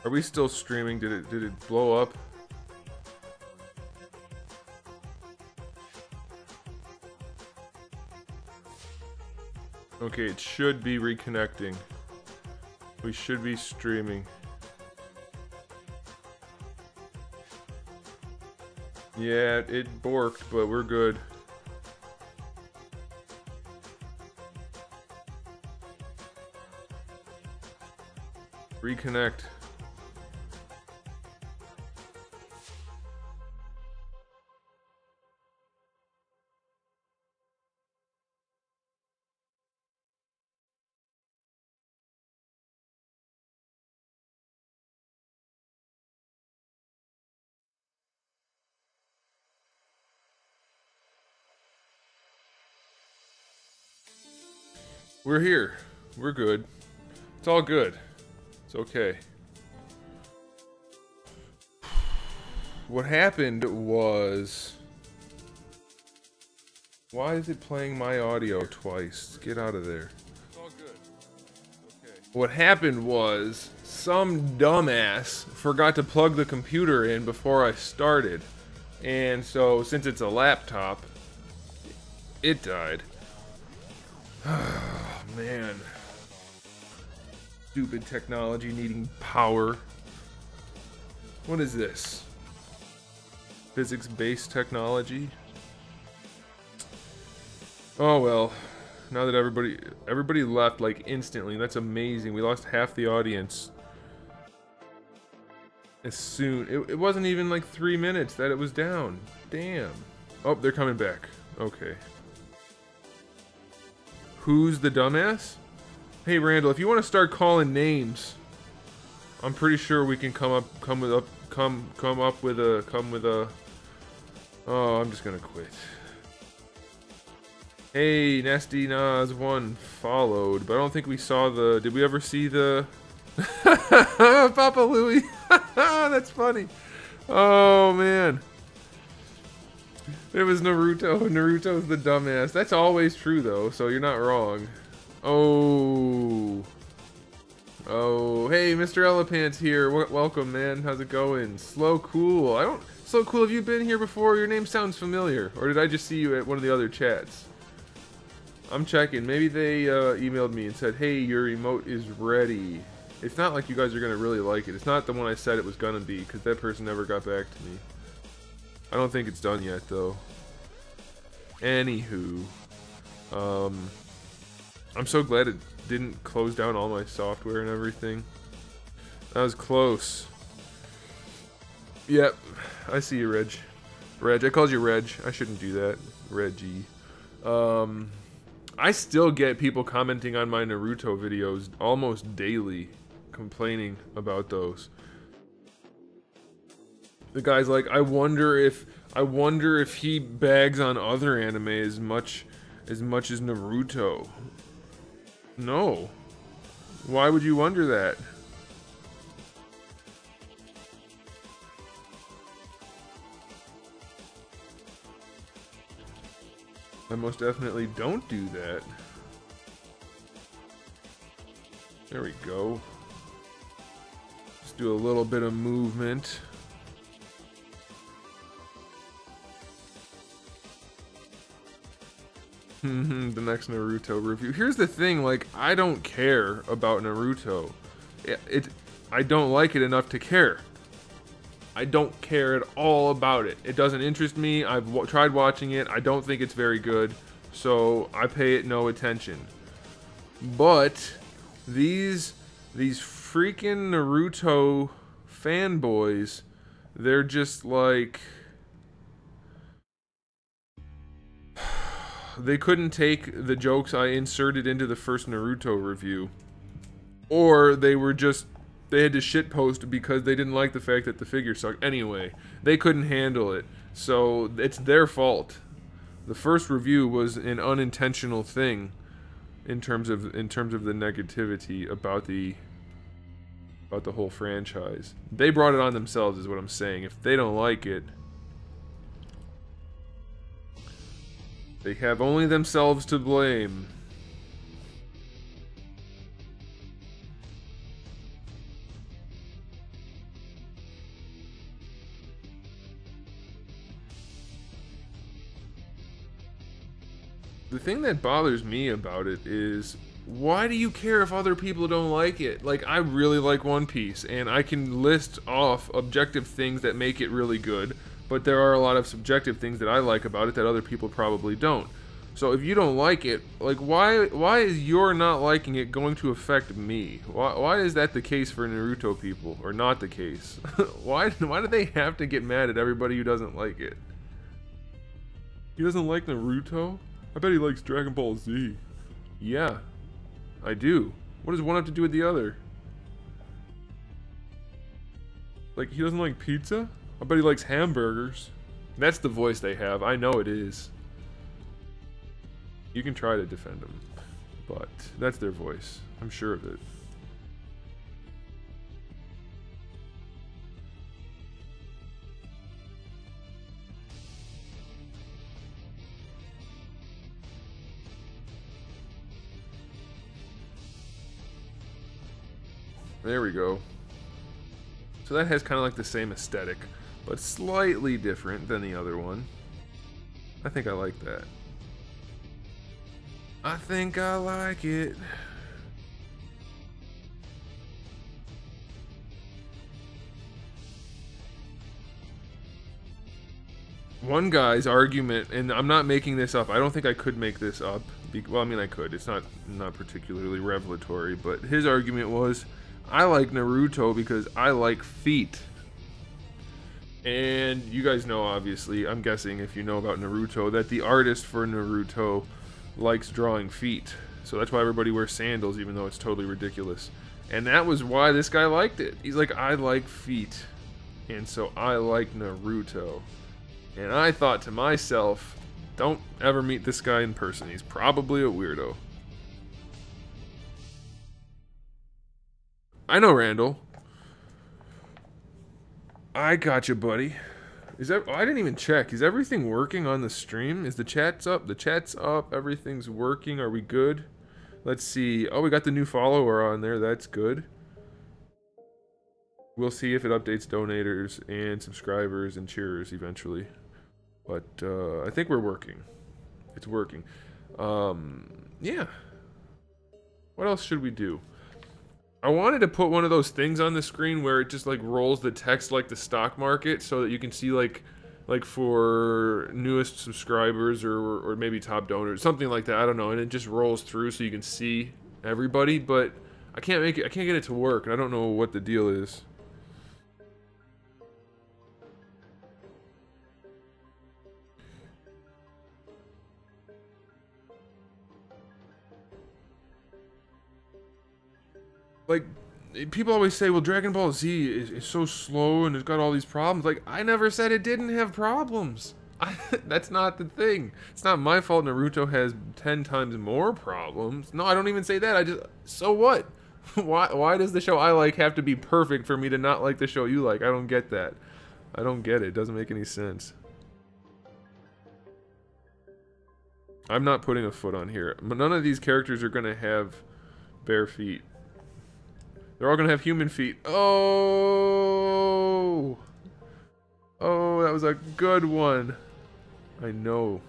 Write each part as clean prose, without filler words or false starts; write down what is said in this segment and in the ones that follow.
Are we still streaming? Did it blow up? Okay, it should be reconnecting. We should be streaming. Yeah, it borked, but we're good. Reconnect. We're here. We're good. It's all good. It's okay. What happened was... Why is it playing my audio twice? Get out of there. It's all good. Okay. What happened was some dumbass forgot to plug the computer in before I started. And so, since it's a laptop, it died. Oh, man. Stupid technology needing power. What is this? Physics-based technology? Oh well. Now that everybody left like instantly. That's amazing. We lost half the audience. As soon it wasn't even like 3 minutes that it was down. Damn. Oh, they're coming back. Okay. Who's the dumbass? Hey Randall, if you want to start calling names, I'm pretty sure we can come up with a. Oh, I'm just gonna quit. Hey, Nasty Nas 1 followed, but I don't think we saw the. Did we ever see the? Papa Louie. That's funny. Oh man. It was Naruto. Naruto's the dumbass. That's always true, though, so you're not wrong. Oh. Oh, hey, Mr. Elapant's here. Welcome, man. How's it going? Slow Cool. Slow Cool, have you been here before? Your name sounds familiar. Or did I just see you at one of the other chats? I'm checking. Maybe they emailed me and said, hey, your emote is ready. It's not like you guys are going to really like it. It's not the one I said it was going to be, because that person never got back to me. I don't think it's done yet, though. Anywho. I'm so glad it didn't close down all my software and everything. That was close. Yep. I see you, Reg. Reg. I called you Reg. I shouldn't do that. Reggie. I still get people commenting on my Naruto videos almost daily, complaining about those. The guy's like, I wonder if he bags on other anime as much as Naruto. No. Why would you wonder that? I most definitely don't do that. There we go. Just do a little bit of movement. The next Naruto review. Here's the thing, like, I don't care about Naruto. I don't like it enough to care. I don't care at all about it. It doesn't interest me. I've tried watching it. I don't think it's very good, so I pay it no attention. But these freaking Naruto fanboys, they're just like, they couldn't take the jokes I inserted into the first Naruto review, or they had to shitpost because they didn't like the fact that the figure sucked. Anyway, they couldn't handle it, so it's their fault. The first review was an unintentional thing in terms of the negativity about the whole franchise. They brought it on themselves, is what I'm saying. If they don't like it, they have only themselves to blame. the thing that bothers me about it is, why do you care if other people don't like it? Like, I really like One Piece, and I can list off objective things that make it really good, but there are a lot of subjective things that I like about it that other people probably don't. So if you don't like it, like, why is your not liking it going to affect me? Why is that the case for Naruto people, or not the case? why do they have to get mad at everybody who doesn't like it? He doesn't like Naruto? I bet he likes Dragon Ball Z. Yeah, I do. What does one have to do with the other? Like, he doesn't like pizza? I bet he likes hamburgers. That's the voice they have. I know it is. You can try to defend them, but that's their voice. I'm sure of it. There we go. So that has kind of like the same aesthetic, but slightly different than the other one. I think I like that. I think I like it. One guy's argument, and I'm not making this up, I don't think I could make this up. Well, I mean, I could. It's not particularly revelatory, but his argument was, I like Naruto because I like feet. And you guys know, obviously, I'm guessing if you know about Naruto, that the artist for Naruto likes drawing feet. So that's why everybody wears sandals, even though it's totally ridiculous. And that was why this guy liked it. He's like, I like feet, and so I like Naruto. And I thought to myself, don't ever meet this guy in person. He's probably a weirdo. I know, Randall. I got you, buddy. Is that? Oh, I didn't even check. Is everything working on the stream? Is the chat's up? The chat's up. Everything's working. Are we good? Let's see. Oh, we got the new follower on there. That's good. We'll see if it updates donators and subscribers and cheerers eventually. But I think we're working. It's working. Yeah. What else should we do? I wanted to put one of those things on the screen where it just like rolls the text like the stock market, so that you can see like for newest subscribers or maybe top donors, something like that. I don't know, and it just rolls through so you can see everybody. But I can't make it. I can't get it to work, and I don't know what the deal is. Like, people always say, well, Dragon Ball Z is so slow and it's got all these problems. Like, I never said it didn't have problems. That's not the thing. It's not my fault Naruto has 10 times more problems. No, I don't even say that. So what? Why does the show I like have to be perfect for me to not like the show you like? I don't get that. I don't get it. It doesn't make any sense. I'm not putting a foot on here. None of these characters are going to have bare feet. They're all gonna have human feet. Oh! Oh, that was a good one. I know.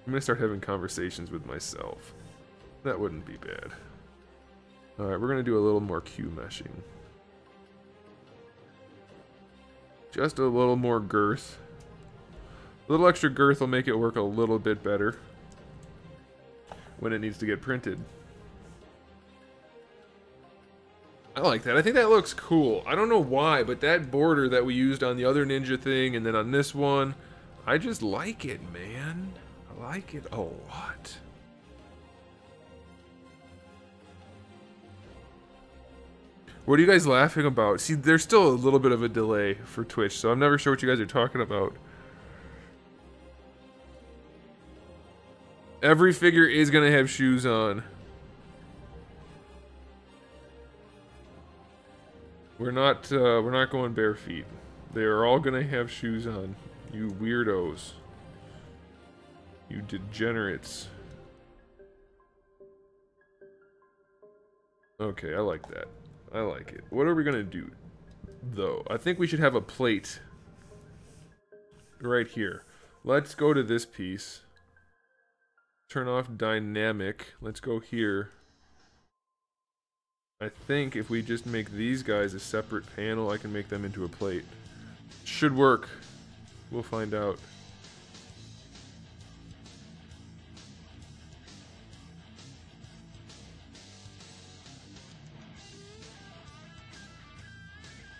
I'm gonna start having conversations with myself. That wouldn't be bad. Alright, we're gonna do a little more Q meshing. Just a little more girth. A little extra girth will make it work a little bit better when it needs to get printed. I like that. I think that looks cool. I don't know why, but that border that we used on the other ninja thing and then on this one, I just like it, man. I like it a lot. What are you guys laughing about? See, there's still a little bit of a delay for Twitch, so I'm never sure what you guys are talking about. Every figure is gonna have shoes on. We're not going bare feet. They are all gonna have shoes on. You weirdos. You degenerates. Okay, I like that. I like it. What are we gonna do, though? I think we should have a plate right here. Let's go to this piece. turn off dynamic. Let's go here. I think if we just make these guys a separate panel, I can make them into a plate. Should work. We'll find out.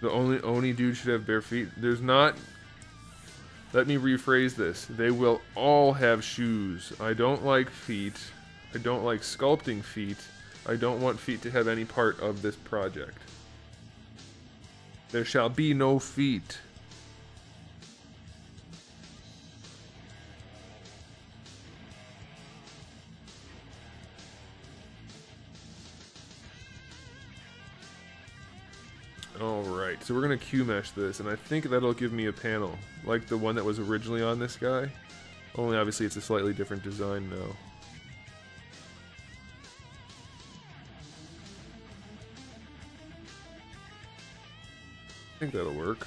The only Oni dude should have bare feet. There's not... Let me rephrase this. They will all have shoes. I don't like feet. I don't like sculpting feet. I don't want feet to have any part of this project. There shall be no feet. Alright, so we're going to Q-mesh this, and I think that'll give me a panel, like the one that was originally on this guy. Only obviously it's a slightly different design now. I think that'll work.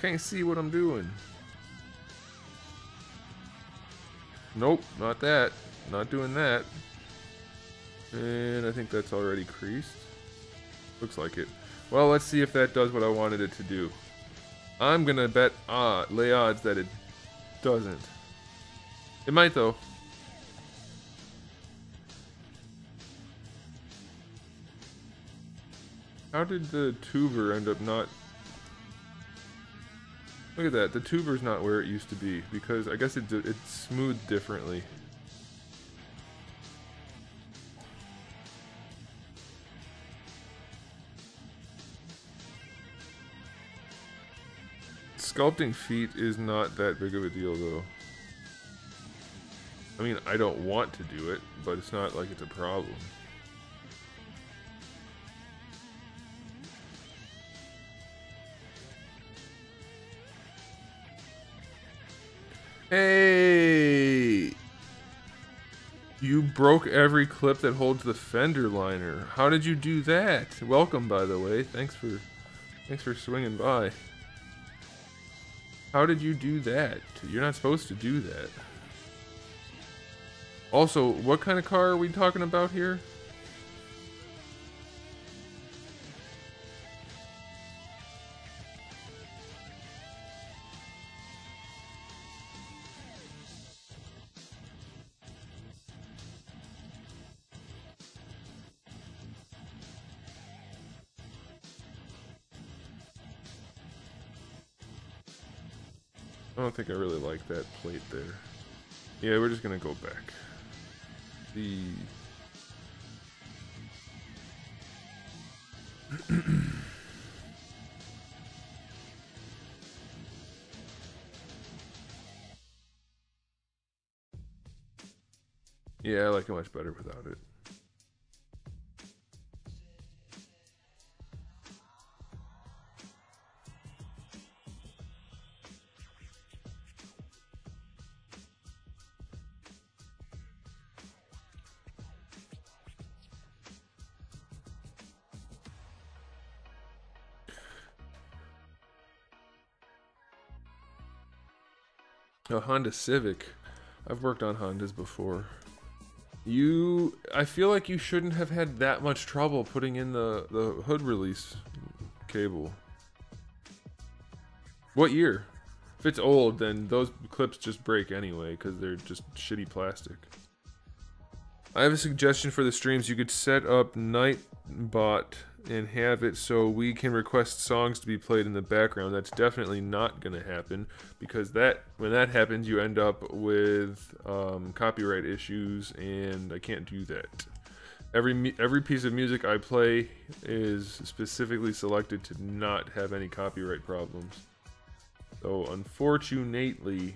Can't see what I'm doing. Nope, not that. Not doing that. And I think that's already creased. Looks like it. Well, let's see if that does what I wanted it to do. I'm gonna bet lay odds that it doesn't. It might though. How did the tuber end up not... Look at that, the tuber's not where it used to be, because I guess it's smoothed differently. Sculpting feet is not that big of a deal though. I mean, I don't want to do it, but it's not like it's a problem. Hey! You broke every clip that holds the fender liner. How did you do that? Welcome, by the way. Thanks for swinging by. How did you do that? You're not supposed to do that. Also, what kind of car are we talking about here? I don't think I really like that plate there. Yeah, we're just gonna go back. Yeah, I like it much better without it. A Honda Civic. I've worked on Hondas before. I feel like you shouldn't have had that much trouble putting in the hood release cable. What year? If it's old, then those clips just break anyway, because they're just shitty plastic. I have a suggestion for the streams. You could set up Nightbot and have it so we can request songs to be played in the background. That's definitely not going to happen, because when that happens, you end up with copyright issues, and I can't do that. Every piece of music I play is specifically selected to not have any copyright problems. So unfortunately,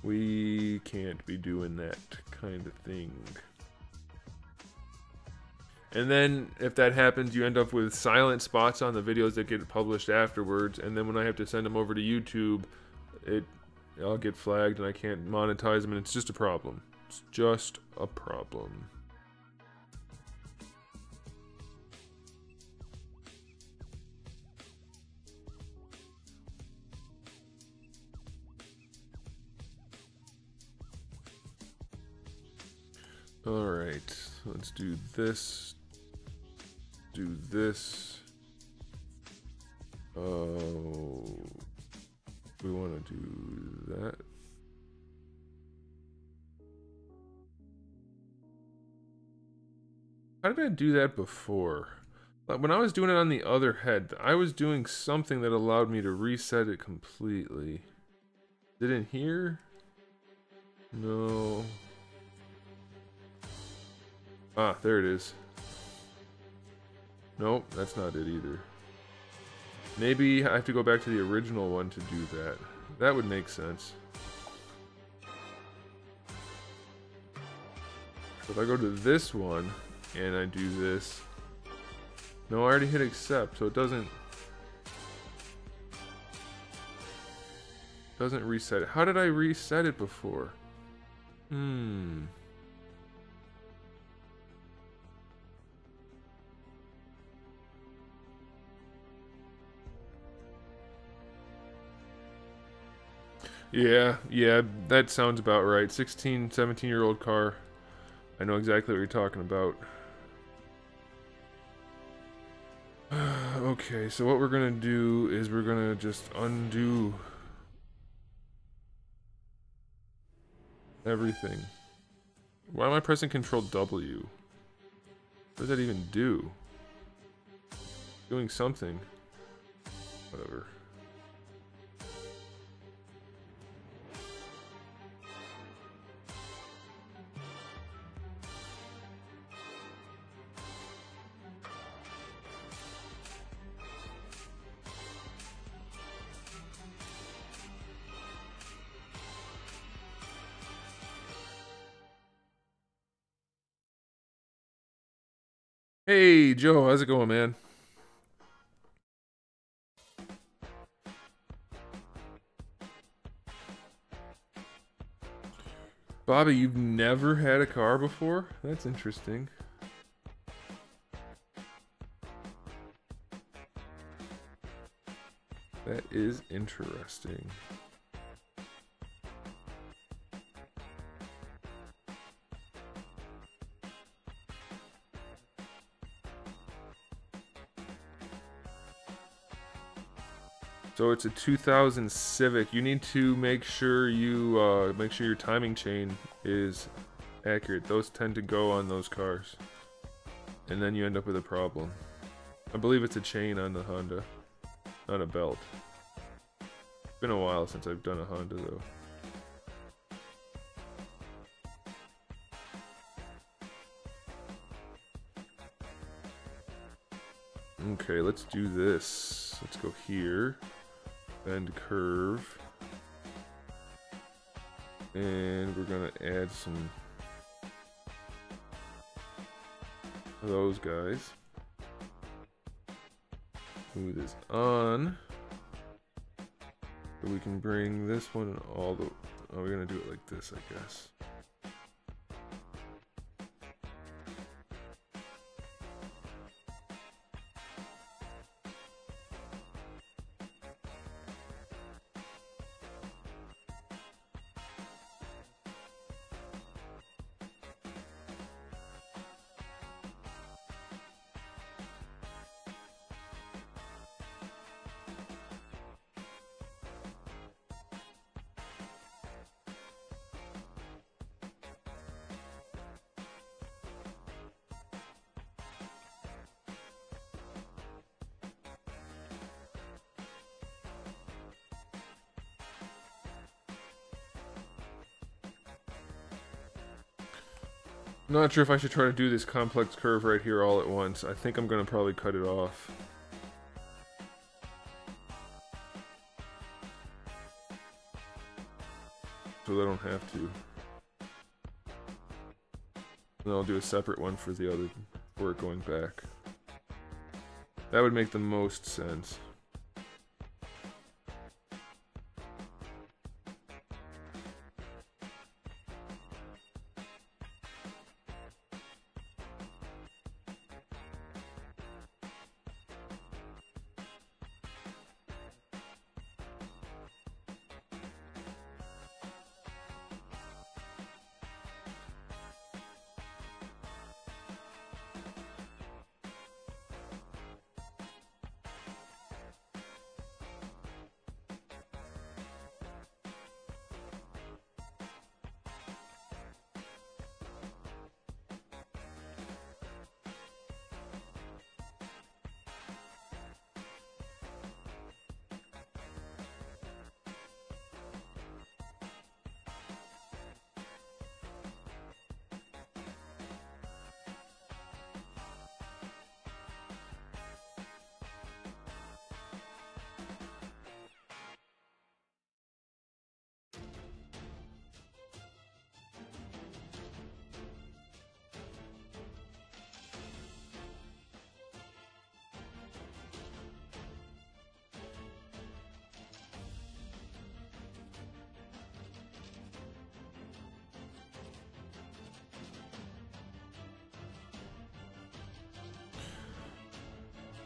we can't be doing that kind of thing. And then if that happens, you end up with silent spots on the videos that get published afterwards, and then when I have to send them over to YouTube, I'll get flagged and I can't monetize them, and it's just a problem. It's just a problem. Alright, let's do this. Do this. Oh, we want to do that. How did I do that before? When I was doing it on the other head, I was doing something that allowed me to reset it completely. Is it in here? No. Ah, there it is. Nope, that's not it either. Maybe I have to go back to the original one to do that. That would make sense. So if I go to this one and I do this. No, I already hit accept, so it doesn't reset it. How did I reset it before? Yeah, that sounds about right. 16, 17-year-old car. I know exactly what you're talking about. Okay, so what we're gonna do is we're gonna just undo everything. Why am I pressing Control W? What does that even do? Doing something. Whatever. Hey, Joe, how's it going, man? Bobby, you've never had a car before? That's interesting. That is interesting. So it's a 2000 Civic. You need to make sure you make sure your timing chain is accurate. Those tend to go on those cars, and then you end up with a problem. I believe it's a chain on the Honda, not a belt. It's been a while since I've done a Honda though. Okay, let's do this. Let's go here. Bend curve. And we're gonna add some of those guys. Move this on. So we can bring this one all the... Oh, we're gonna do it like this, I guess. I'm not sure if I should try to do this complex curve right here all at once. I think I'm going to probably cut it off. So I don't have to. And I'll do a separate one for the other work going back. That would make the most sense.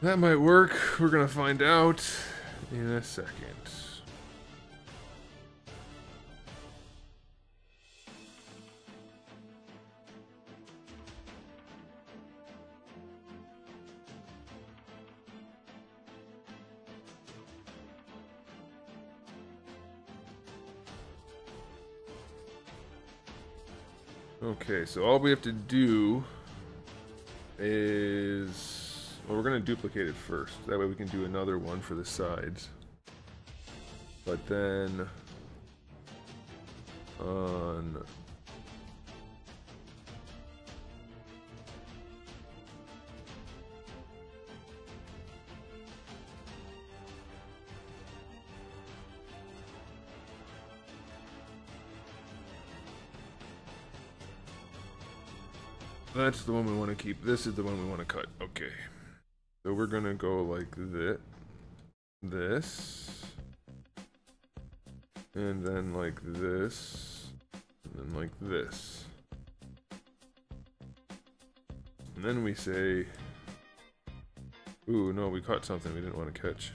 That might work. We're gonna find out in a second. Okay, so all we have to do is... Well, we're going to duplicate it first. That way we can do another one for the sides. But then... on... That's the one we want to keep. This is the one we want to cut. Okay. So we're going to go like this. And then like this. And then like this. And then we say... Ooh, no, we caught something we didn't want to catch.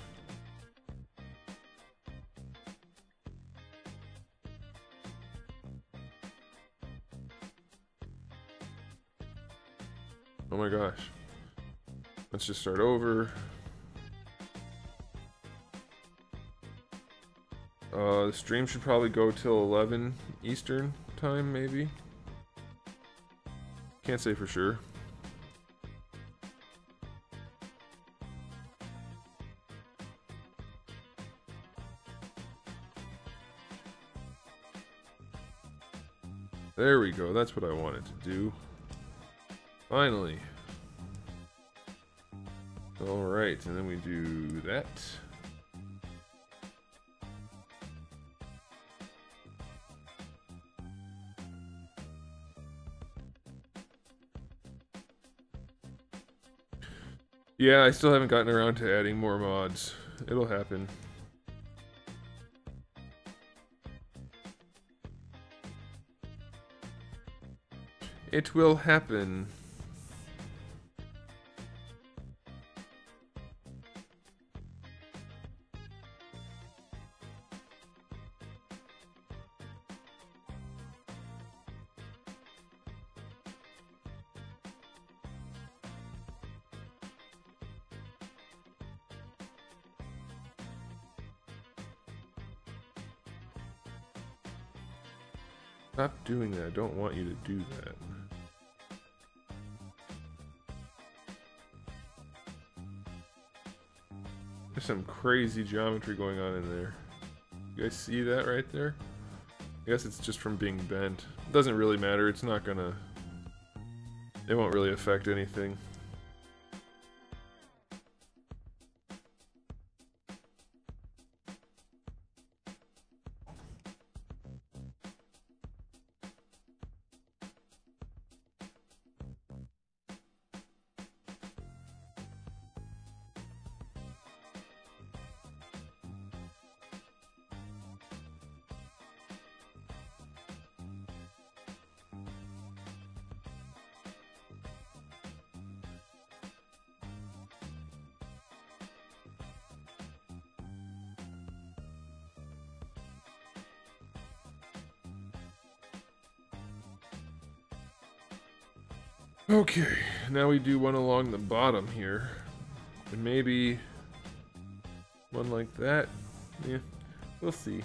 Oh my gosh. Let's just start over. The stream should probably go till 11 Eastern time, maybe. Can't say for sure. There we go, that's what I wanted to do. Finally. Alright, and then we do that. Yeah, I still haven't gotten around to adding more mods. It'll happen. It will happen. Stop doing that. I don't want you to do that. There's some crazy geometry going on in there. You guys see that right there? I guess it's just from being bent. It doesn't really matter. It's not gonna... It won't really affect anything. Okay, now we do one along the bottom here. And maybe one like that. Yeah, we'll see.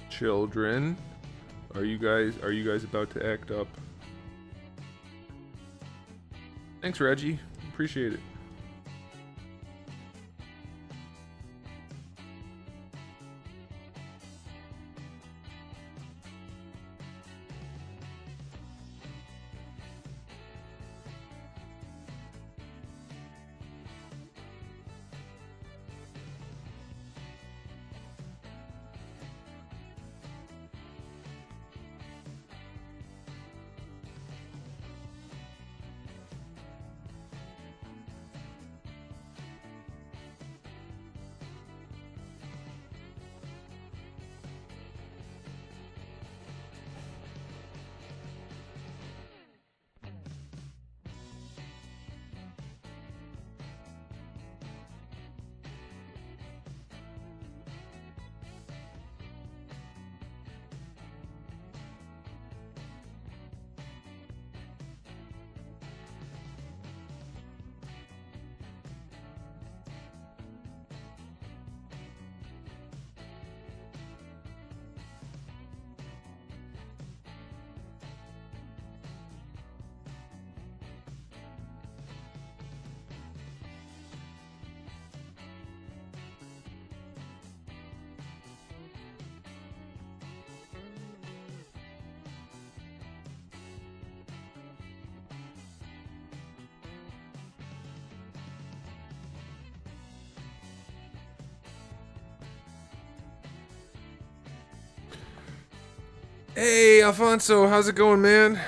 Children, are you guys about to act up? Thanks, Reggie. Appreciate it. Hey, Alfonso, how's it going, man?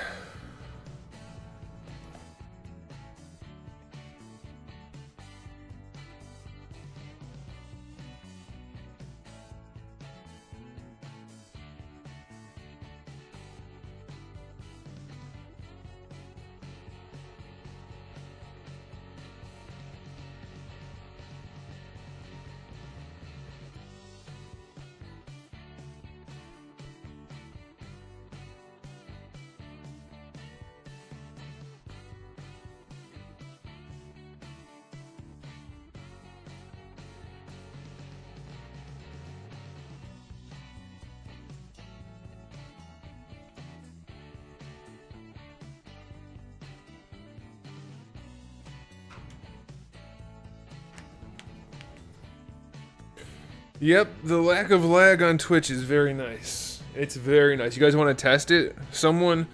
Yep, the lack of lag on Twitch is very nice. It's very nice. You guys want to test it? Someone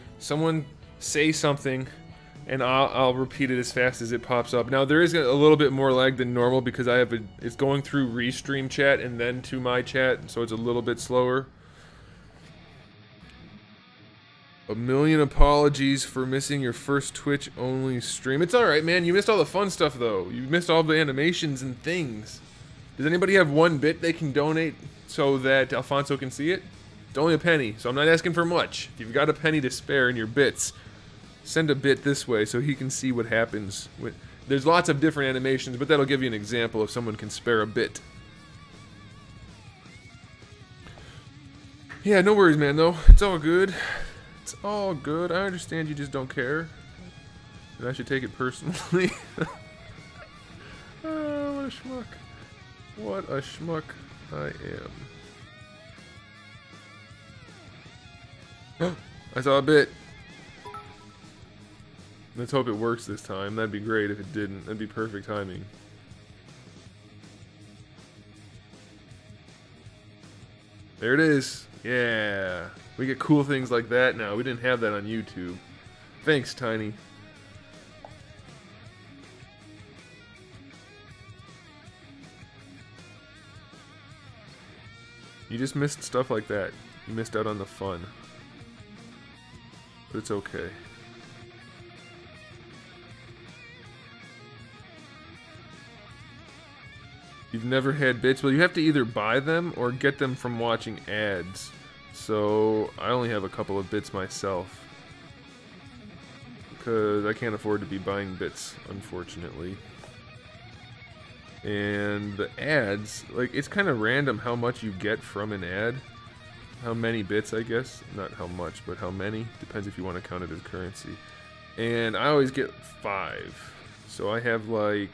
say something, and I'll repeat it as fast as it pops up. Now there is a little bit more lag than normal because it's going through restream chat and then to my chat, so it's a little bit slower. A million apologies for missing your first Twitch only stream. It's alright, man. You missed all the fun stuff though. You missed all the animations and things. Does anybody have 1 bit they can donate so that Alfonso can see it? It's only a penny, so I'm not asking for much. If you've got a penny to spare in your bits, send a bit this way so he can see what happens. There's lots of different animations, but that'll give you an example if someone can spare a bit. Yeah, no worries, man, though. It's all good. It's all good. I understand you just don't care. And I should take it personally. Oh, what a schmuck. What a schmuck I am. I saw a bit. Let's hope it works this time. That'd be great if it didn't. That'd be perfect timing. There it is. Yeah. We get cool things like that now. We didn't have that on YouTube. Thanks, Tiny. You just missed stuff like that. You missed out on the fun. But it's okay. You've never had bits? Well, you have to either buy them or get them from watching ads. So, I only have a couple of bits myself. Because I can't afford to be buying bits, unfortunately. And the ads, like, it's kind of random how much you get from an ad. How many bits, I guess. Not how much, but how many. Depends if you want to count it as currency. And I always get 5. So I have, like,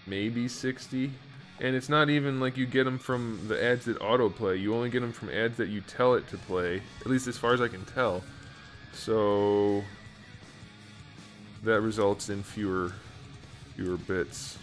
maybe 60. And it's not even like you get them from the ads that autoplay. You only get them from ads that you tell it to play. At least as far as I can tell. So that results in fewer bits.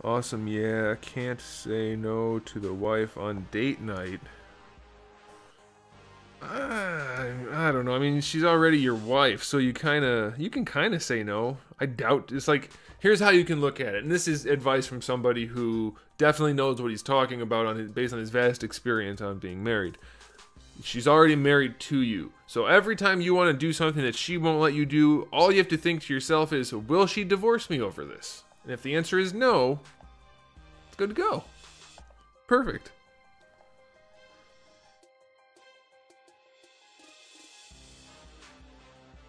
Awesome, yeah, can't say no to the wife on date night. I don't know, I mean, she's already your wife, so you can kinda say no. I doubt, it's like, here's how you can look at it, and this is advice from somebody who definitely knows what he's talking about based on his vast experience on being married. She's already married to you, so every time you want to do something that she won't let you do, all you have to think to yourself is, will she divorce me over this? And if the answer is no, it's good to go. Perfect.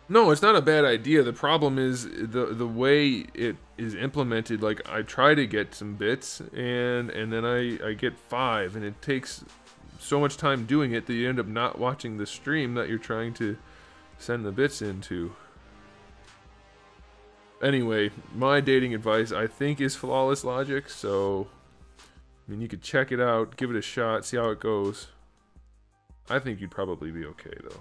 No, it's not a bad idea. The problem is the way it is implemented. Like, I try to get some bits, and then I get 5, and it takes so much time doing it that you end up not watching the stream that you're trying to send the bits into. Anyway, my dating advice, I think, is flawless logic, so I mean, you could check it out, give it a shot, see how it goes. I think you'd probably be okay, though.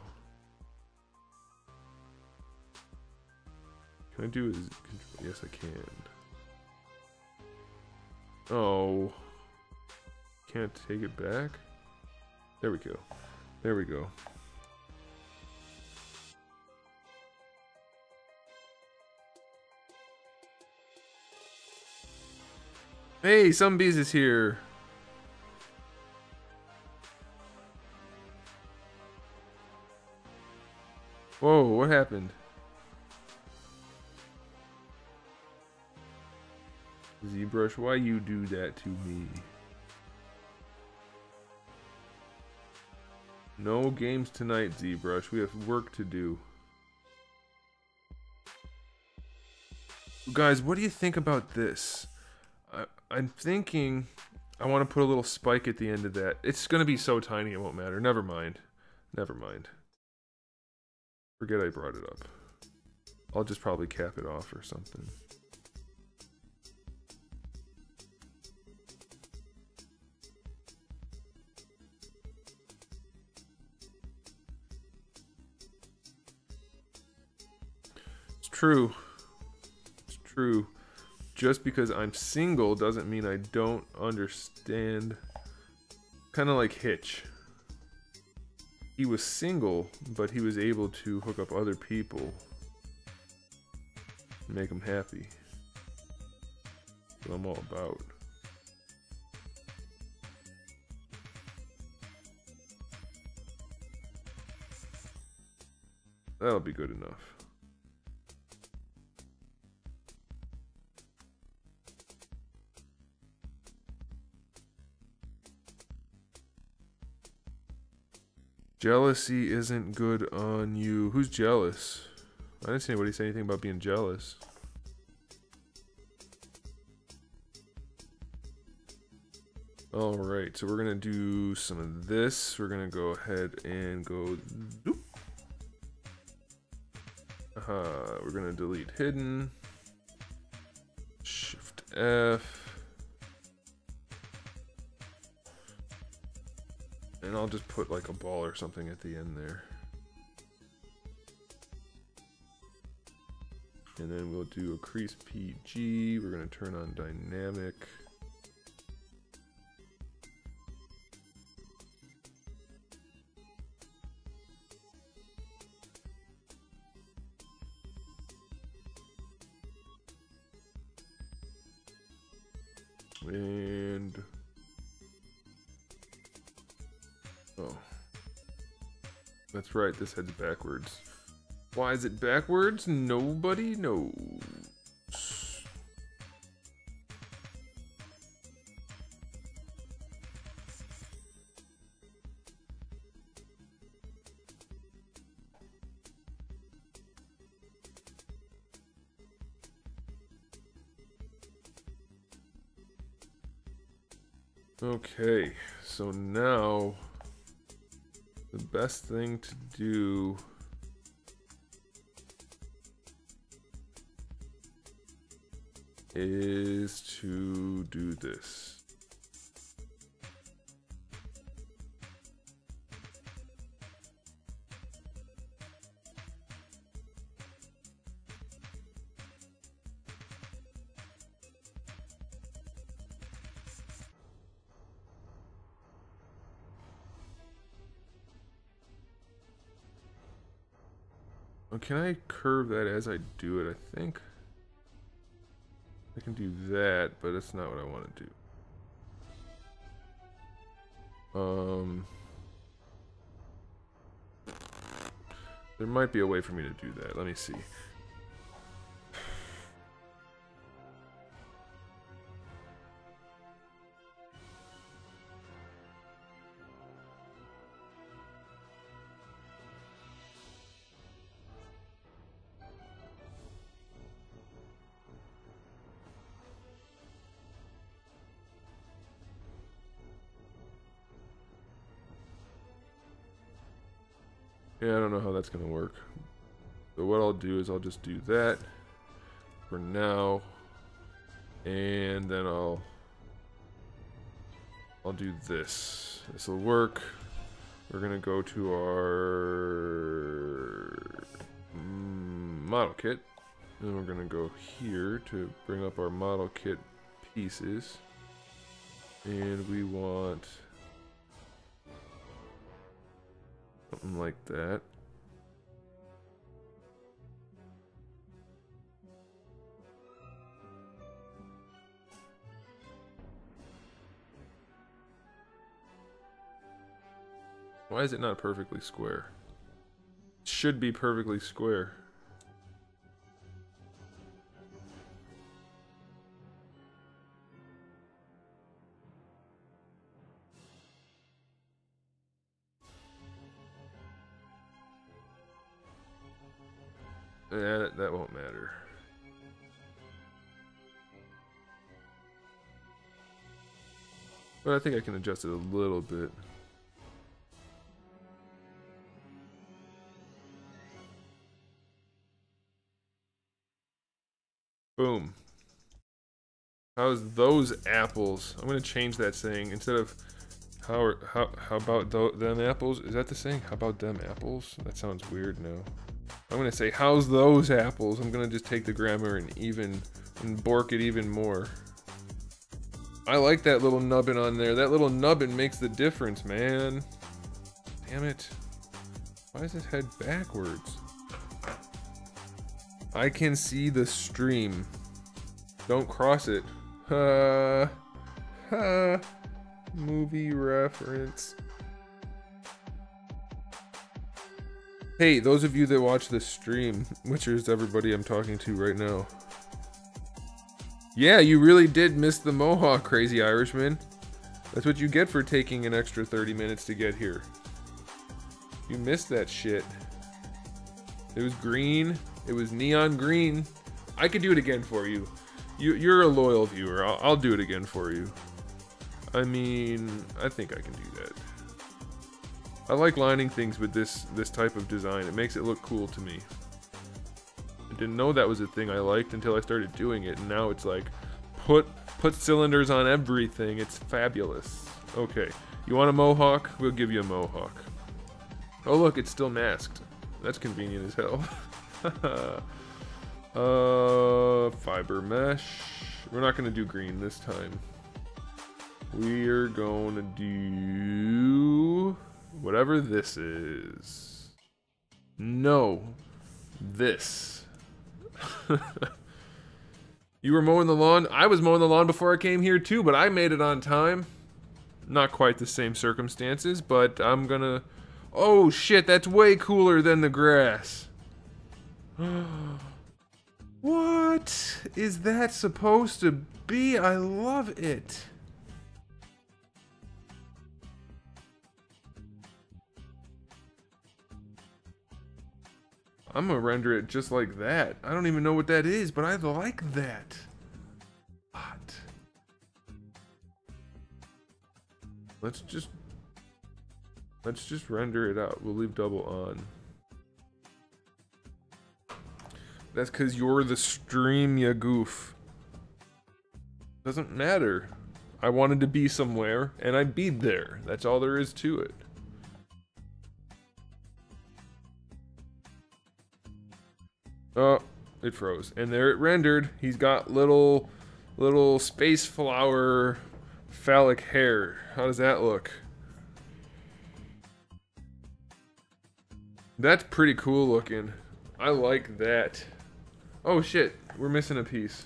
Can I do it? Yes, I can. Oh. Can't take it back? There we go. There we go. Hey, some bees is here. Whoa, what happened? ZBrush, why you do that to me? No games tonight, ZBrush. We have work to do. Guys, what do you think about this? I'm thinking I want to put a little spike at the end of that. It's going to be so tiny it won't matter. Never mind. Never mind. Forget I brought it up. I'll just probably cap it off or something. It's true. It's true. Just because I'm single doesn't mean I don't understand. Kind of like Hitch. He was single, but he was able to hook up other people and make them happy. That's what I'm all about. That'll be good enough. Jealousy isn't good on you. Who's jealous? I didn't see anybody say anything about being jealous. Alright, so we're gonna do some of this. We're gonna go ahead and go zoop. We're gonna delete hidden. Shift F. And I'll just put like a ball or something at the end there. And then we'll do a crease PG. We're going to turn on dynamic. And oh, that's right, this head's backwards. Why is it backwards? Nobody knows. Okay, so now the best thing to do is to do this. Can I curve that as I do it? I think I can do that, but that's not what I want to do. There might be a way for me to do that. Let me see. Yeah, I don't know how that's gonna work. So what I'll do is I'll just do that for now, and then I'll I'll do this. This will work. We're gonna go to our model kit. And we're gonna go here to bring up our model kit pieces. And we want something like that. Why is it not perfectly square? It should be perfectly square. Yeah, that won't matter. But I think I can adjust it a little bit. Boom. How's those apples? I'm gonna change that saying instead of how about them apples? Is that the saying? How about them apples? That sounds weird now. I'm gonna say how's those apples? I'm gonna just take the grammar and bork it even more. I like that little nubbin on there. That little nubbin makes the difference, man. Damn it. Why is his head backwards? I can see the stream. Don't cross it. Movie reference. Hey, those of you that watch the stream, which is everybody I'm talking to right now. Yeah, you really did miss the mohawk, Crazy Irishman. That's what you get for taking an extra 30 minutes to get here. You missed that shit. It was green. It was neon green. I could do it again for you. You're a loyal viewer. I'll do it again for you. I mean, I think I can do that. I like lining things with this type of design. It makes it look cool to me. I didn't know that was a thing I liked until I started doing it, and now it's like, put cylinders on everything. It's fabulous. Okay, you want a mohawk? We'll give you a mohawk. Oh look, it's still masked. That's convenient as hell. Fiber mesh. We're not gonna do green this time. We're gonna do whatever this is. No, this. You were mowing the lawn? I was mowing the lawn before I came here too, but I made it on time. Not quite the same circumstances, but I'm gonna... Oh shit, that's way cooler than the grass. What is that supposed to be? I love it. I'm gonna render it just like that. I don't even know what that is, but I like that. What? Let's just render it out. We'll leave double on. That's because you're the stream, ya goof. Doesn't matter. I wanted to be somewhere, and I be there. That's all there is to it. Oh, it froze. And there it rendered. He's got little space flower phallic hair. How does that look? That's pretty cool looking. I like that. Oh shit, we're missing a piece.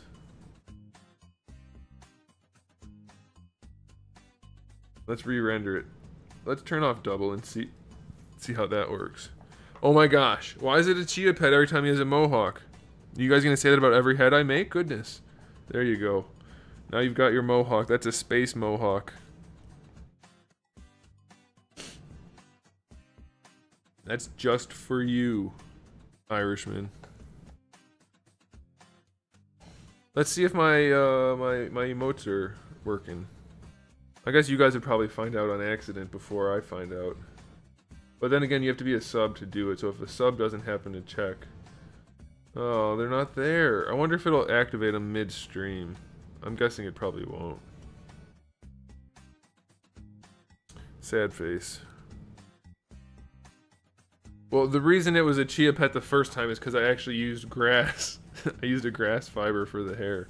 Let's re-render it. Let's turn off double and see how that works. Oh my gosh, why is it a cheetah pet every time he has a mohawk? You guys gonna say that about every head I make? Goodness. There you go. Now you've got your mohawk. That's a space mohawk. That's just for you, Irishman. Let's see if my my emotes are working. I guess you guys would probably find out on accident before I find out. But then again, you have to be a sub to do it, so if a sub doesn't happen to check... Oh, they're not there. I wonder if it'll activate them mid-stream. I'm guessing it probably won't. Sad face. Well, the reason it was a chia pet the first time is because I actually used grass. I used a grass fiber for the hair.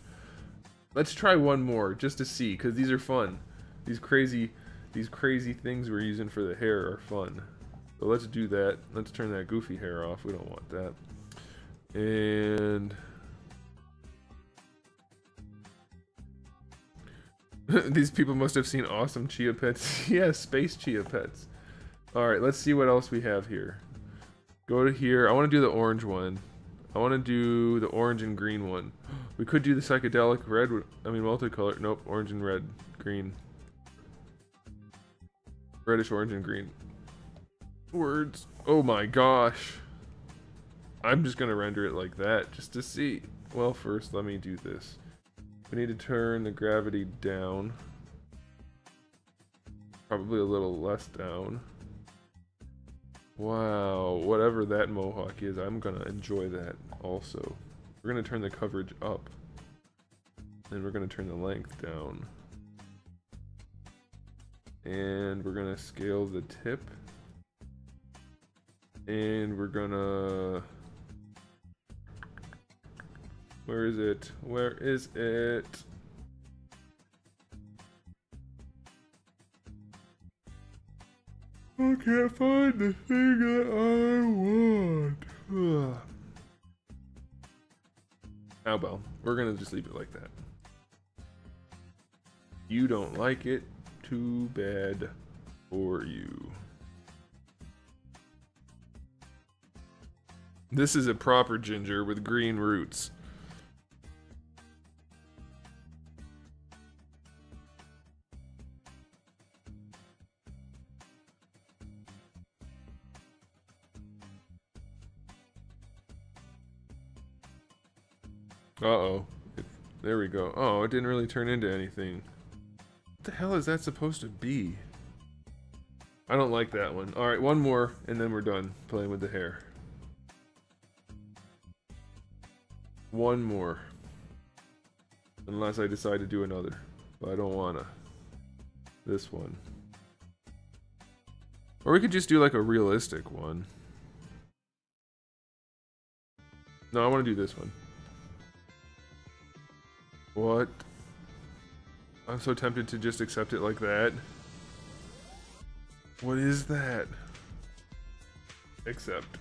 Let's try one more just to see, because these are fun. These crazy things we're using for the hair are fun. So let's do that. Let's turn that goofy hair off. We don't want that. And these people must have seen awesome chia pets. Yeah, space chia pets. Alright, let's see what else we have here. Go to here. I want to do the orange one. I want to do the orange and green one. We could do the psychedelic red. I mean, multicolor. Nope, orange and red. Green. Reddish, orange, and green. Words. Oh my gosh. I'm just going to render it like that just to see. Well, first, let me do this. We need to turn the gravity down. Probably a little less down. Wow, whatever that mohawk is, I'm gonna enjoy that also. We're gonna turn the coverage up. And we're gonna turn the length down. And we're gonna scale the tip. And we're gonna... Where is it? Where is it? I can't find the thing that I want. Oh well, we're gonna just leave it like that. You don't like it? Too bad for you. This is a proper ginger with green roots. Uh-oh. There we go. Oh, it didn't really turn into anything. What the hell is that supposed to be? I don't like that one. Alright, one more, and then we're done playing with the hair. One more. Unless I decide to do another. But I don't wanna. This one. Or we could just do like a realistic one. No, I want to do this one. What? I'm so tempted to just accept it like that. What is that? Accept.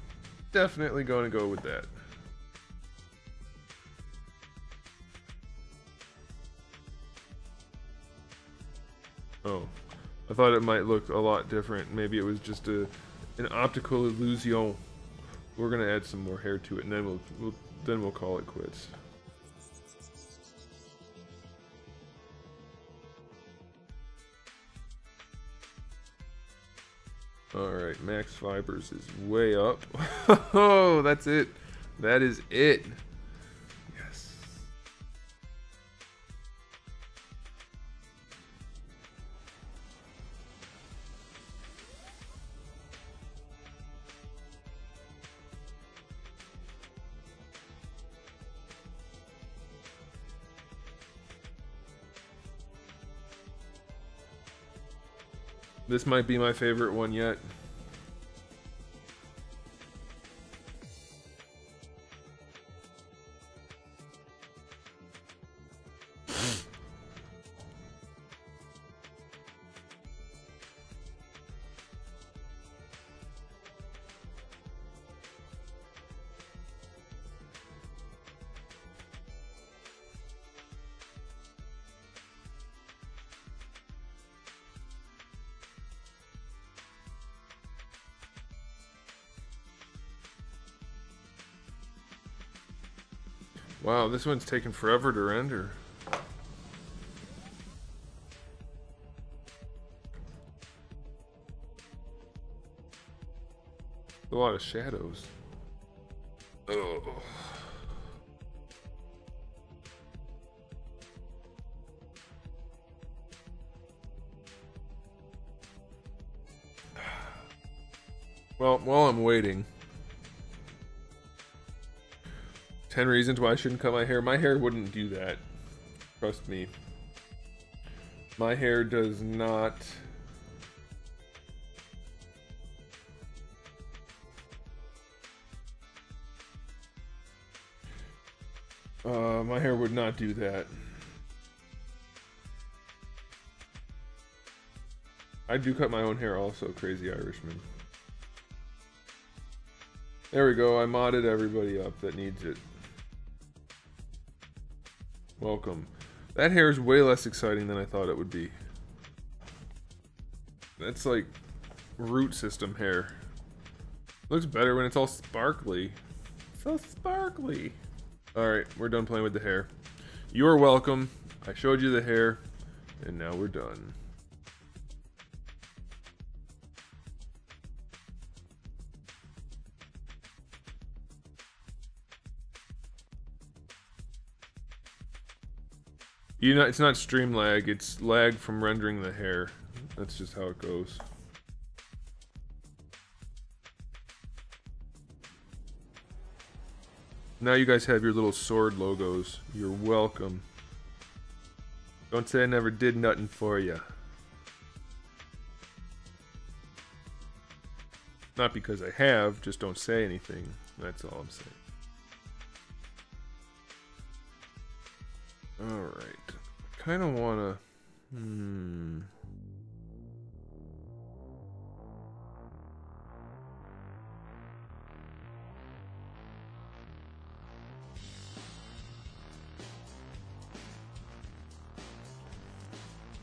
Definitely going to go with that. Oh. I thought it might look a lot different. Maybe it was just an optical illusion. We're going to add some more hair to it, and then we'll call it quits. Alright, max fibers is way up. Oh, that's it. That is it. Yes. This might be my favorite one yet. Wow, this one's taking forever to render. A lot of shadows. Oh. Well, while I'm waiting, 10 reasons why I shouldn't cut my hair. My hair wouldn't do that. Trust me. My hair does not My hair would not do that. I do cut my own hair also, Crazy Irishman. There we go, I modded everybody up that needs it. Welcome. That hair is way less exciting than I thought it would be. That's like root system hair. Looks better when it's all sparkly. So sparkly. Alright, we're done playing with the hair. You're welcome. I showed you the hair, and now we're done. You know, it's not stream lag, it's lag from rendering the hair. That's just how it goes. Now you guys have your little sword logos. You're welcome. Don't say I never did nothing for you. Not because I have, just don't say anything. That's all I'm saying. Alright. I kind of want to...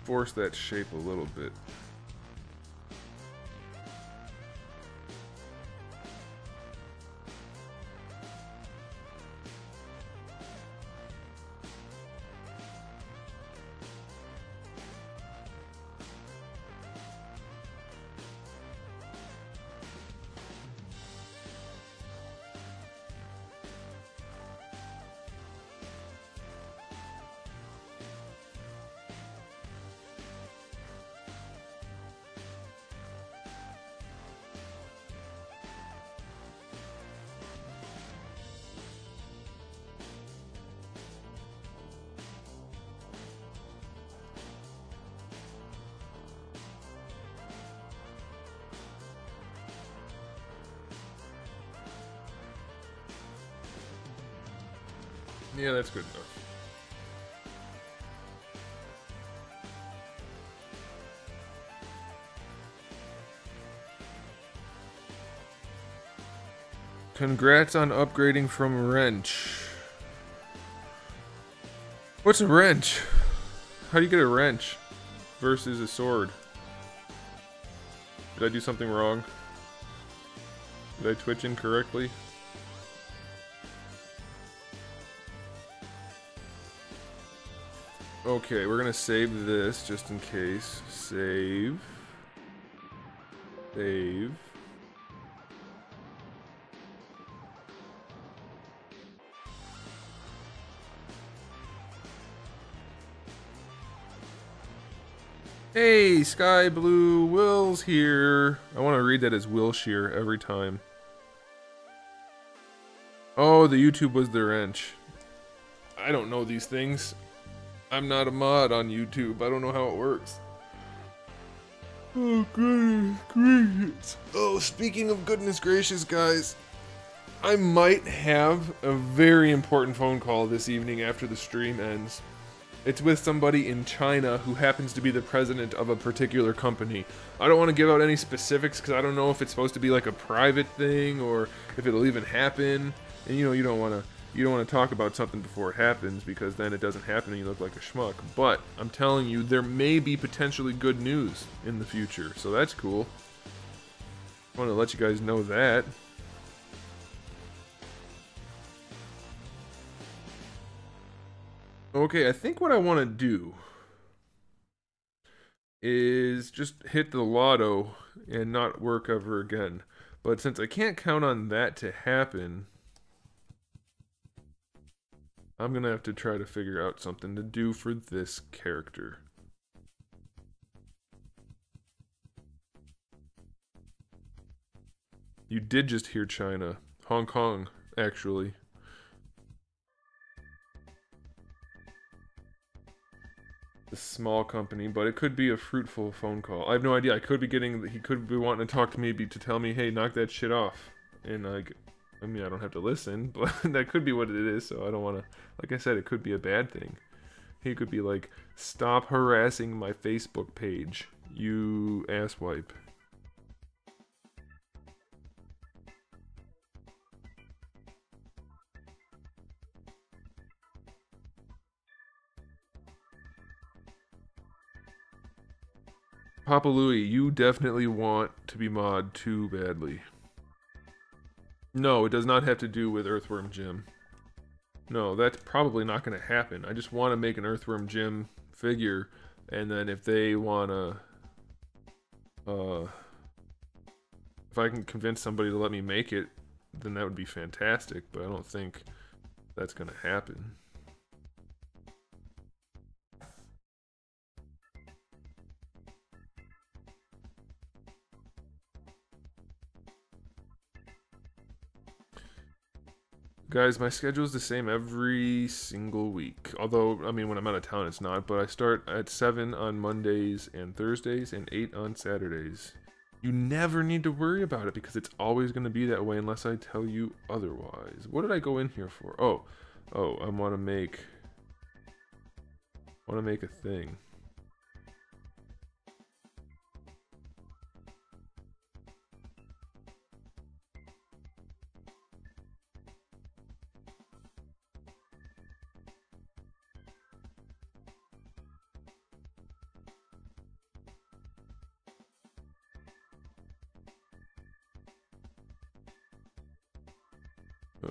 force that shape a little bit. Yeah, that's good enough. Congrats on upgrading from wrench. What's a wrench? How do you get a wrench versus a sword? Did I do something wrong? Did I twitch incorrectly? Okay, we're gonna save this just in case. Save. Save. Hey, Sky Blue, Will's here. I want to read that as Wilshire every time. Oh, the YouTube was the wrench. I don't know these things. I'm not a mod on YouTube. I don't know how it works. Oh, goodness gracious. Oh, speaking of goodness gracious, guys. I might have a very important phone call this evening after the stream ends. It's with somebody in China who happens to be the president of a particular company. I don't want to give out any specifics because I don't know if it's supposed to be like a private thing or if it'll even happen. And you know, you don't want to talk about something before it happens because then it doesn't happen and you look like a schmuck. But I'm telling you, there may be potentially good news in the future, so that's cool. I want to let you guys know that. Okay, I think what I want to do is just hit the lotto and not work ever again. But since I can't count on that to happen, I'm gonna have to try to figure out something to do for this character. You did just hear China. Hong Kong, actually. A small company, but it could be a fruitful phone call. I have no idea. I could be getting, he could be wanting to talk to me to tell me, hey, knock that shit off. And like, I mean, I don't have to listen, but that could be what it is, so I don't want to... Like I said, it could be a bad thing. He could be like, stop harassing my Facebook page, you asswipe. Papa Louie, you definitely want to be mod too badly. No, it does not have to do with Earthworm Jim. No, that's probably not going to happen. I just want to make an Earthworm Jim figure, and then if they want to... if I can convince somebody to let me make it, then that would be fantastic, but I don't think that's going to happen. Guys, my schedule is the same every single week. Although, I mean, when I'm out of town, it's not. But I start at 7 on Mondays and Thursdays and 8 on Saturdays. You never need to worry about it because it's always going to be that way unless I tell you otherwise. What did I go in here for? Oh, I want to make a thing.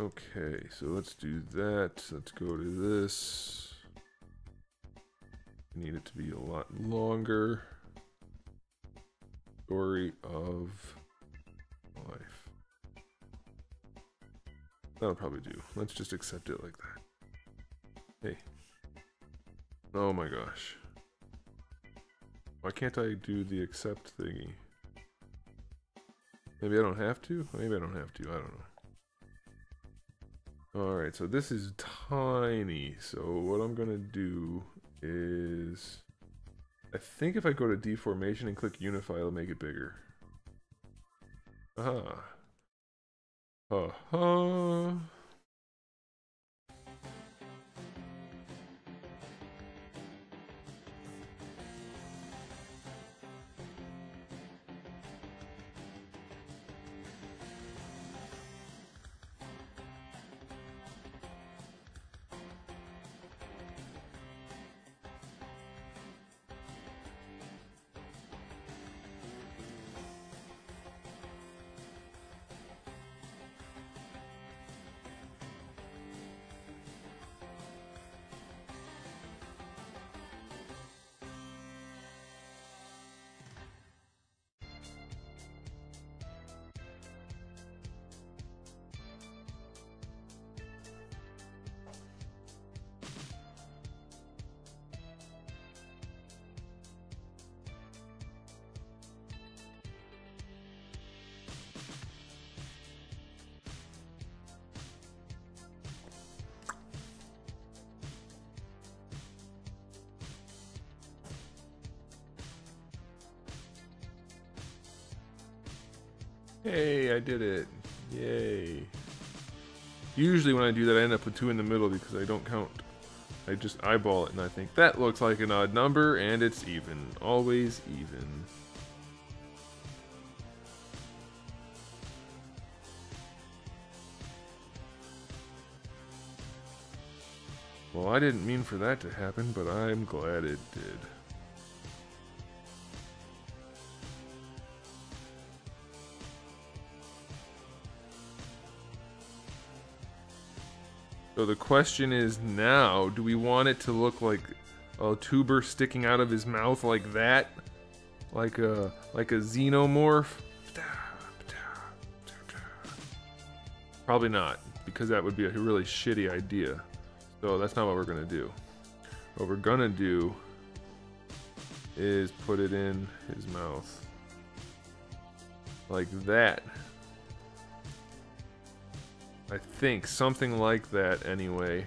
Okay, so let's do that. Let's go to this. I need it to be a lot longer. Story of life. That'll probably do. Let's just accept it like that. Hey. Oh my gosh. Why can't I do the accept thingy? Maybe I don't have to? Maybe I don't have to. I don't know. Alright, so this is tiny, so what I'm gonna do is... I think if I go to deformation and click unify, it'll make it bigger. Aha. Aha. Hey, I did it. Yay. Usually when I do that, I end up with 2 in the middle because I don't count. I just eyeball it and I think that looks like an odd number and it's even. Always even. Well, I didn't mean for that to happen, but I'm glad it did. So the question is now, do we want it to look like a tuber sticking out of his mouth like that? Like a xenomorph? Probably not, because that would be a really shitty idea. So that's not what we're gonna do. What we're gonna do is put it in his mouth. Like that. I think something like that anyway.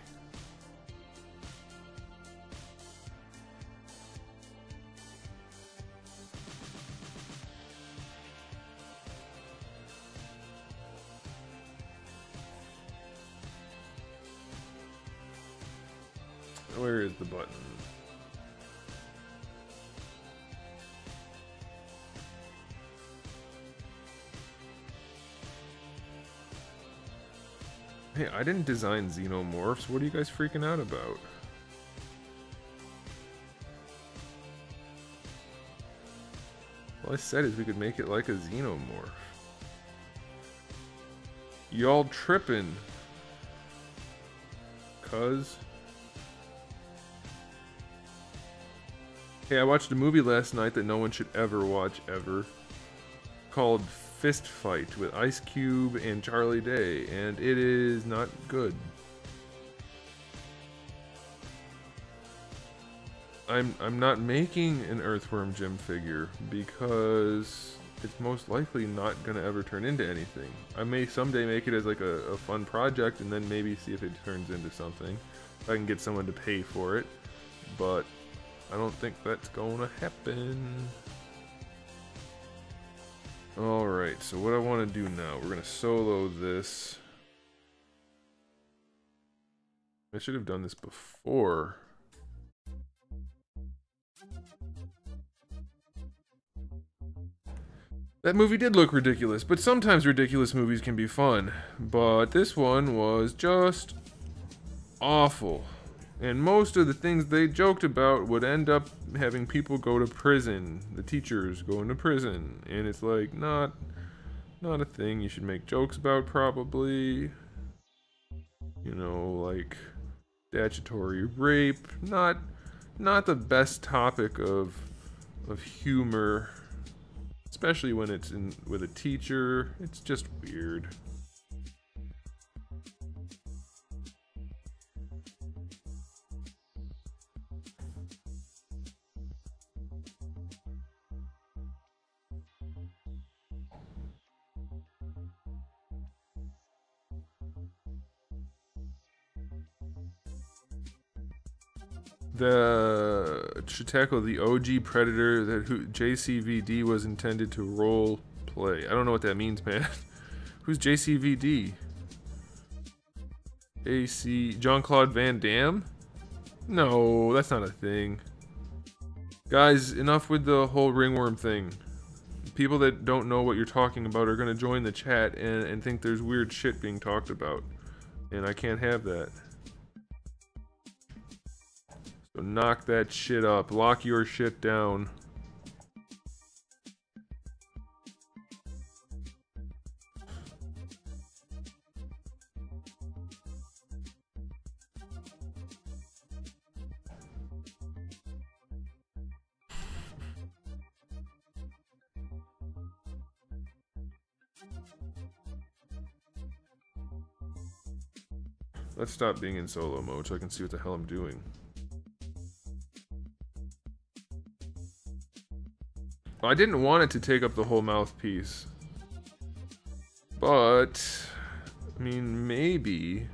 Where is the button? Hey, I didn't design xenomorphs. What are you guys freaking out about? All I said is we could make it like a xenomorph. Y'all tripping. Cuz. Hey, I watched a movie last night that no one should ever watch ever. Called Fist Fight with Ice Cube and Charlie Day, and it is not good. I'm not making an Earthworm Jim figure because it's most likely not gonna ever turn into anything. I may someday make it as like a fun project and then maybe see if it turns into something. If I can get someone to pay for it, but I don't think that's gonna happen. Alright, so what I want to do now, we're going to solo this. I should have done this before. That movie did look ridiculous, but sometimes ridiculous movies can be fun. But this one was just awful. And most of the things they joked about would end up having people go to prison. The teachers going to prison. And it's like, not a thing you should make jokes about, probably. You know, like statutory rape. Not the best topic of humor. Especially when it's with a teacher. It's just weird. Should tackle the OG Predator that JCVD was intended to role play. I don't know what that means, man. Who's JCVD? Jean-Claude Van Damme? No, that's not a thing. Guys, enough with the whole ringworm thing. People that don't know what you're talking about are gonna join the chat and think there's weird shit being talked about. And I can't have that. So knock that shit up. Lock your shit down. Let's stop being in solo mode so I can see what the hell I'm doing. I didn't want it to take up the whole mouthpiece. But, I mean, maybe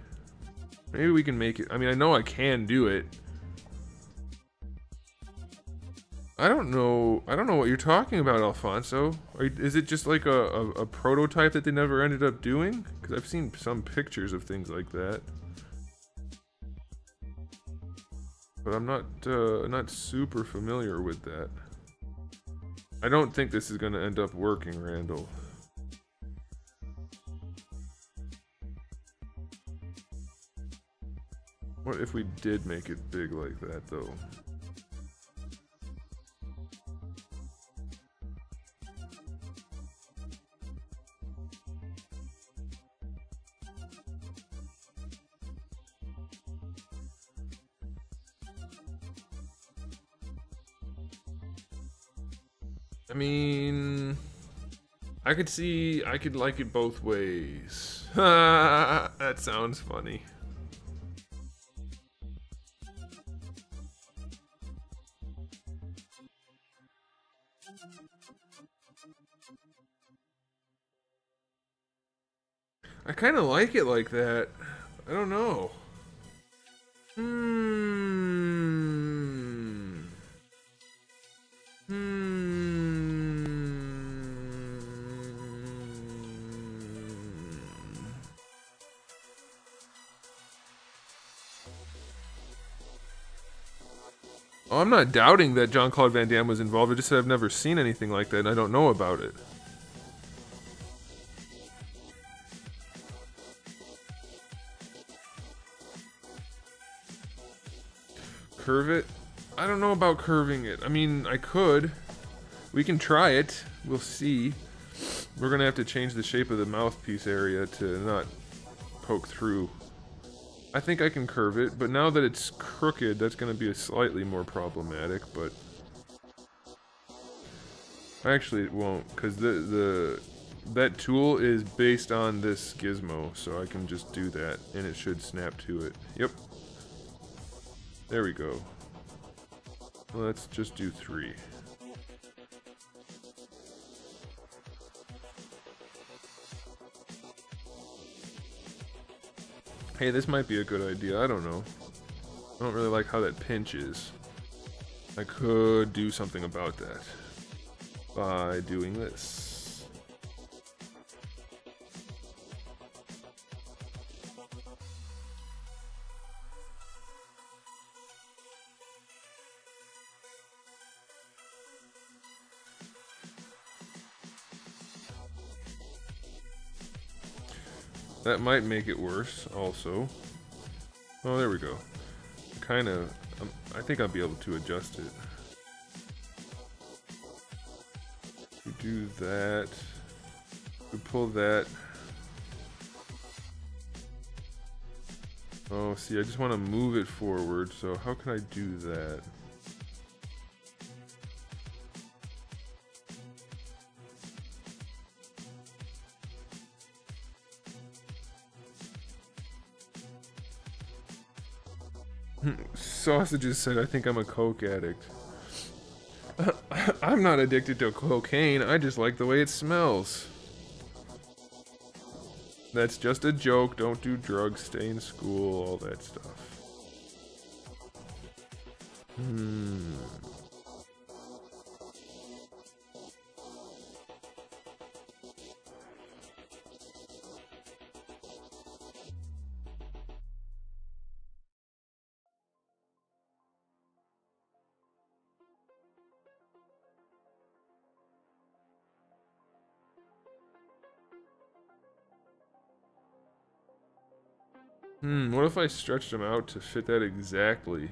we can make it. I mean, I know I can do it. I don't know what you're talking about, Alfonso. Is it just like a prototype that they never ended up doing? Because I've seen some pictures of things like that. But I'm not super familiar with that. I don't think this is gonna end up working, Randall. What if we did make it big like that, though? I mean, I could like it both ways. That sounds funny. I kind of like it like that. I don't know. Oh, I'm not doubting that Jean-Claude Van Damme was involved. I just said I've never seen anything like that and I don't know about it. Curve it? I don't know about curving it. I mean, I could. We can try it. We'll see. We're gonna have to change the shape of the mouthpiece area to not poke through. I think I can curve it, but now that it's crooked, that's gonna be slightly more problematic, but... Actually, it won't, because that tool is based on this gizmo, so I can just do that, and it should snap to it. Yep. There we go. Let's just do 3. Hey, this might be a good idea. I don't know. I don't really like how that pinches. I could do something about that by doing this. That might make it worse, also. Oh, there we go. Kind of, I think I'll be able to adjust it. We do that. We pull that. Oh, see, I just want to move it forward, so how can I do that? Sausages said, I think I'm a coke addict. I'm not addicted to cocaine, I just like the way it smells. That's just a joke, don't do drugs, stay in school, all that stuff. What if I stretched them out to fit that exactly?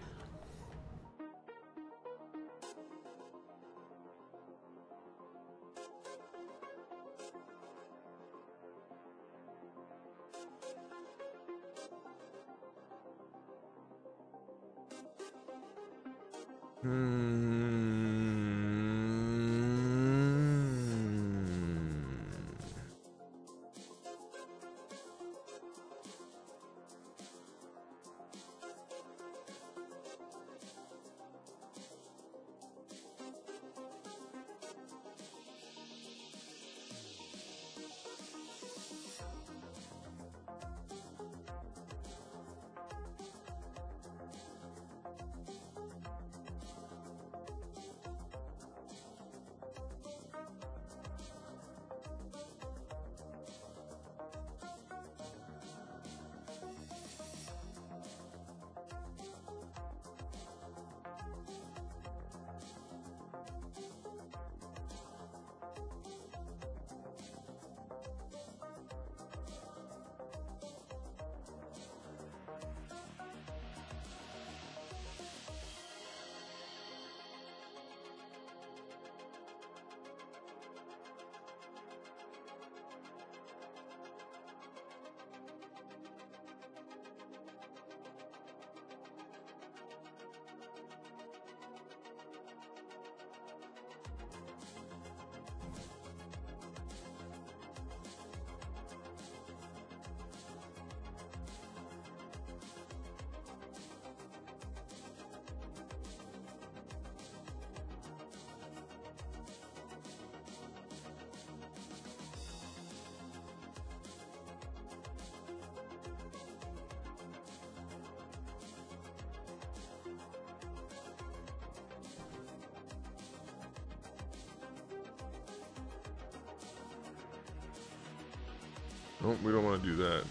Nope, we don't want to do that.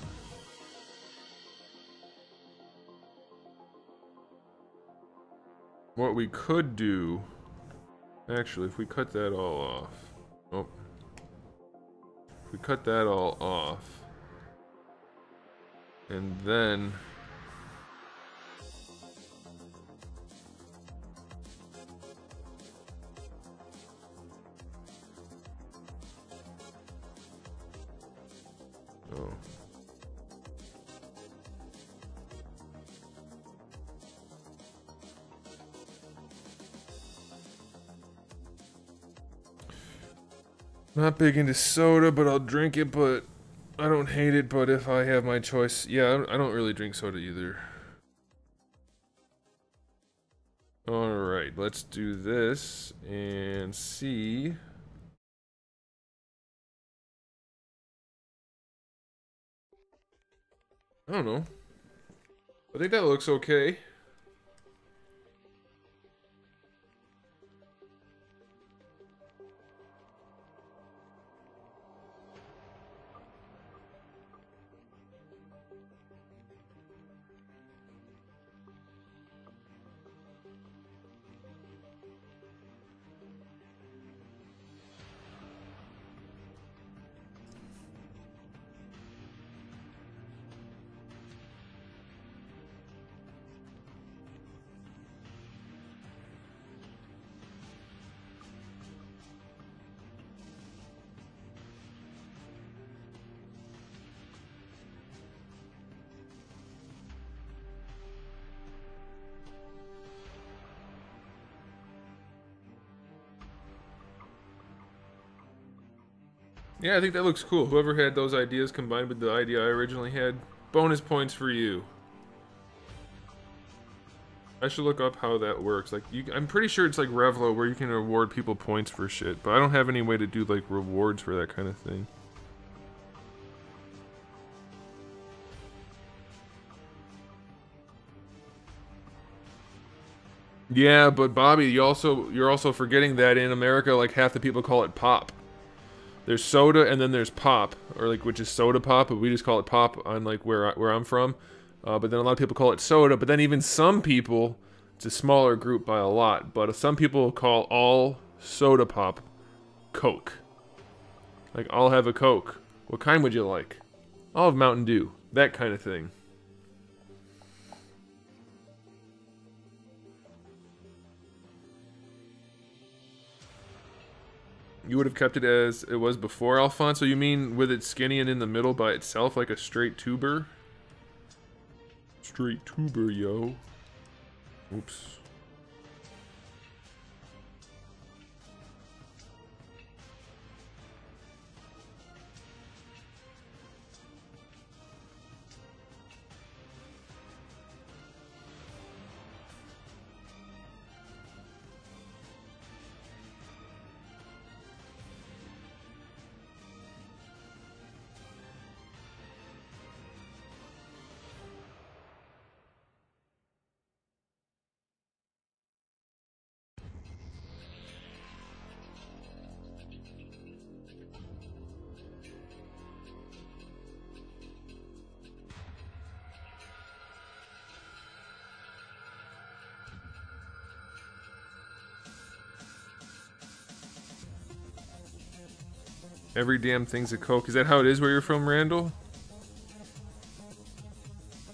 What we could do, actually, if we cut that all off. Oh. If we cut that all off. And then oh. Not big into soda, but I'll drink it, but I don't hate it, but if I have my choice, yeah, I don't really drink soda either. Alright, let's do this and see. I don't know. I think that looks okay. Yeah, I think that looks cool. Whoever had those ideas combined with the idea I originally had, bonus points for you. I should look up how that works. Like, I'm pretty sure it's like Revlo where you can award people points for shit, but I don't have any way to do like rewards for that kind of thing. Yeah, but Bobby, you're also forgetting that in America, like half the people call it pop. There's soda and then there's pop, or like which is soda pop, but we just call it pop on like where I'm from. But then a lot of people call it soda. But then even some people, it's a smaller group by a lot, but some people call all soda pop Coke. Like, I'll have a Coke. What kind would you like? I'll have Mountain Dew. That kind of thing. You would have kept it as it was before, Alfonso? You mean with it skinny and in the middle by itself, like a straight tuber? Straight tuber, yo. Oops. Every damn thing's a Coke. Is that how it is where you're from, Randall?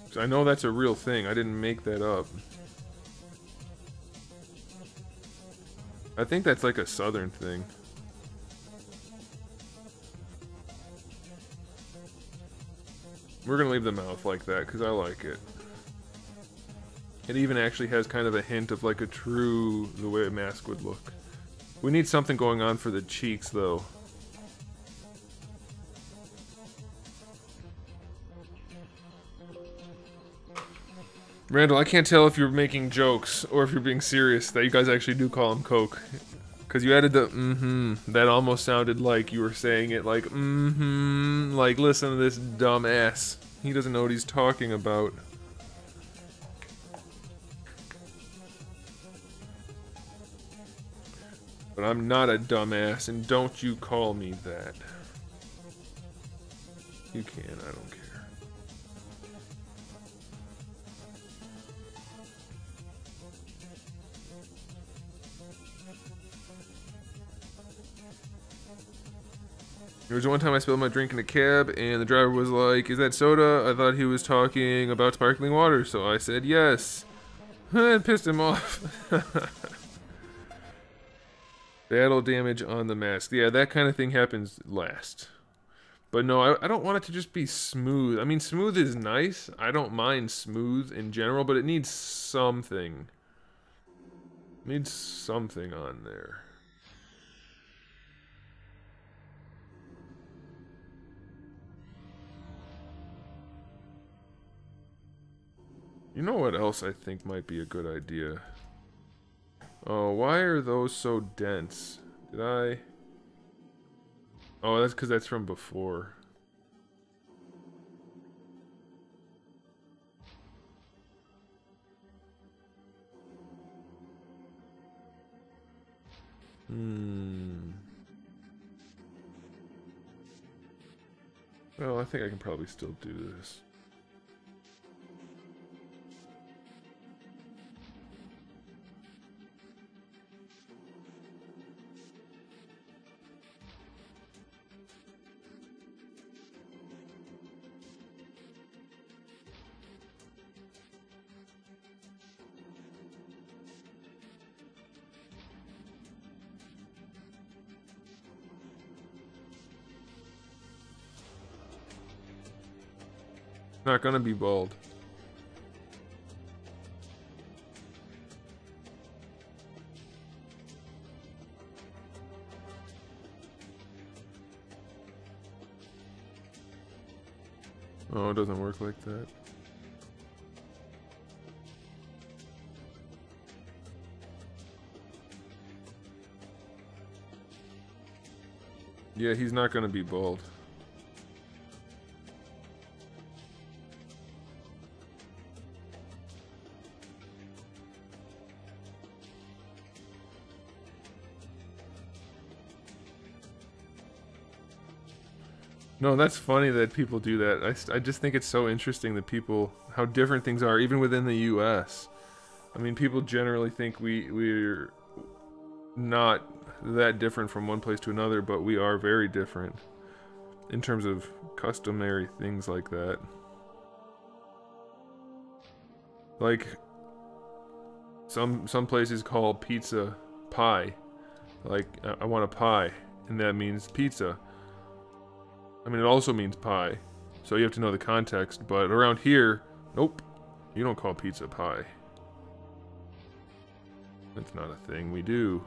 'Cause I know that's a real thing. I didn't make that up. I think that's like a southern thing. We're gonna leave the mouth like that because I like it. It even actually has kind of a hint of like the way a mask would look. We need something going on for the cheeks though. Randall, I can't tell if you're making jokes or if you're being serious that you guys actually do call him Coke. Because you added the that almost sounded like you were saying it like like listen to this dumbass. He doesn't know what he's talking about. But I'm not a dumbass, and don't you call me that. You can, I don't care. There was one time I spilled my drink in a cab, and the driver was like, "Is that soda?" I thought he was talking about sparkling water, so I said yes. It pissed him off. Battle damage on the mask. Yeah, that kind of thing happens last. But no, I don't want it to just be smooth. I mean, smooth is nice. I don't mind smooth in general, but it needs something. It needs something on there. You know what else I think might be a good idea? Oh, why are those so dense? Did I... Oh, that's because that's from before. Well, I think I can probably still do this. Not gonna be bald. Oh, it doesn't work like that. Yeah, he's not gonna be bald. No, that's funny that people do that. I just think it's so interesting that people, how different things are, even within the US. I mean, people generally think we're not that different from one place to another, but we are very different in terms of customary things like that. Like, some places call pizza pie. Like, I want a pie, and that means pizza. I mean, it also means pie, so you have to know the context, but around here, nope, you don't call pizza pie. That's not a thing we do.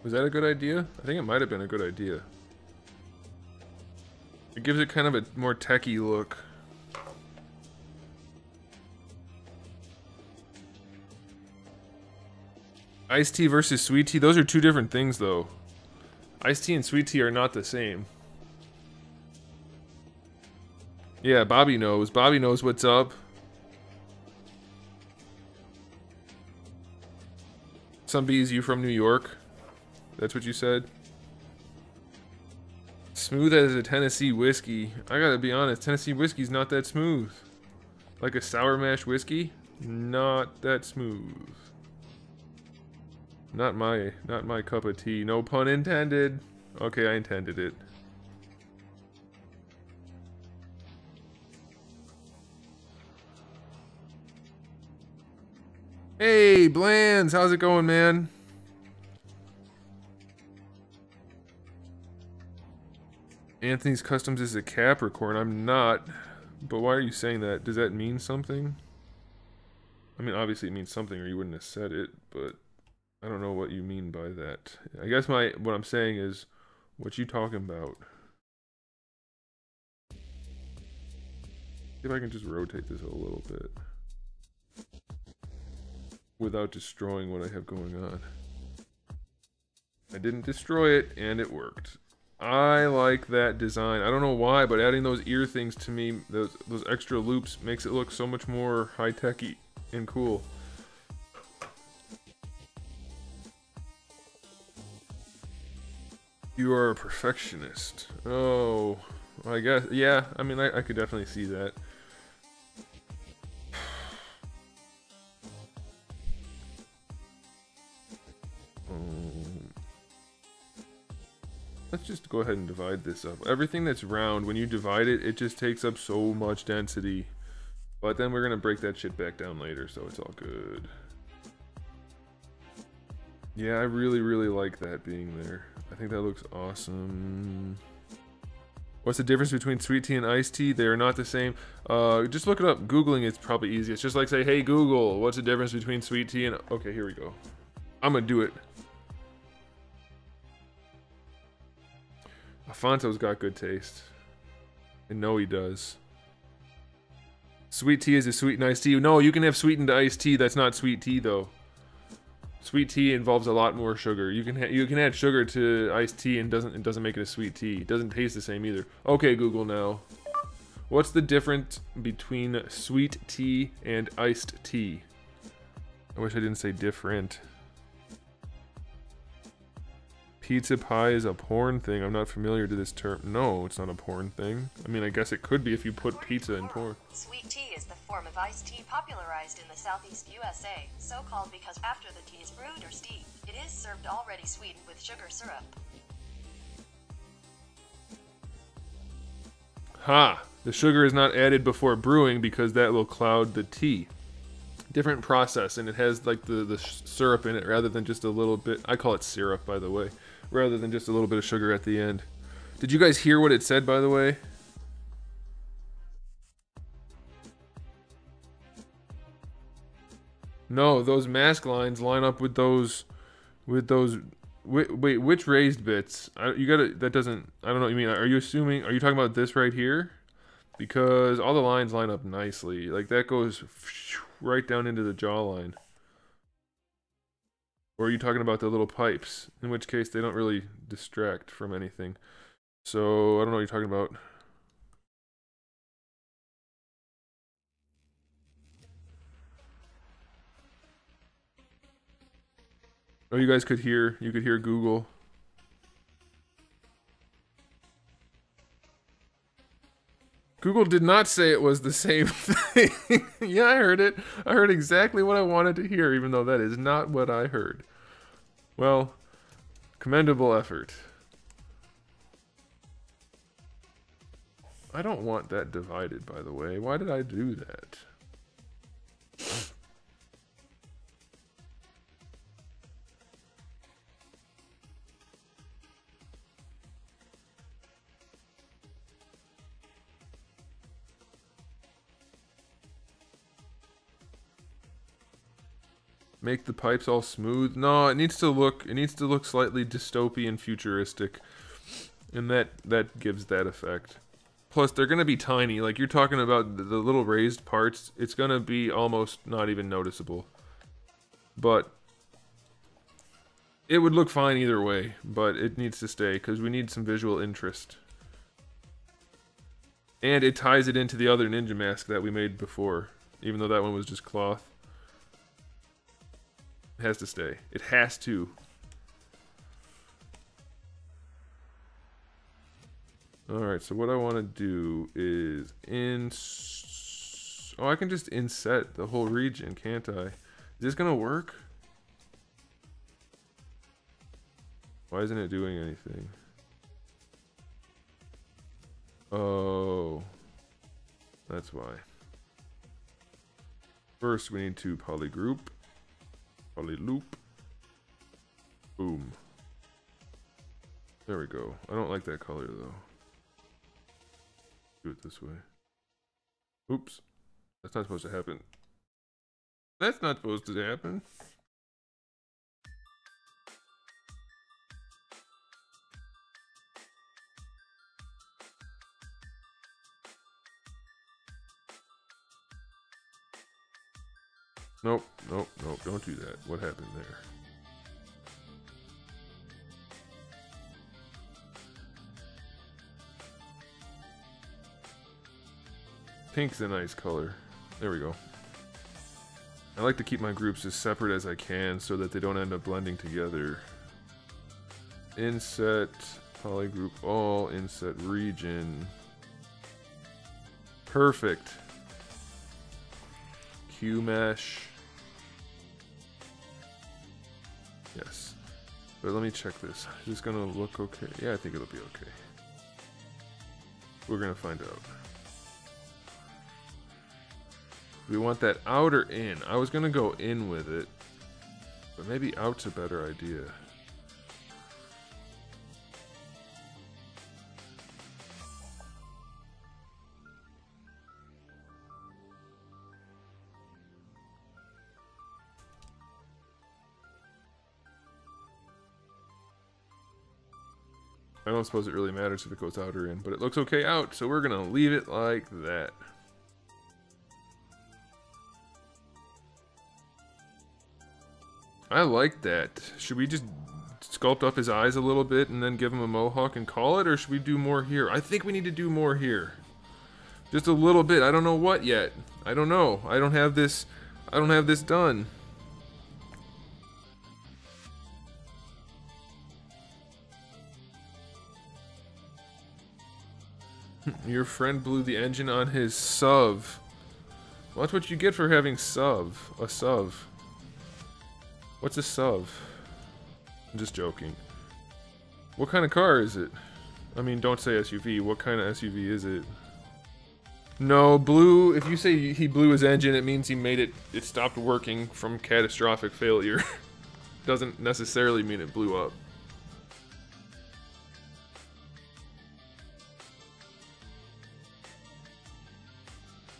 Was that a good idea? I think it might have been a good idea. It gives it kind of a more techie look. Iced tea versus sweet tea, those are two different things though. Iced tea and sweet tea are not the same. Yeah, Bobby knows. Bobby knows what's up. Some bees, you from New York? That's what you said? Smooth as a Tennessee whiskey. I gotta be honest, Tennessee whiskey's not that smooth. Like a sour mash whiskey? Not that smooth. Not my cup of tea. No pun intended. Okay, I intended it. Hey, Blands, how's it going, man? Anthony's Customs is a Capricorn. I'm not. But why are you saying that? Does that mean something? I mean, obviously it means something or you wouldn't have said it, but I don't know what you mean by that. I guess what I'm saying is, what you talking about? See if I can just rotate this a little bit without destroying what I have going on. I didn't destroy it, and it worked. I like that design. I don't know why, but adding those ear things to me, those extra loops, makes it look so much more high-techy and cool. You are a perfectionist. Oh, I guess, yeah, I mean, I could definitely see that. Let's just go ahead and divide this up. Everything that's round, when you divide it, it just takes up so much density. But then we're gonna break that shit back down later, so it's all good. Yeah, I really, really like that being there. I think that looks awesome. What's the difference between sweet tea and iced tea? They are not the same. Just look it up. Googling it's probably easiest. Just like say, hey Google, what's the difference between sweet tea and... Okay, here we go. I'm gonna do it. Afonso's got good taste. I know he does. Sweet tea is a sweetened iced tea. No, you can have sweetened iced tea. That's not sweet tea though. Sweet tea involves a lot more sugar. You can add sugar to iced tea and it doesn't make it a sweet tea. It doesn't taste the same either. Okay, Google now. What's the difference between sweet tea and iced tea? I wish I didn't say different. Pizza pie is a porn thing. I'm not familiar to this term. No, it's not a porn thing. I mean, I guess it could be if you put pizza in porn. Sweet tea is the form of iced tea popularized in the southeast USA, so called because after the tea is brewed or steeped, it is served already sweetened with sugar syrup. Ha! The sugar is not added before brewing because that will cloud the tea. Different process, and it has like the syrup in it rather than just a little bit. I call it syrup, by the way, rather than just a little bit of sugar at the end. Did you guys hear what it said, by the way? No, those mask lines line up with those, wait, which raised bits? You gotta, that doesn't, I don't know what you mean. Are you assuming, are you talking about this right here? Because all the lines line up nicely. Like that goes right down into the jawline. Or are you talking about the little pipes? In which case they don't really distract from anything. So I don't know what you're talking about. Oh, you guys could hear, you could hear Google. Google did not say it was the same thing. Yeah, I heard it. I heard exactly what I wanted to hear, even though that is not what I heard. Well, commendable effort. I don't want that divided, by the way. Why did I do that? Make the pipes all smooth. No, it needs to look slightly dystopian futuristic. And that gives that effect. Plus they're gonna be tiny. Like you're talking about the little raised parts, it's gonna be almost not even noticeable. But it would look fine either way, but it needs to stay because we need some visual interest. And it ties it into the other ninja mask that we made before, even though that one was just cloth. It has to stay. It has to. Alright, so what I want to do is oh, I can just inset the whole region, can't I? Is this gonna work? Why isn't it doing anything? Oh. That's why. First, we need to polygroup. Polyloop. Boom. There we go. I don't like that color though. Do it this way. Oops. That's not supposed to happen. That's not supposed to happen. Nope, nope, nope, don't do that. What happened there? Pink's a nice color. There we go. I like to keep my groups as separate as I can so that they don't end up blending together. Inset, Polygroup all, inset region. Perfect. Q mesh. Yes. But let me check this. Is this gonna look okay? Yeah, I think it'll be okay. We're gonna find out. We want that out or in. I was gonna go in with it, but maybe out's a better idea. I don't suppose it really matters if it goes out or in, but it looks okay out, so we're gonna leave it like that. I like that. Should we just sculpt up his eyes a little bit and then give him a mohawk and call it, or should we do more here? I think we need to do more here. Just a little bit. I don't know what yet. I don't know. I don't have this done. Your friend blew the engine on his SUV. Well, that's what you get for having SUV. A SUV. What's a SUV? I'm just joking. What kind of car is it? I mean, don't say SUV. What kind of SUV is it? No, blew. If you say he blew his engine, it means he made it. It stopped working from catastrophic failure. Doesn't necessarily mean it blew up.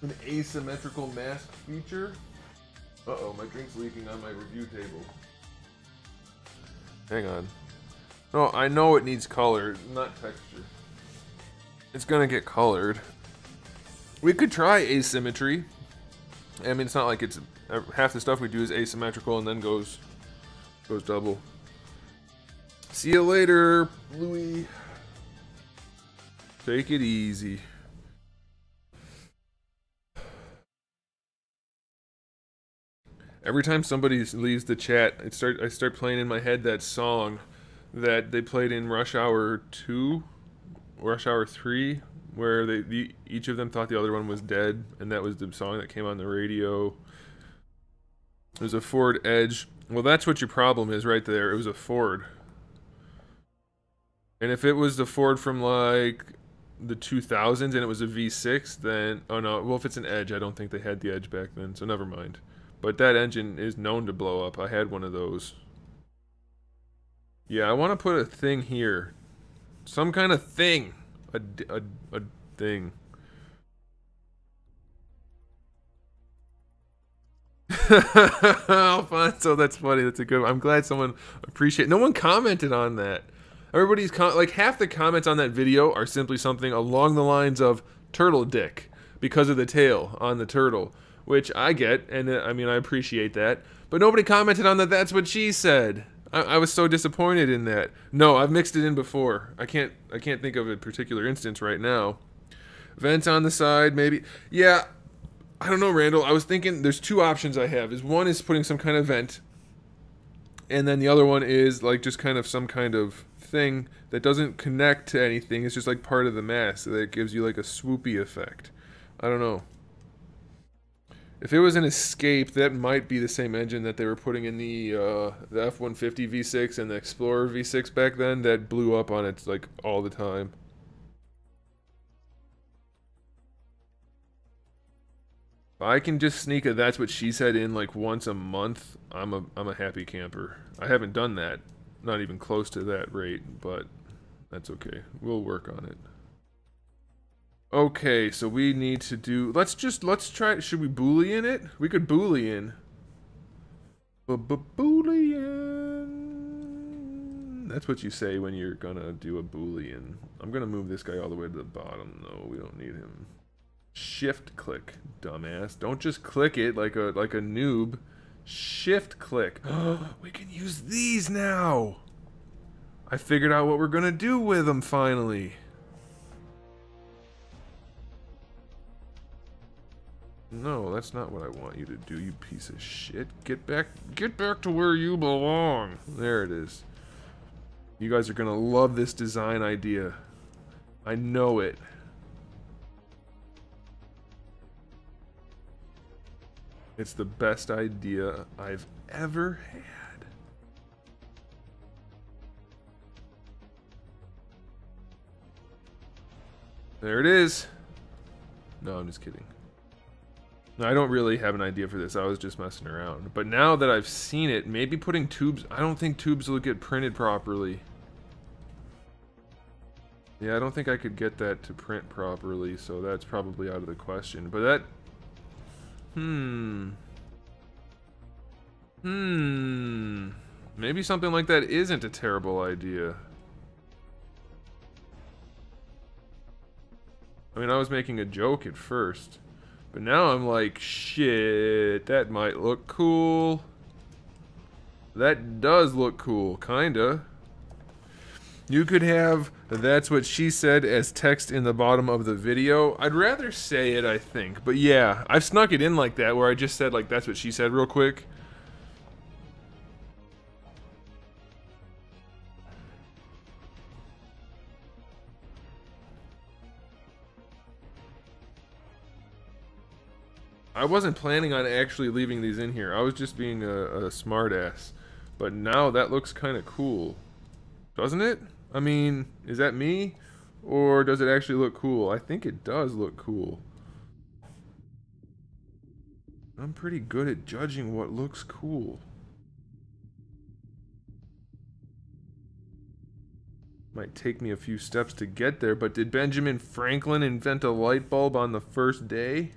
An asymmetrical mask feature? Uh-oh, my drink's leaking on my review table. Hang on. No, I know it needs color, not texture. It's gonna get colored. We could try asymmetry. I mean, it's not like it's... half the stuff we do is asymmetrical and then goes double. See you later, Louis. Take it easy. Every time somebody leaves the chat, I start playing in my head that song that they played in Rush Hour 2, Rush Hour 3, where each of them thought the other one was dead, and that was the song that came on the radio. It was a Ford Edge. Well, that's what your problem is right there. It was a Ford. And if it was the Ford from like the 2000s and it was a V6, then... oh no, well if it's an Edge, I don't think they had the Edge back then, so never mind. But that engine is known to blow up. I had one of those. Yeah, I want to put a thing here. Some kind of thing. A thing. Alfonso, that's funny. That's a good one. I'm glad someone appreciated. No one commented on that. Everybody's like half the comments on that video are simply something along the lines of turtle dick because of the tail on the turtle. Which I get, and I mean, I appreciate that. But nobody commented on that. That's what she said. I was so disappointed in that. No, I've mixed it in before. I can't think of a particular instance right now. Vents on the side, maybe. Yeah, I don't know, Randall. I was thinking there's two options I have. One is putting some kind of vent. And then the other one is like just kind of some kind of thing that doesn't connect to anything. It's just like part of the mask that gives you like a swoopy effect. I don't know. If it was an Escape, that might be the same engine that they were putting in the F-150 V6 and the Explorer V6 back then that blew up on it like all the time. If I can just sneak a That's What She Said in like once a month, I'm a happy camper. I haven't done that, not even close to that rate, but that's okay. We'll work on it. Okay, so we need to do... let's try... should we Boolean it? We could Boolean. Boolean. That's what you say when you're gonna do a Boolean. I'm gonna move this guy all the way to the bottom. No, we don't need him. Shift click, dumbass. Don't just click it like a noob. Shift click. We can use these now. I figured out what we're gonna do with them finally. No, that's not what I want you to do, you piece of shit. Get back to where you belong. There it is. You guys are gonna love this design idea. I know it. It's the best idea I've ever had. There it is. No, I'm just kidding. No, I don't really have an idea for this. I was just messing around. But now that I've seen it, maybe putting tubes... I don't think tubes will get printed properly. Yeah, I don't think I could get that to print properly, so that's probably out of the question. But that... Maybe something like that isn't a terrible idea. I mean, I was making a joke at first. But now I'm like, shit, that might look cool. That does look cool, kinda. You could have "that's what she said" as text in the bottom of the video. I'd rather say it, I think. But yeah, I've snuck it in like that, where I just said, like, "that's what she said" real quick. I wasn't planning on actually leaving these in here. I was just being a smartass. But now that looks kind of cool. Doesn't it? I mean, is that me? Or does it actually look cool? I think it does look cool. I'm pretty good at judging what looks cool. Might take me a few steps to get there, but did Benjamin Franklin invent a light bulb on the first day?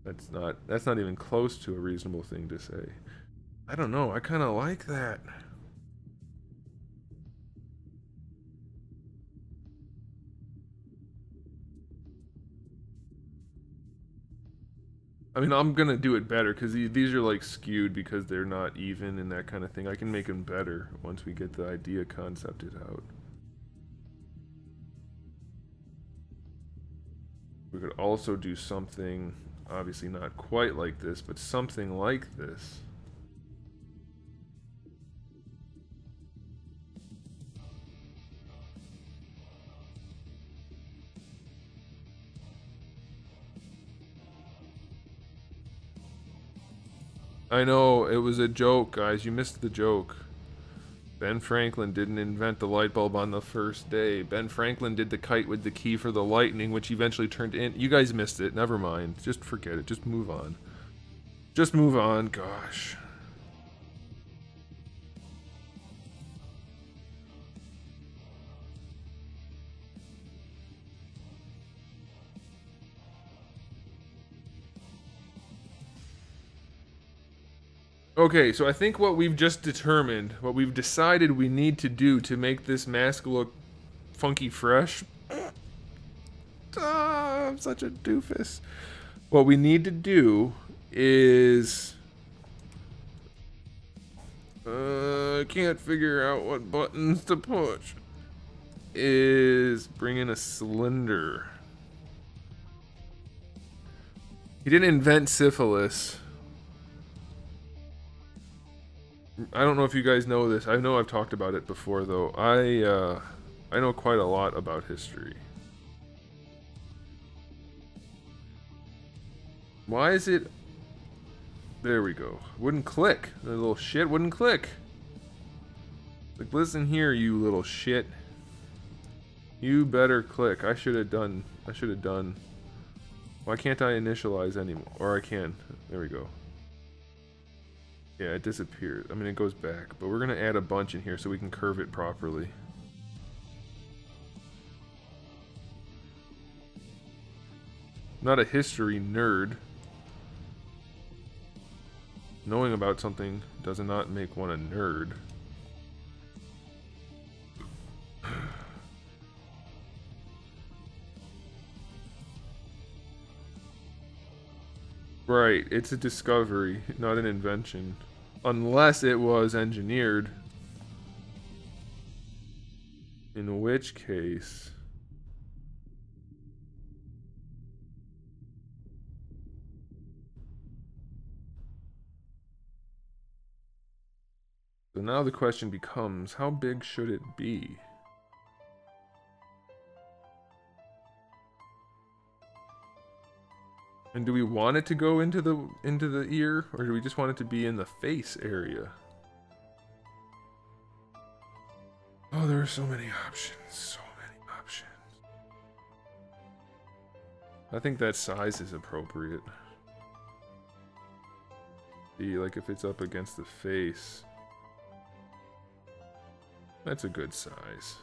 That's not even close to a reasonable thing to say. I don't know, I kind of like that. I mean, I'm gonna do it better because these are like skewed because they're not even and that kind of thing. I can make them better once we get the idea concepted out. We could also do something, obviously not quite like this, but something like this. I know, it was a joke, guys. You missed the joke. Ben Franklin didn't invent the light bulb on the first day. Ben Franklin did the kite with the key for the lightning, which eventually turned in. You guys missed it. Never mind. Just forget it. Just move on. Just move on. Gosh. Okay, so I think what we've just determined, what we've decided we need to do to make this mask look funky fresh. I'm such a doofus. What we need to do is... I can't figure out what buttons to push. Is bring in a cylinder. He didn't invent syphilis. I don't know if you guys know this. I know I've talked about it before, though. I know quite a lot about history. Why is it... There we go. Wouldn't click. The little shit wouldn't click. Like, listen here, you little shit. You better click. I should have done... Why can't I initialize anymore? Or I can. There we go. Yeah, it disappeared. I mean, it goes back. But we're going to add a bunch in here so we can curve it properly. I'm not a history nerd. Knowing about something does not make one a nerd. Right, it's a discovery, not an invention. Unless it was engineered. In which case... So now the question becomes, how big should it be? And do we want it to go into the ear, or do we just want it to be in the face area? Oh, there are so many options. So many options. I think that size is appropriate. See, like if it's up against the face. That's a good size.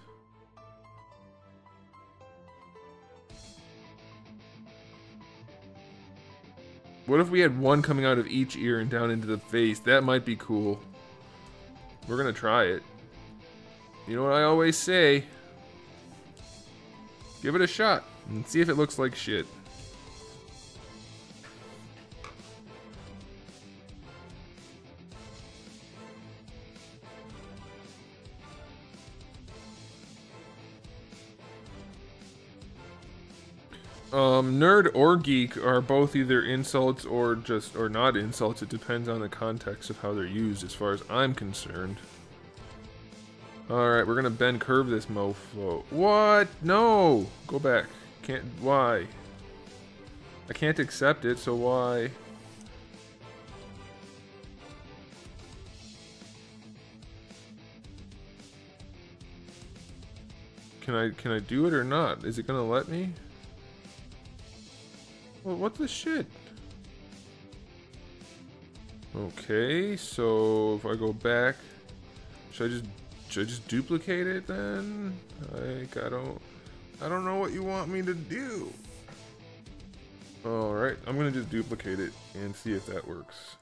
What if we had one coming out of each ear and down into the face? That might be cool. We're gonna try it. You know what I always say? Give it a shot and see if it looks like shit. Nerd or geek are both either insults or not insults. It depends on the context of how they're used as far as I'm concerned. Alright, we're gonna bend curve this mofo. What? No! Go back. Can't. Why? I can't accept it, so why? Can I do it or not? Is it gonna let me? Well, what the shit? Okay, so if I go back, should I just duplicate it then? Like, I don't know what you want me to do. Alright, I'm gonna just duplicate it and see if that works.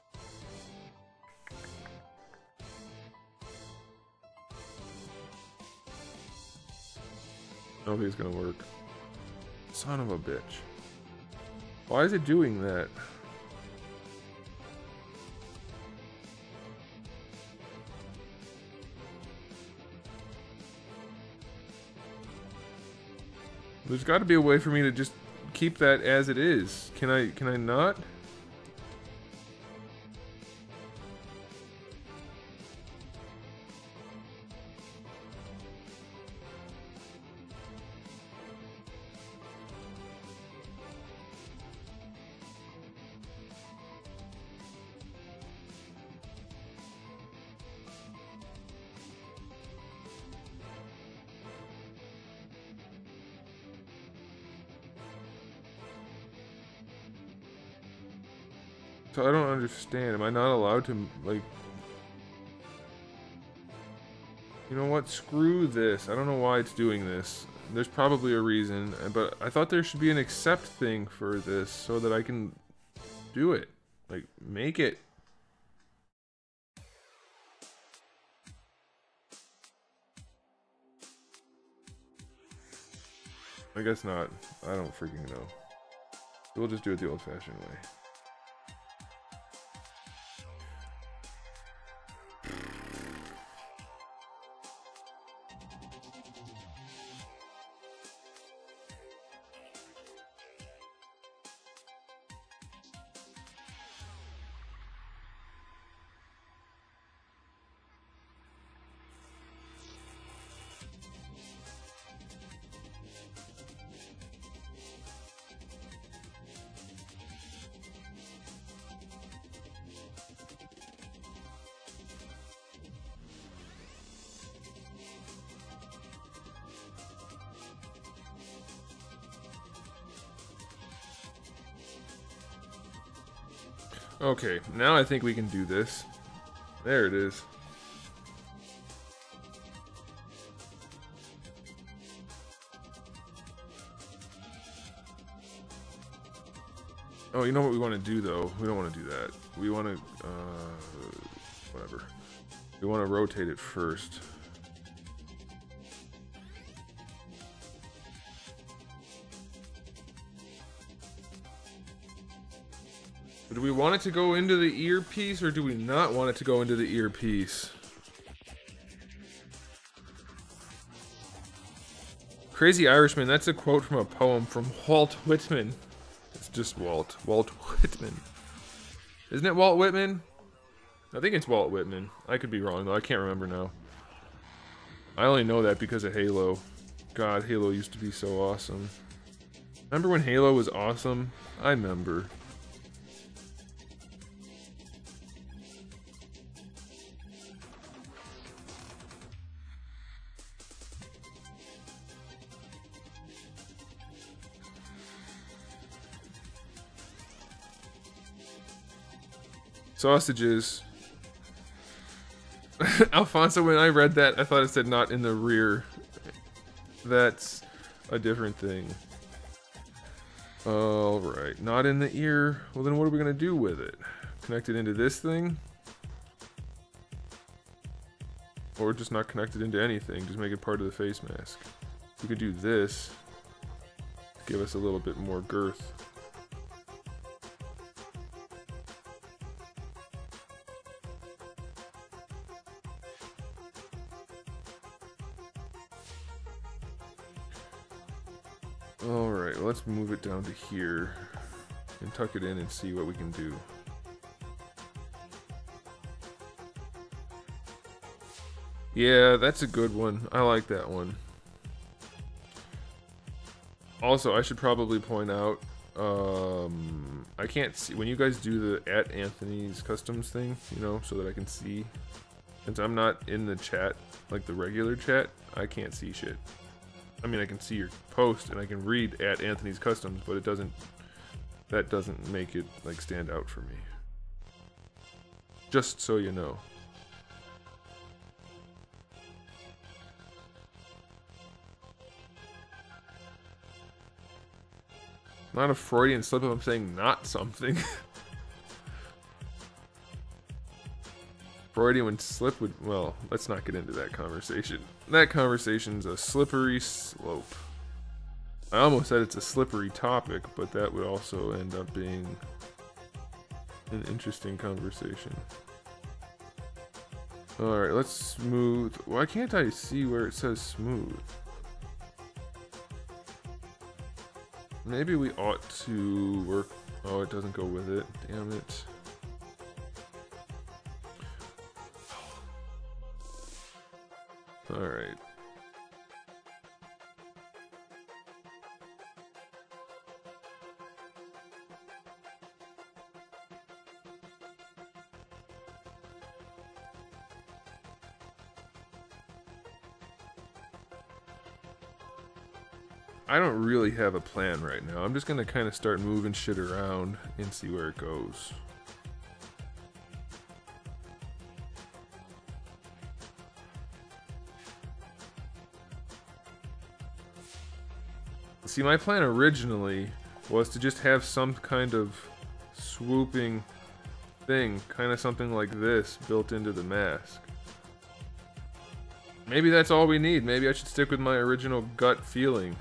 I don't think it's gonna work. Son of a bitch. Why is it doing that? There's got to be a way for me to just keep that as it is. Can I not? So I don't understand. Am I not allowed to, like... You know what? Screw this. I don't know why it's doing this. There's probably a reason, but I thought there should be an accept thing for this so that I can do it. Like, make it. I guess not. I don't freaking know. We'll just do it the old-fashioned way. Okay, now I think we can do this. There it is. Oh, you know what we want to do though? We don't want to do that. We want to, whatever. We want to rotate it first. Do we want it to go into the earpiece, or do we not want it to go into the earpiece? Crazy Irishman, that's a quote from a poem from Walt Whitman. It's just Walt. Walt Whitman. Isn't it Walt Whitman? I think it's Walt Whitman. I could be wrong though. I can't remember now. I only know that because of Halo. God, Halo used to be so awesome. Remember when Halo was awesome? I remember. Sausages. Alfonso, when I read that, I thought it said not in the rear. That's a different thing. Alright, not in the ear. Well, then what are we going to do with it? Connect it into this thing? Or just not connect it into anything, just make it part of the face mask. We could do this. Give us a little bit more girth. Alright, well, let's move it down to here and tuck it in and see what we can do. Yeah, that's a good one. I like that one. Also, I should probably point out, I can't see, when you guys do the @Anthony's Customs thing, you know, so that I can see, since I'm not in the chat, like the regular chat, I can't see shit. I mean, I can see your post and I can read @Anthony's Customs, but it doesn't, that doesn't make it like stand out for me. Just so you know. Not a Freudian slip if I'm saying not something. Freudian slip would, well, let's not get into that conversation. That conversation's a slippery slope. I almost said it's a slippery topic, but that would also end up being an interesting conversation. Alright, let's smooth. Why can't I see where it says smooth? Maybe we ought to work. Oh, it doesn't go with it. Damn it. Alright. I don't really have a plan right now. I'm just gonna kind of start moving shit around and see where it goes. See, my plan originally was to just have some kind of swooping thing, kind of something like this, built into the mask. Maybe that's all we need. Maybe I should stick with my original gut feeling.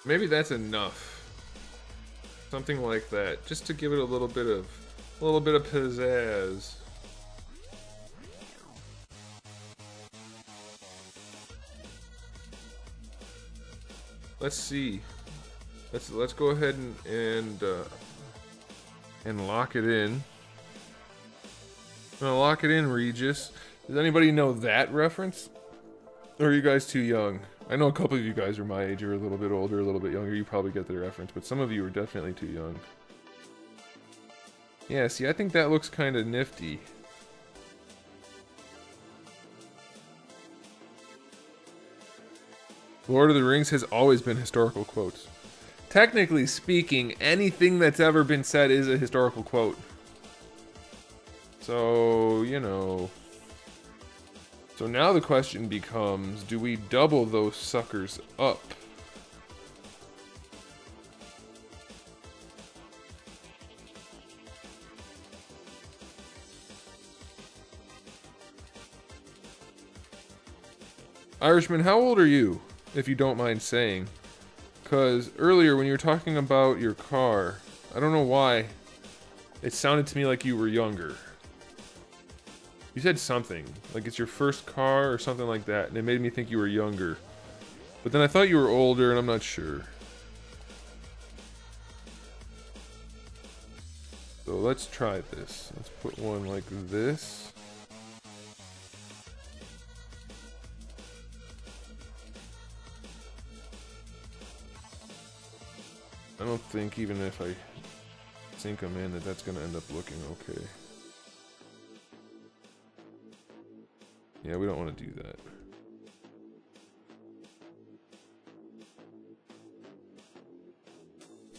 Maybe that's enough. Something like that, just to give it a little bit of pizzazz. Let's see. Let's go ahead and lock it in. I'm gonna lock it in, Regis. Does anybody know that reference? Or are you guys too young? I know a couple of you guys are my age, or a little bit older, a little bit younger. You probably get the reference, but some of you are definitely too young. Yeah, see, I think that looks kind of nifty. Lord of the Rings has always been historical quotes. Technically speaking, anything that's ever been said is a historical quote. So, you know. So now the question becomes, do we double those suckers up? Irishman, how old are you, if you don't mind saying? Because earlier when you were talking about your car, I don't know why, it sounded to me like you were younger. You said something, like it's your first car or something like that, and it made me think you were younger. But then I thought you were older, and I'm not sure. So let's try this. Let's put one like this. I don't think even if I sink them in that that's going to end up looking okay. Yeah, we don't want to do that.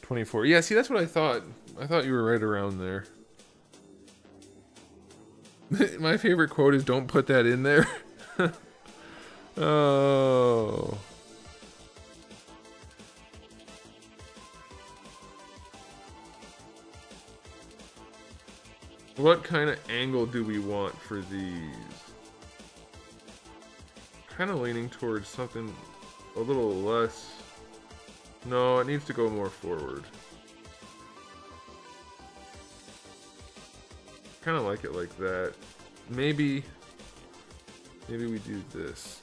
$24. Yeah, see, that's what I thought. I thought you were right around there. My favorite quote is, "Don't put that in there." Oh. What kind of angle do we want for these? Kind of leaning towards something a little less. No, it needs to go more forward. Kind of like it like that. Maybe we do this.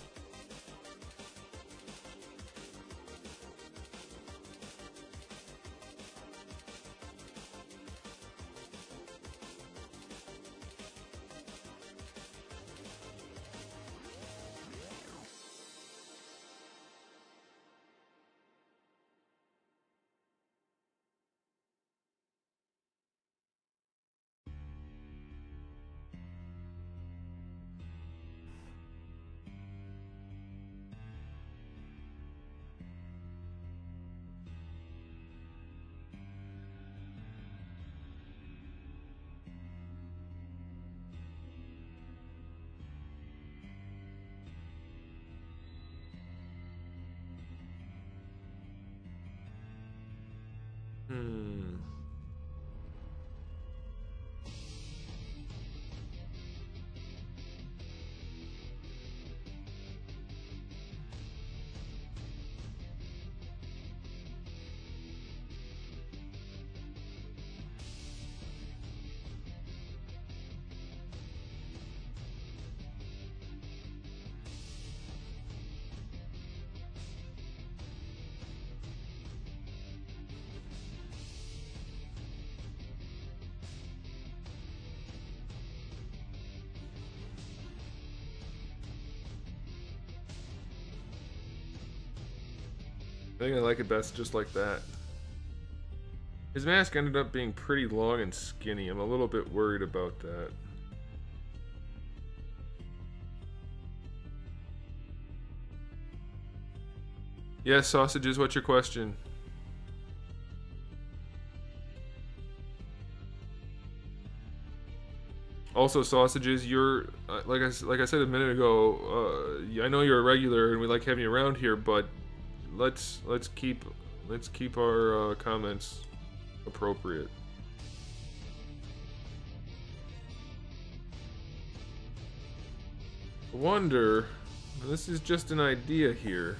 I think I like it best just like that. His mask ended up being pretty long and skinny. I'm a little bit worried about that. Yes, sausages, what's your question? Also, sausages, you're like I said a minute ago. I know you're a regular, and we like having you around here, but let's keep our comments appropriate. I wonder. This is just an idea here.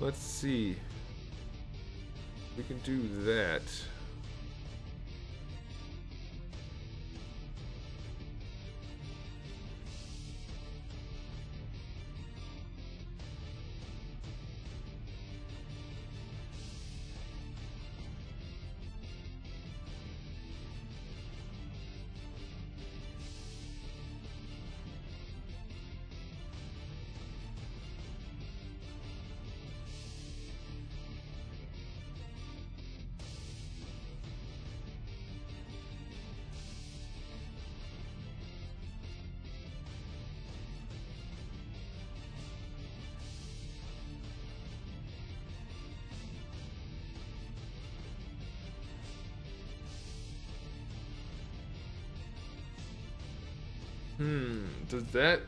Let's see. We can do that.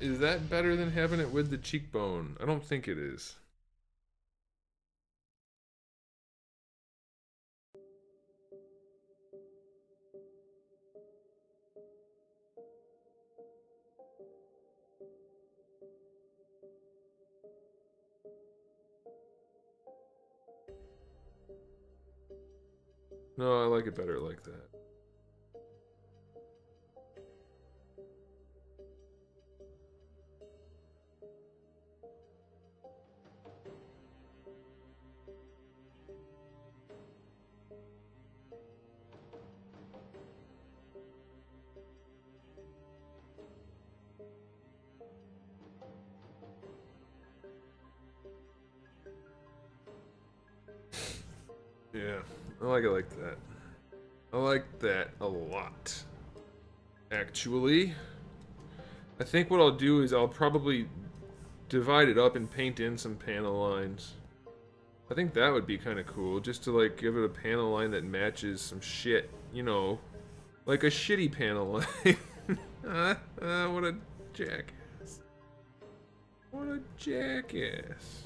Is that better than having it with the cheekbone? I don't think it is. No, I like it better like that. Yeah, I like it like that. I like that a lot. Actually, I think what I'll do is I'll probably divide it up and paint in some panel lines. I think that would be kind of cool, just to like give it a panel line that matches some shit, you know, like a shitty panel line. What a jackass. What a jackass.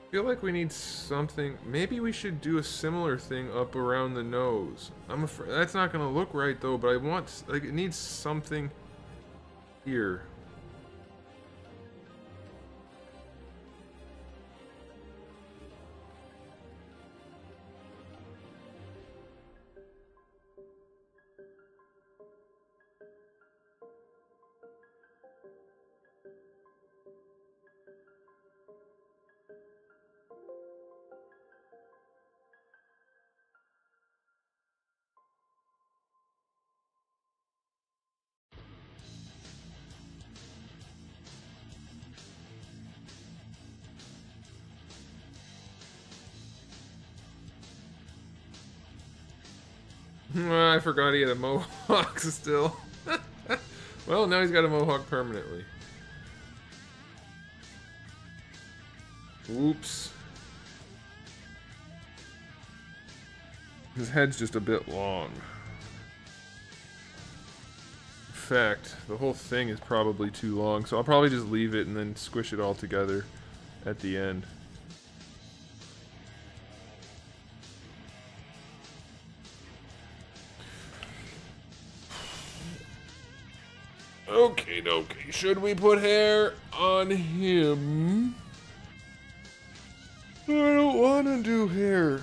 I feel like we need something. Maybe we should do a similar thing up around the nose. I'm afraid that's not gonna look right though, but I want, like, it needs something here. I forgot he had a mohawk still. Well, now he's got a mohawk permanently. Oops. His head's just a bit long. In fact, the whole thing is probably too long, so I'll probably just leave it and then squish it all together at the end. Okay, should we put hair on him? I don't want to do hair.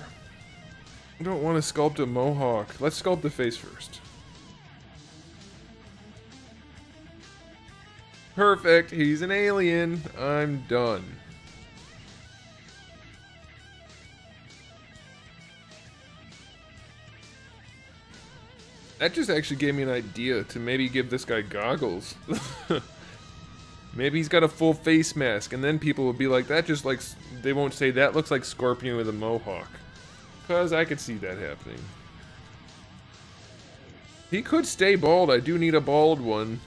I don't want to sculpt a mohawk. Let's sculpt the face first. Perfect, he's an alien. I'm done. That just actually gave me an idea to maybe give this guy goggles. Maybe he's got a full face mask, and then people will be like, that just like, they won't say that looks like Scorpion with a mohawk. Because I could see that happening. He could stay bald, I do need a bald one.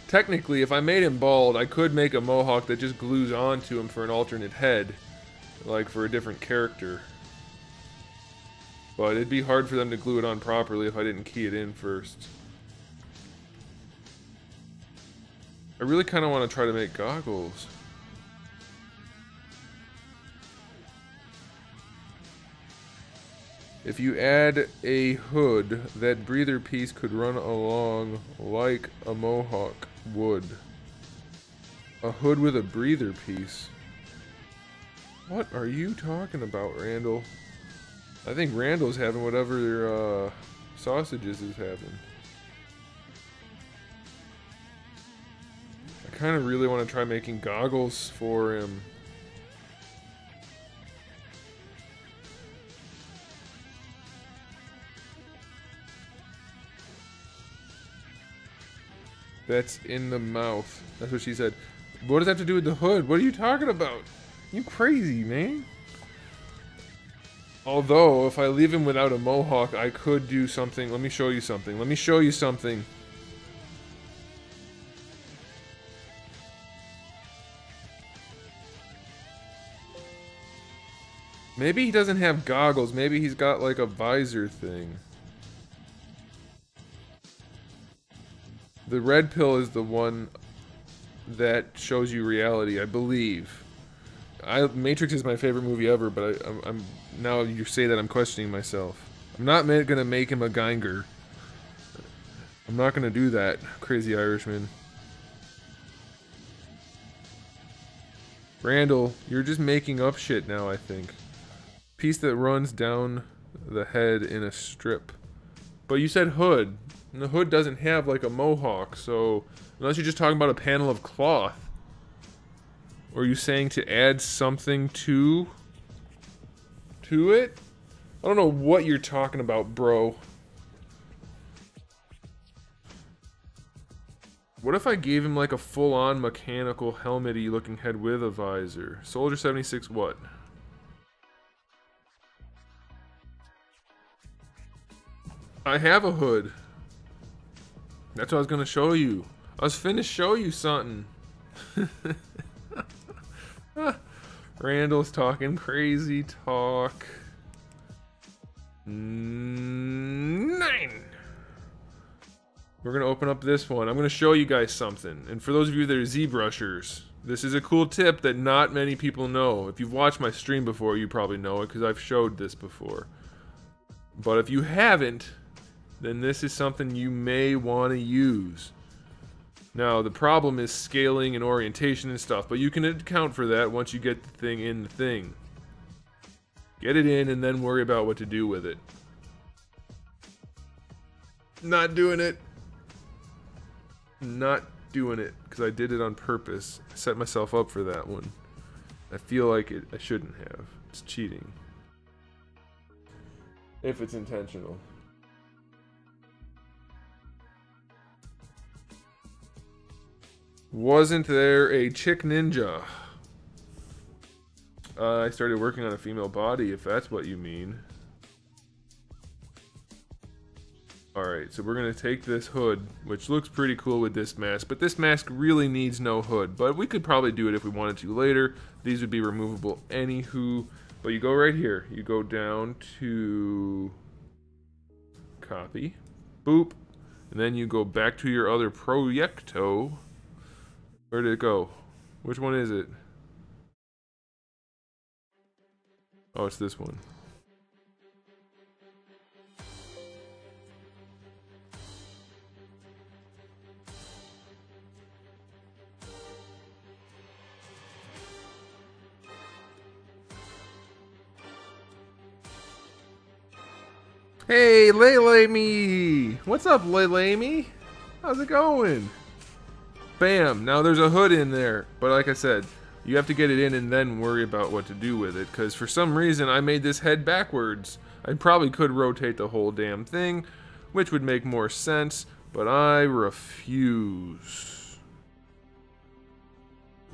Technically, if I made him bald, I could make a mohawk that just glues onto him for an alternate head. Like for a different character. But it'd be hard for them to glue it on properly if I didn't key it in first. I really kind of want to try to make goggles. If you add a hood, that breather piece could run along like a mohawk would. A hood with a breather piece. What are you talking about, Randall? I think Randall's having whatever sausages is having. I kind of really want to try making goggles for him. That's in the mouth. That's what she said. What does that have to do with the hood? What are you talking about? You crazy, man. Although, if I leave him without a mohawk, I could do something. Let me show you something. Let me show you something. Maybe he doesn't have goggles. Maybe he's got like a visor thing. The red pill is the one that shows you reality, I believe. Matrix is my favorite movie ever, but I'm now you say that I'm questioning myself. I'm not gonna make him a Geiger. I'm not gonna do that, crazy Irishman. Randall, you're just making up shit now, I think. Piece that runs down the head in a strip. But you said hood. And the hood doesn't have like a mohawk, so unless you're just talking about a panel of cloth. Or are you saying to add something to it? I don't know what you're talking about, bro. What if I gave him like a full-on mechanical helmet-y looking head with a visor? Soldier 76 what? I have a hood. That's what I was gonna show you. I was finna show you something. Randall's talking crazy talk. 9. We're gonna open up this one. I'm gonna show you guys something. And for those of you that are ZBrushers, this is a cool tip that not many people know. If you've watched my stream before, you probably know it because I've showed this before. But if you haven't, then this is something you may want to use. Now, the problem is scaling and orientation and stuff, but you can account for that once you get the thing in the thing. Get it in and then worry about what to do with it. Not doing it. Not doing it, because I did it on purpose. I set myself up for that one. I feel like I shouldn't have. It's cheating. If it's intentional. Wasn't there a chick ninja? I started working on a female body, if that's what you mean. Alright, so we're going to take this hood, which looks pretty cool with this mask, but this mask really needs no hood. But we could probably do it if we wanted to later. These would be removable anywho. But you go right here. You go down to copy. Boop. And then you go back to your other Projecto. Where did it go? Which one is it? Oh, it's this one. Hey, Lele-me! What's up, Lele-me? How's it going? Bam! Now there's a hood in there, but like I said, you have to get it in and then worry about what to do with it, because for some reason I made this head backwards. I probably could rotate the whole damn thing, which would make more sense, but I refuse.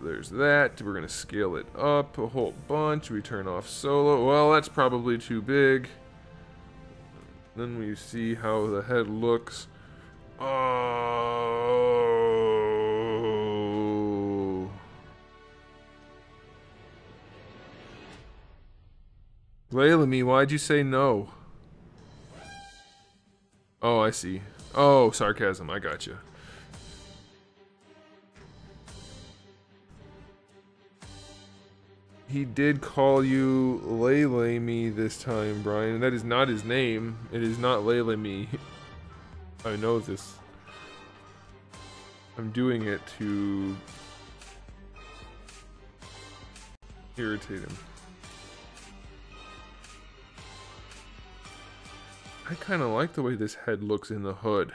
There's that. We're going to scale it up a whole bunch. We turn off solo. Well, that's probably too big. Then we see how the head looks. Oh. Layla-me, why'd you say no? Oh, I see. Oh, sarcasm. I gotcha. He did call you Lele Me this time, Brian. That is not his name. It is not Lele Me. I know this. I'm doing it to irritate him. I kind of like the way this head looks in the hood.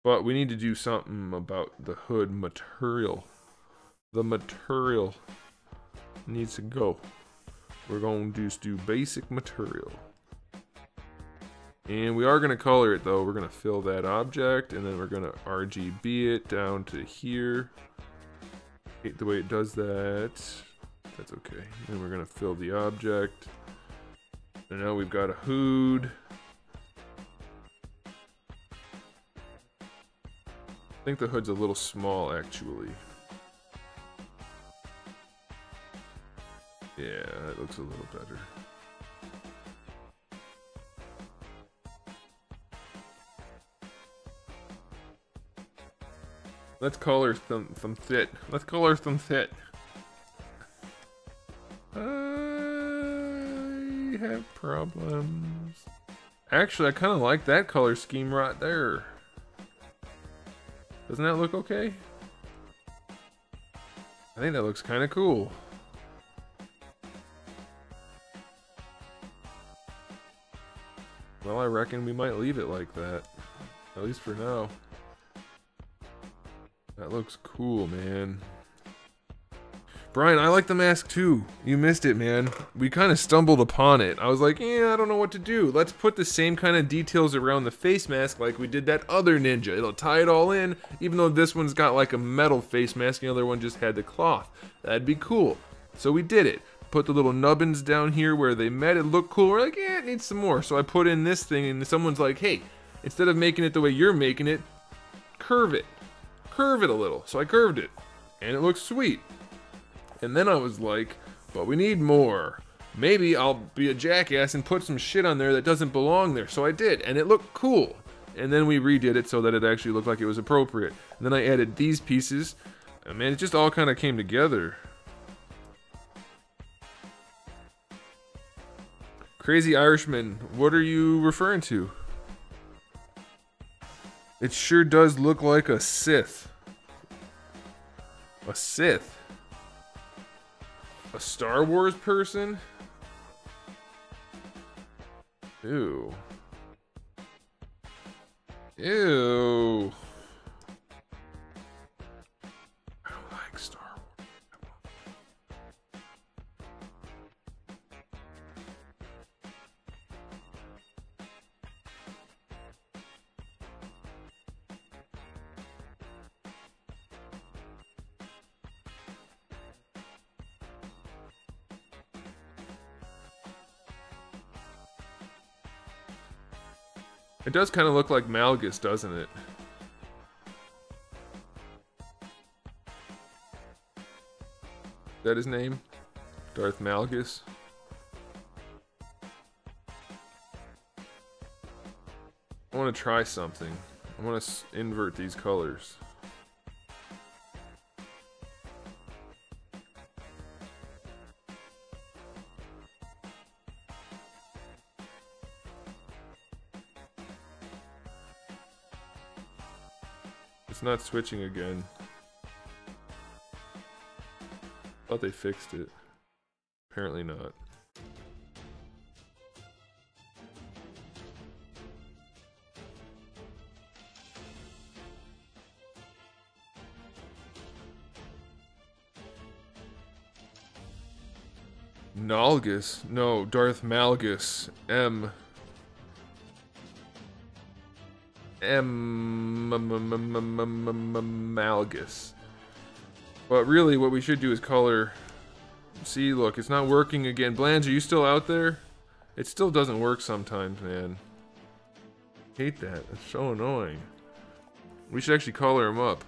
But we need to do something about the hood material. The material needs to go. We're going to just do basic material. And we are going to color it though. We're going to fill that object and then we're going to RGB it down to here. Hate the way it does that. That's okay. And we're going to fill the object. And now we've got a hood. I think the hood's a little small actually. Yeah, that looks a little better. Let's color some fit. Let's color some fit. I have problems. Actually, I kind of like that color scheme right there. Doesn't that look okay? I think that looks kind of cool. Well, I reckon we might leave it like that. At least for now. That looks cool, man. Brian, I like the mask too. You missed it, man. We kind of stumbled upon it. I was like, yeah, I don't know what to do. Let's put the same kind of details around the face mask like we did that other ninja. It'll tie it all in, even though this one's got like a metal face mask and the other one just had the cloth. That'd be cool. So we did it. Put the little nubbins down here where they met. It looked cool. We're like, yeah, it needs some more. So I put in this thing and someone's like, hey, instead of making it the way you're making it, curve it. Curve it a little. So I curved it. And it looks sweet. And then I was like, but we need more. Maybe I'll be a jackass and put some shit on there that doesn't belong there. So I did, and it looked cool. And then we redid it so that it actually looked like it was appropriate. And then I added these pieces. And man, it just all kind of came together. Crazy Irishman, what are you referring to? It sure does look like a Sith. A Sith? A Star Wars person? Ew. Ew. I don't like Star Wars. It does kind of look like Malgus, doesn't it? Is that his name? Darth Malgus? I want to try something. I want to invert these colors. It's not switching again. Thought they fixed it. Apparently not. Nalgus? No, Darth Malgus. Malgus. But really, what we should do is color. See, look, it's not working again. Blanche, are you still out there? It still doesn't work sometimes, man. Hate that. It's so annoying. We should actually color him up.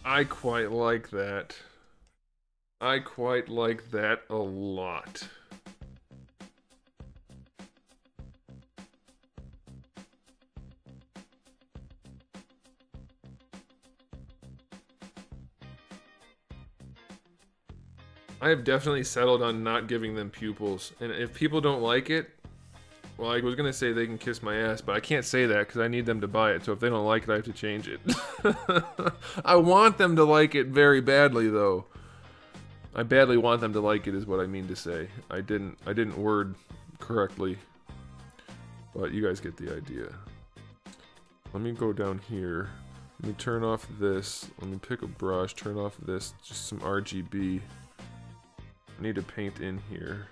I quite like that. I quite like that a lot. I have definitely settled on not giving them pupils. And if people don't like it, well, I was going to say they can kiss my ass, but I can't say that because I need them to buy it. So if they don't like it, I have to change it. I want them to like it very badly, though. I badly want them to like it is what I mean to say. I didn't word correctly. But you guys get the idea. Let me go down here. Let me turn off this. Let me pick a brush, turn off this, just some RGB. I need to paint in here.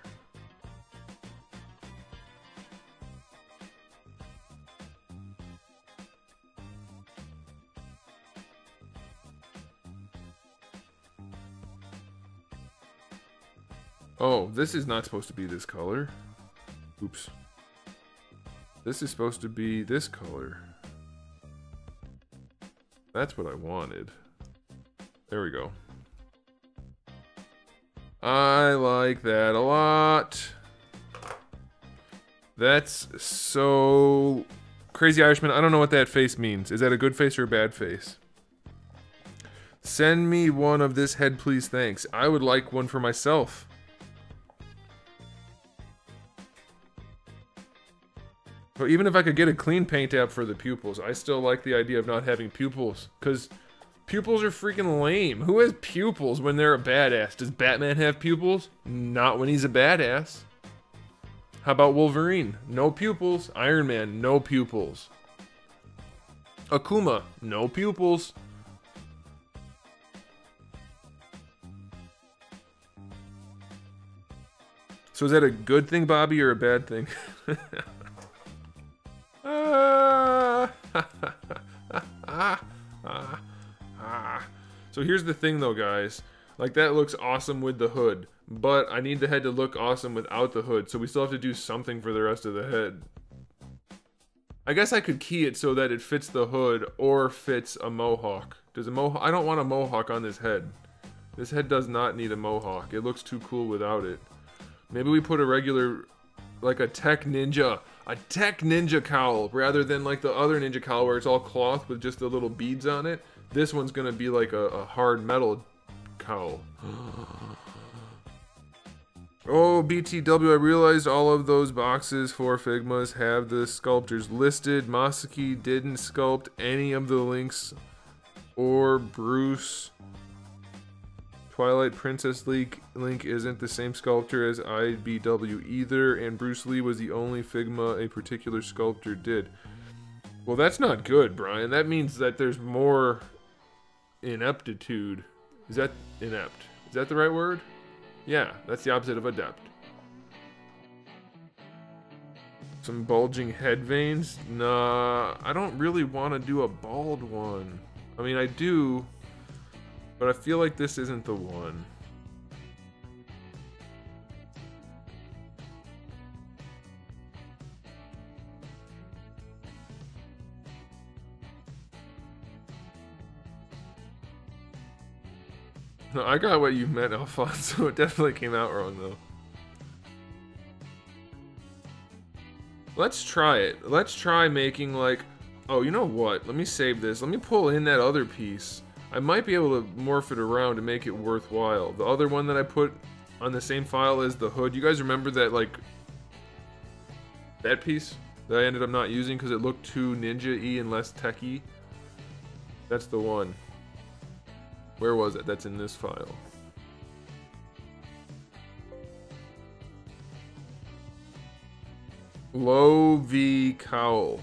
Oh, this is not supposed to be this color. Oops. This is supposed to be this color. That's what I wanted. There we go. I like that a lot. That's so... Crazy Irishman, I don't know what that face means. Is that a good face or a bad face? Send me one of this head, please, thanks. I would like one for myself. But even if I could get a clean paint app for the pupils, I still like the idea of not having pupils. Because pupils are freaking lame. Who has pupils when they're a badass? Does Batman have pupils? Not when he's a badass. How about Wolverine? No pupils. Iron Man, no pupils. Akuma, no pupils. So is that a good thing, Bobby, or a bad thing? So here's the thing though, guys. Like, that looks awesome with the hood, but I need the head to look awesome without the hood, so we still have to do something for the rest of the head. I guess I could key it so that it fits the hood or fits a mohawk. Does a mohawk? I don't want a mohawk on this head. This head does not need a mohawk. It looks too cool without it. Maybe we put a regular, like a tech ninja cowl, rather than like the other ninja cowl where it's all cloth with just the little beads on it. This one's gonna be like a hard metal cowl. Oh, BTW, I realized all of those boxes for Figmas have the sculptors listed. Masaki didn't sculpt any of the links, or Bruce. Twilight Princess Link isn't the same sculptor as IBW either, and Bruce Lee was the only Figma a particular sculptor did. Well, that's not good, Brian. That means that there's more ineptitude. Is that inept? Is that the right word? Yeah, that's the opposite of adept. Some bulging head veins? Nah, I don't really want to do a bald one. I mean, I do, but I feel like this isn't the one. No, I got what you meant, Alfonso. It definitely came out wrong, though. Let's try it. Let's try making, like... Oh, you know what? Let me save this. Let me pull in that other piece. I might be able to morph it around to make it worthwhile. The other one that I put on the same file as the hood. You guys remember that, like... that piece that I ended up not using because it looked too ninja-y and less tech-y? That's the one. Where was it? That's in this file. Low V Cowl.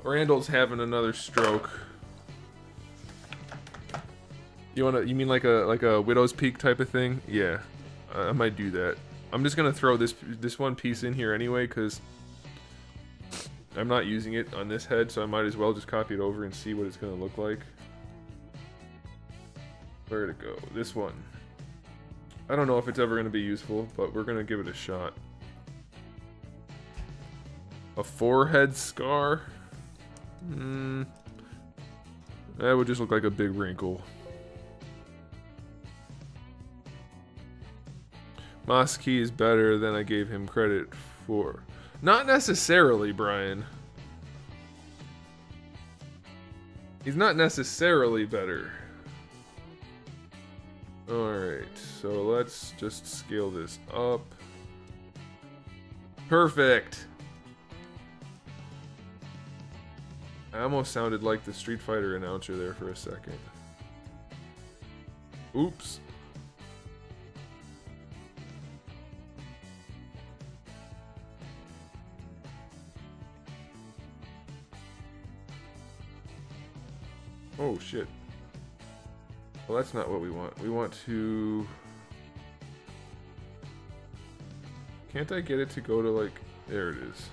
Randall's having another stroke. You mean like a Widow's Peak type of thing? Yeah, I might do that. I'm just gonna throw this one piece in here anyway because I'm not using it on this head, so I might as well just copy it over and see what it's gonna look like. Where'd it go? This one. I don't know if it's ever going to be useful, but we're going to give it a shot. A forehead scar? That would just look like a big wrinkle. Moski is better than I gave him credit for. Not necessarily, Brian. He's not necessarily better. Alright, so let's just scale this up. Perfect! I almost sounded like the Street Fighter announcer there for a second. Oops. Oh shit. Well, that's not what we want. We want to... Can't I get it to go to like... There it is.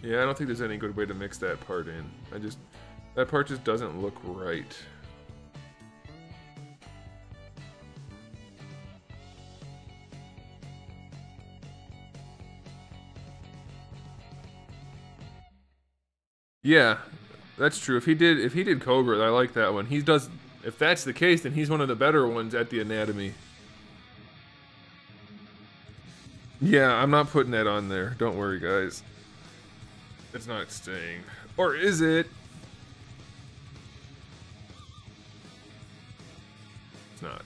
Yeah, I don't think there's any good way to mix that part in. That part just doesn't look right. Yeah, that's true. If he did Cobra, I like that one. If that's the case, then he's one of the better ones at the anatomy. Yeah, I'm not putting that on there. Don't worry, guys. It's not staying. Or is it? It's not.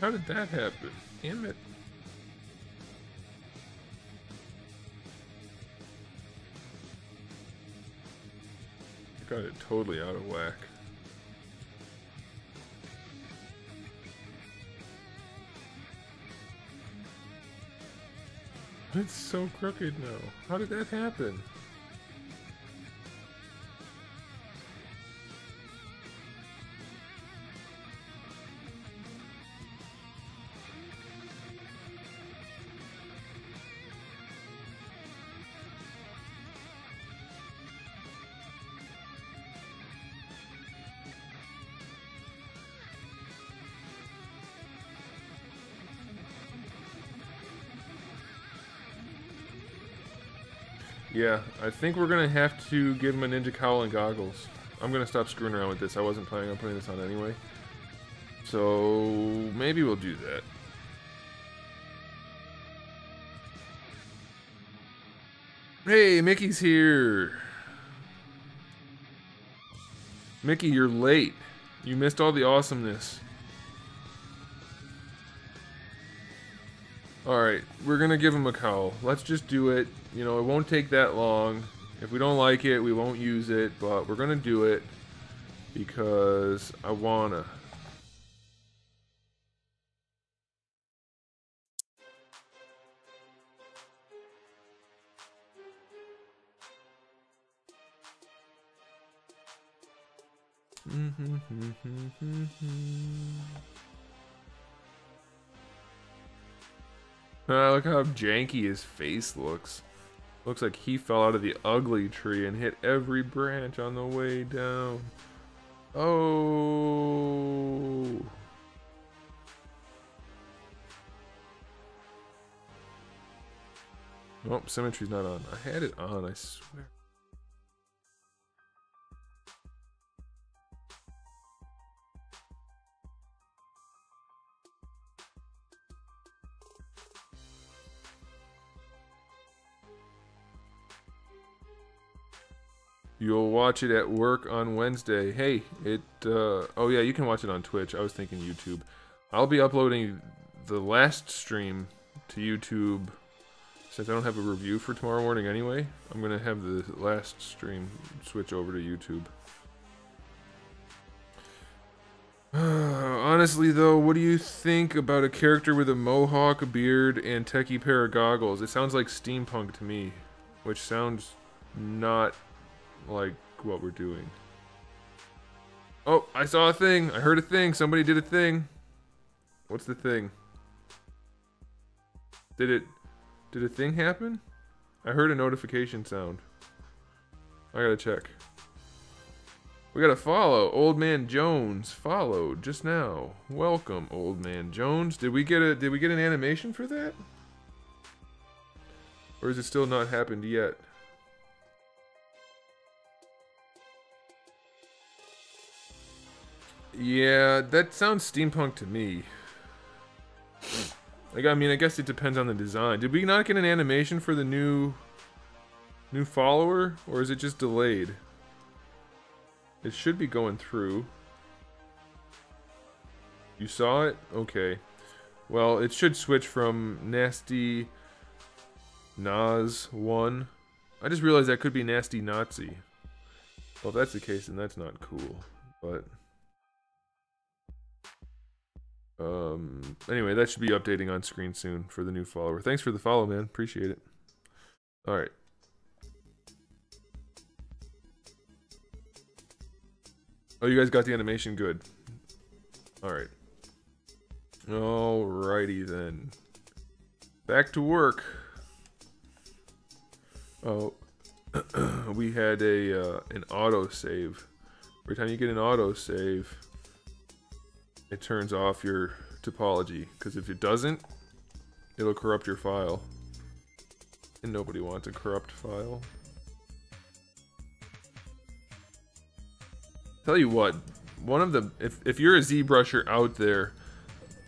How did that happen? Damn it. I got it totally out of whack. It's so crooked now. How did that happen? Yeah, I think we're gonna have to give him a ninja cowl and goggles. I'm gonna stop screwing around with this. I wasn't planning on putting this on anyway. So maybe we'll do that. Hey, Mickey's here. Mickey, you're late. You missed all the awesomeness. Alright, we're gonna give him a cowl. Let's just do it. You know, it won't take that long. If we don't like it, we won't use it, but we're gonna do it because I wanna. Look how janky his face looks. Looks like he fell out of the ugly tree and hit every branch on the way down. Oh. Oh, symmetry's not on. I had it on, I swear. You'll watch it at work on Wednesday. Hey, oh yeah, you can watch it on Twitch. I was thinking YouTube. I'll be uploading the last stream to YouTube. Since I don't have a review for tomorrow morning anyway, I'm going to have the last stream switch over to YouTube. Honestly though, what do you think about a character with a mohawk, a beard, and techie pair of goggles? It sounds like steampunk to me, which sounds not like what we're doing. Oh, I saw a thing. I heard a thing. Somebody did a thing. What's the thing? Did a thing happen? I heard a notification sound. I gotta check. We gotta follow. Old Man Jones followed just now. Welcome, Old Man Jones. Did we get an animation for that? Or is it still not happened yet? Yeah, that sounds steampunk to me. Like, I mean, I guess it depends on the design. Did we not get an animation for the new follower? Or is it just delayed? It should be going through. You saw it? Okay. Well, it should switch from Nasty Naz 1. I just realized that could be Nasty Nazi. Well, if that's the case, then that's not cool. But anyway, that should be updating on screen soon for the new follower. Thanks for the follow, man. Appreciate it. Alright. Oh, you guys got the animation? Good. Alright. Alrighty then. Back to work. Oh, we had an autosave. Every time you get an autosave, it turns off your topology, because if it doesn't, it'll corrupt your file. And nobody wants a corrupt file. Tell you what, one of the if you're a ZBrusher out there,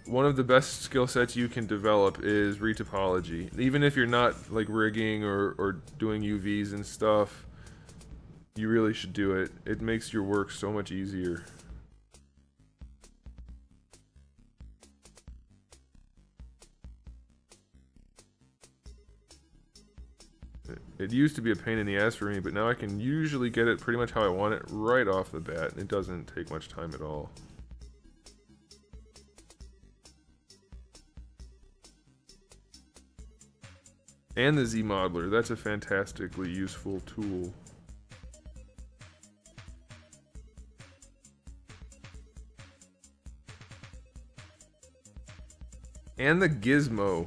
one of the best skill sets you can develop is retopology. Even if you're not like rigging or doing UVs and stuff, you really should do it. It makes your work so much easier. It used to be a pain in the ass for me, but now I can usually get it pretty much how I want it right off the bat. It doesn't take much time at all. And the Z-Modeler, that's a fantastically useful tool. And the Gizmo.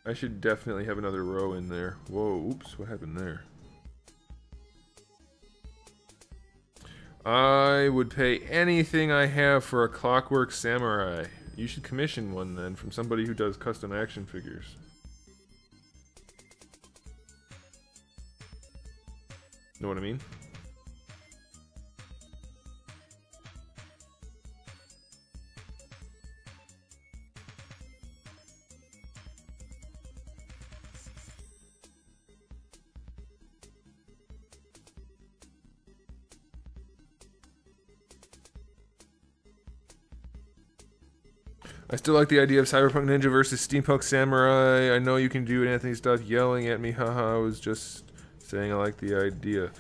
I should definitely have another row in there. Whoa, oops, what happened there? I would pay anything I have for a Clockwork Samurai. You should commission one then from somebody who does custom action figures. Know what I mean? I still like the idea of Cyberpunk Ninja versus Steampunk Samurai. I know you can do it, Anthony. Stop yelling at me. Haha, I was just saying I like the idea.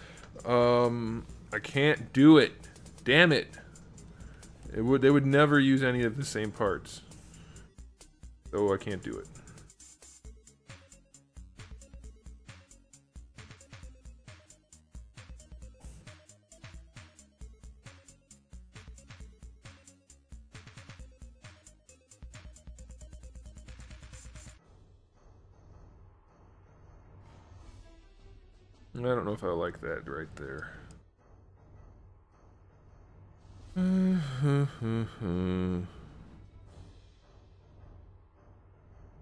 I can't do it. Damn it. They would never use any of the same parts. So I can't do it. I don't know if I like that right there.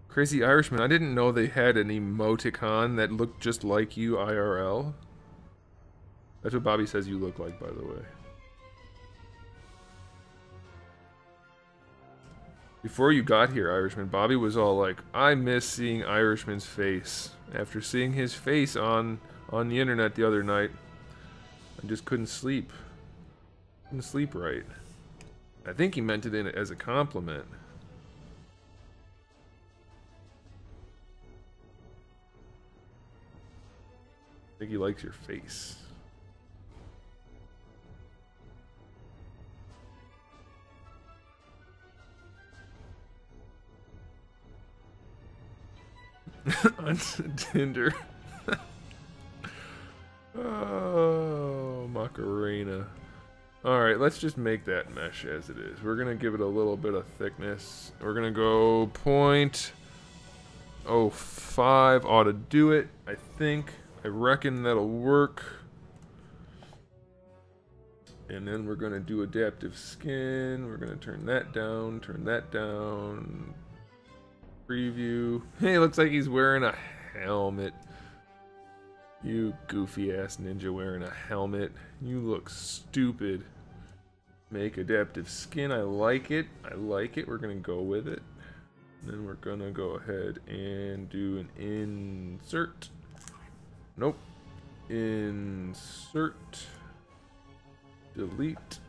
Crazy Irishman, I didn't know they had an emoticon that looked just like you IRL. That's what Bobby says you look like, by the way. Before you got here, Irishman, Bobby was all like, I miss seeing Irishman's face. After seeing his face on the internet the other night, I just couldn't sleep. Couldn't sleep right. I think he meant it as a compliment. I think he likes your face. On Tinder. Oh, Macarena. Alright, let's just make that mesh as it is. We're gonna give it a little bit of thickness. We're gonna go 0.05. Ought to do it, I think. I reckon that'll work. And then we're gonna do adaptive skin. We're gonna turn that down, preview. Hey, looks like he's wearing a helmet. You goofy ass ninja wearing a helmet. You look stupid. Make adaptive skin. I like it. I like it. We're gonna go with it. And then we're gonna go ahead and do an insert. Nope. Insert. Delete.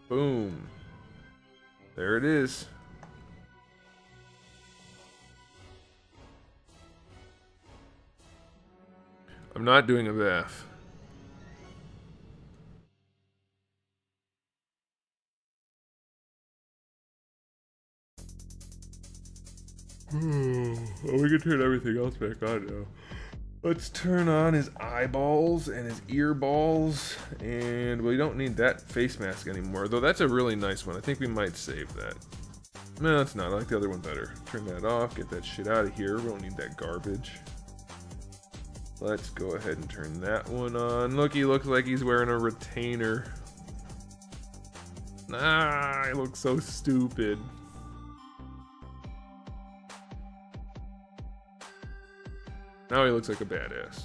Boom. There it is. I'm not doing a bath. Oh, we can turn everything else back on now. Let's turn on his eyeballs and his ear balls. And we don't need that face mask anymore. Though that's a really nice one. I think we might save that. No, it's not. I like the other one better. Turn that off. Get that shit out of here. We don't need that garbage. Let's go ahead and turn that one on. Look, he looks like he's wearing a retainer. Ah, he looks so stupid. Now he looks like a badass.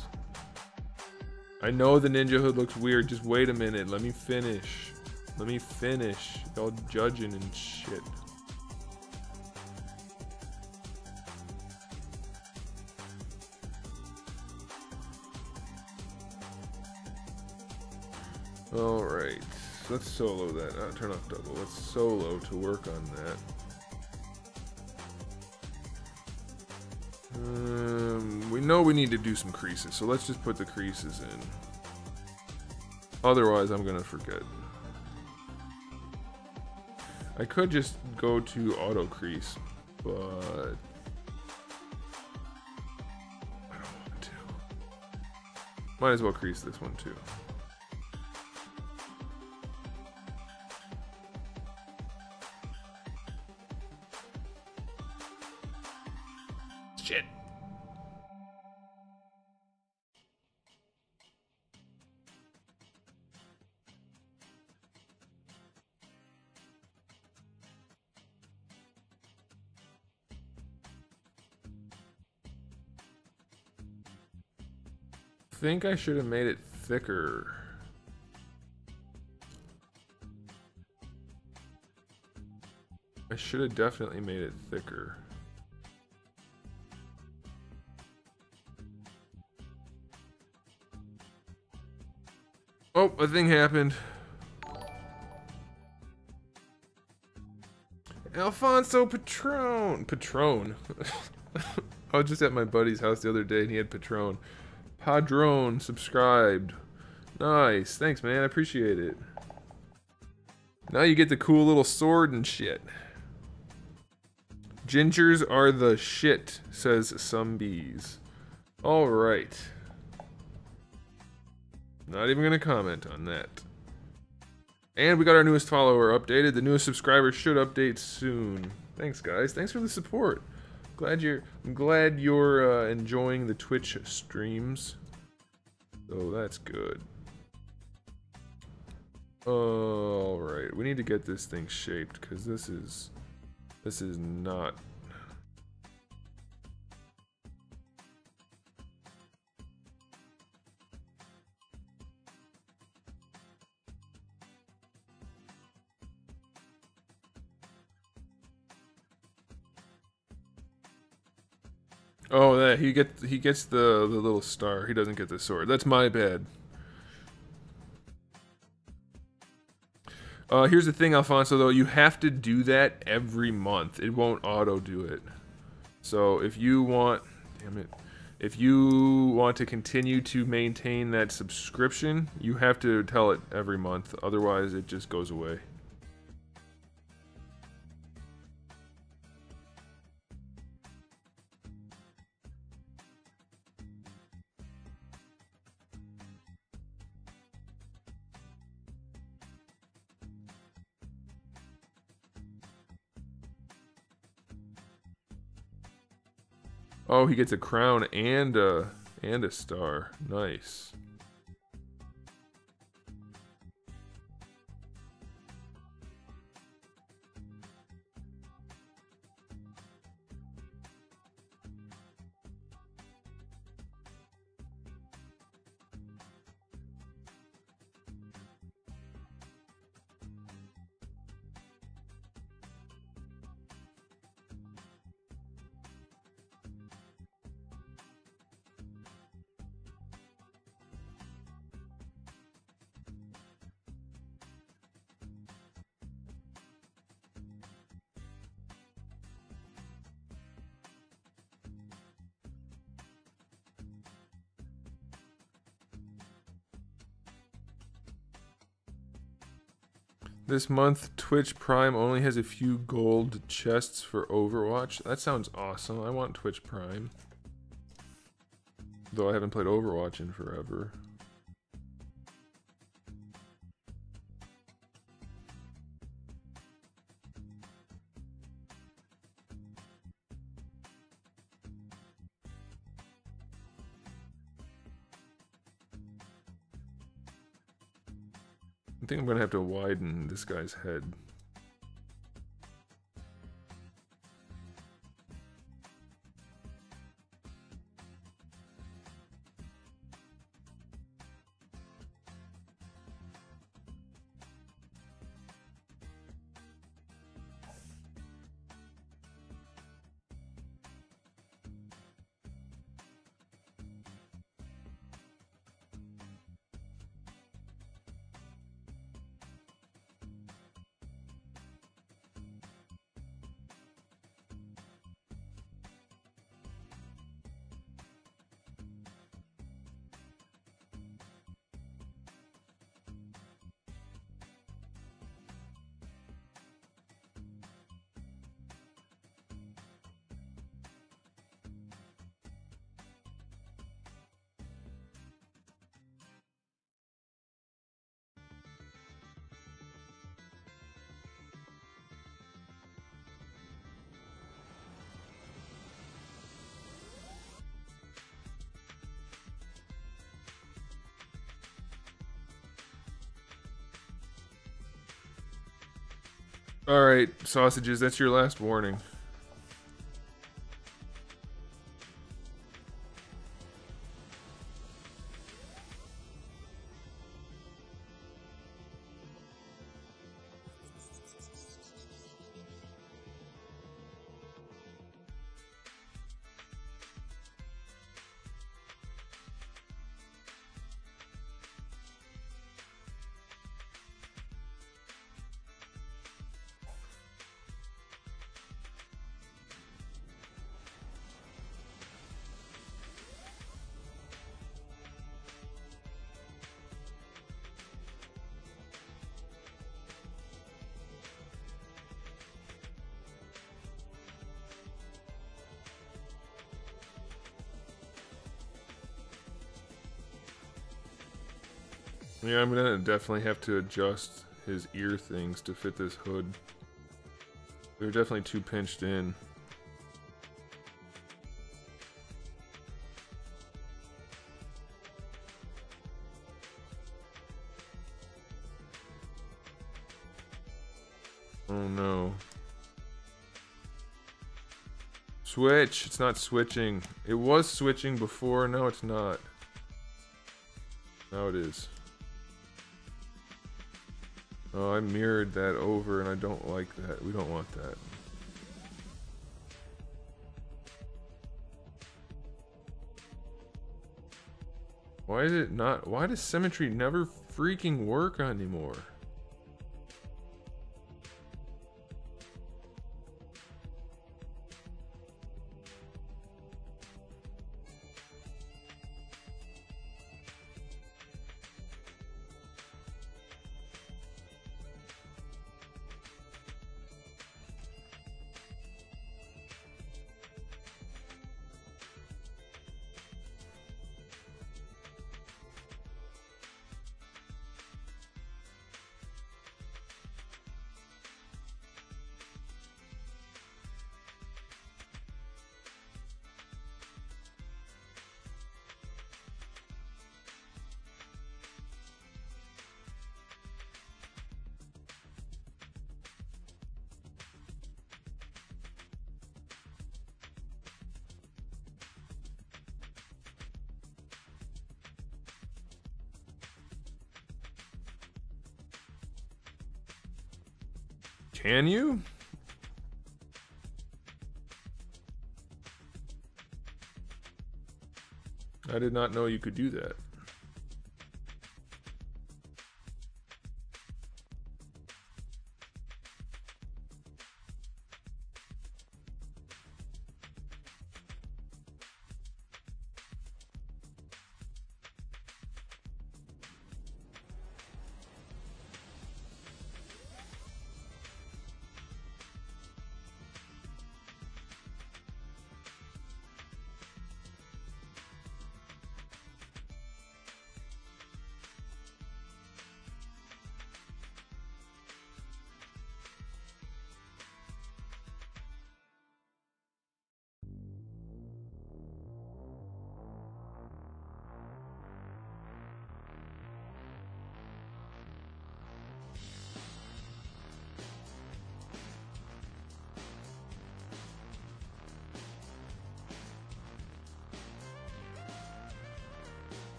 I know the ninja hood looks weird. Just wait a minute. Let me finish. Let me finish. Y'all judging and shit. Alright, let's solo that. Turn off double. Let's solo to work on that. We know we need to do some creases, so let's just put the creases in. Otherwise, I'm gonna forget. I could just go to auto crease, but I don't want to. Might as well crease this one too. Shit. I think I should have made it thicker. I should have definitely made it thicker. Oh, a thing happened. Alfonso Patron. Patron. I was just at my buddy's house the other day and he had Patron. Padron subscribed. Nice. Thanks, man. I appreciate it. Now you get the cool little sword and shit. Gingers are the shit, says some bees. Alright. Not even gonna comment on that. And we got our newest follower updated. The newest subscriber should update soon. Thanks, guys. Thanks for the support. I'm glad you're enjoying the Twitch streams. So that's good. All right, we need to get this thing shaped because this is not. Oh, that he gets the little star. He doesn't get the sword. That's my bad. Here's the thing, Alfonso, though. You have to do that every month. It won't auto do it. So if you want... Damn it. If you want to continue to maintain that subscription, you have to tell it every month. Otherwise, it just goes away. Oh, he gets a crown and a star. Nice. This month, Twitch Prime only has a few gold chests for Overwatch. That sounds awesome. I want Twitch Prime. Though I haven't played Overwatch in forever. I think I'm gonna have to widen this guy's head. Alright, sausages, that's your last warning. Yeah, I'm gonna definitely have to adjust his ear things to fit this hood. They're definitely too pinched in. Oh no. Switch! It's not switching. It was switching before, now it's not. Now it is. Oh, I mirrored that over and I don't like that. We don't want that. Why is it not? Why does symmetry never freaking work anymore? Can you? I did not know you could do that.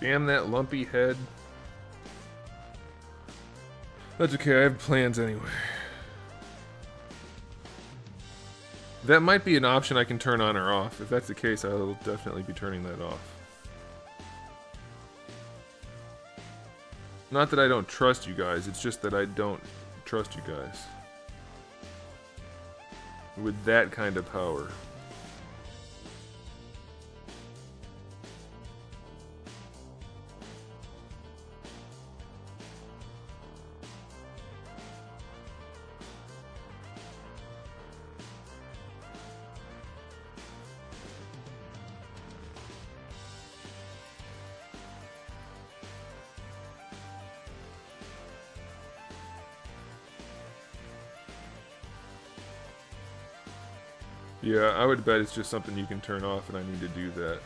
Damn that lumpy head. That's okay, I have plans anyway. That might be an option I can turn on or off. If that's the case, I'll definitely be turning that off. Not that I don't trust you guys, it's just that I don't trust you guys. With that kind of power. Yeah, I would bet it's just something you can turn off, and I need to do that.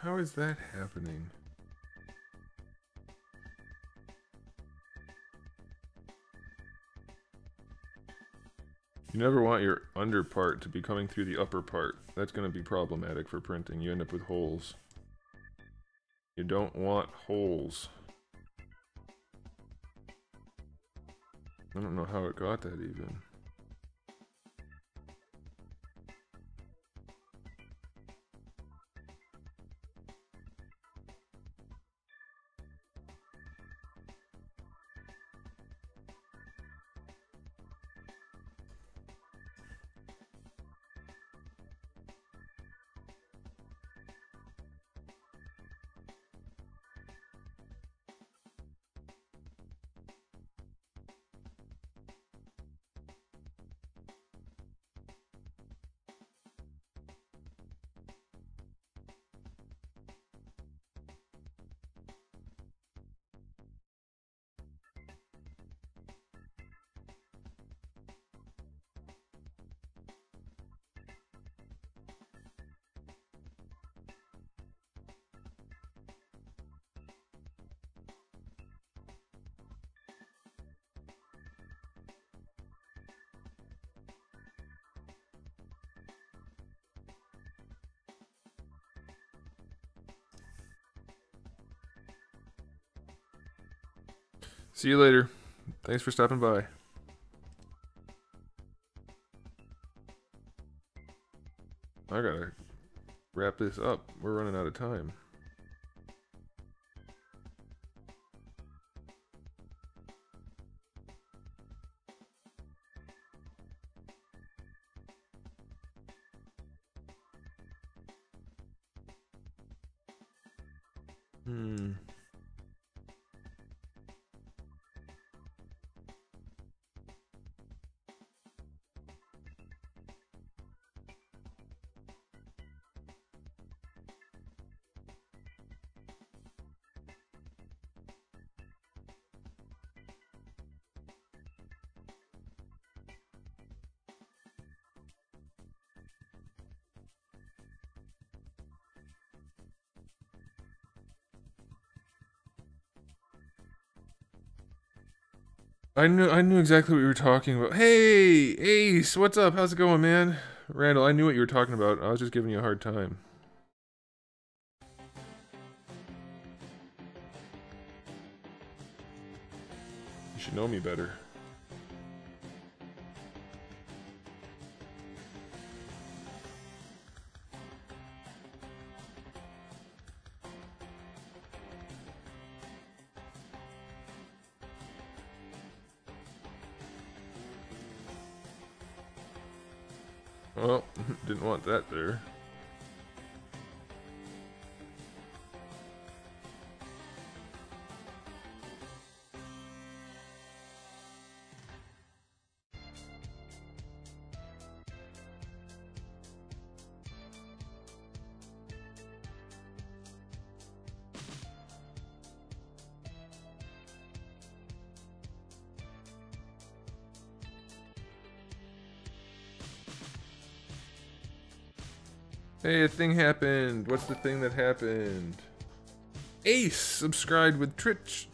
How is that happening? You never want your under part to be coming through the upper part. That's going to be problematic for printing. You end up with holes. You don't want holes. I don't know how it got that even. See you later. Thanks for stopping by. I gotta wrap this up. We're running out of time. I knew exactly what you were talking about. Hey, Ace, what's up? How's it going, man? Randall, I knew what you were talking about. I was just giving you a hard time. You should know me better. Well, didn't want that there. Hey, a thing happened. What's the thing that happened? Ace subscribed with Twitch.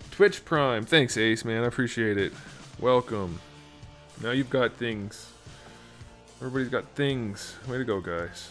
Twitch Prime. Thanks, Ace, man. I appreciate it. Welcome. Now you've got things. Everybody's got things. Way to go, guys.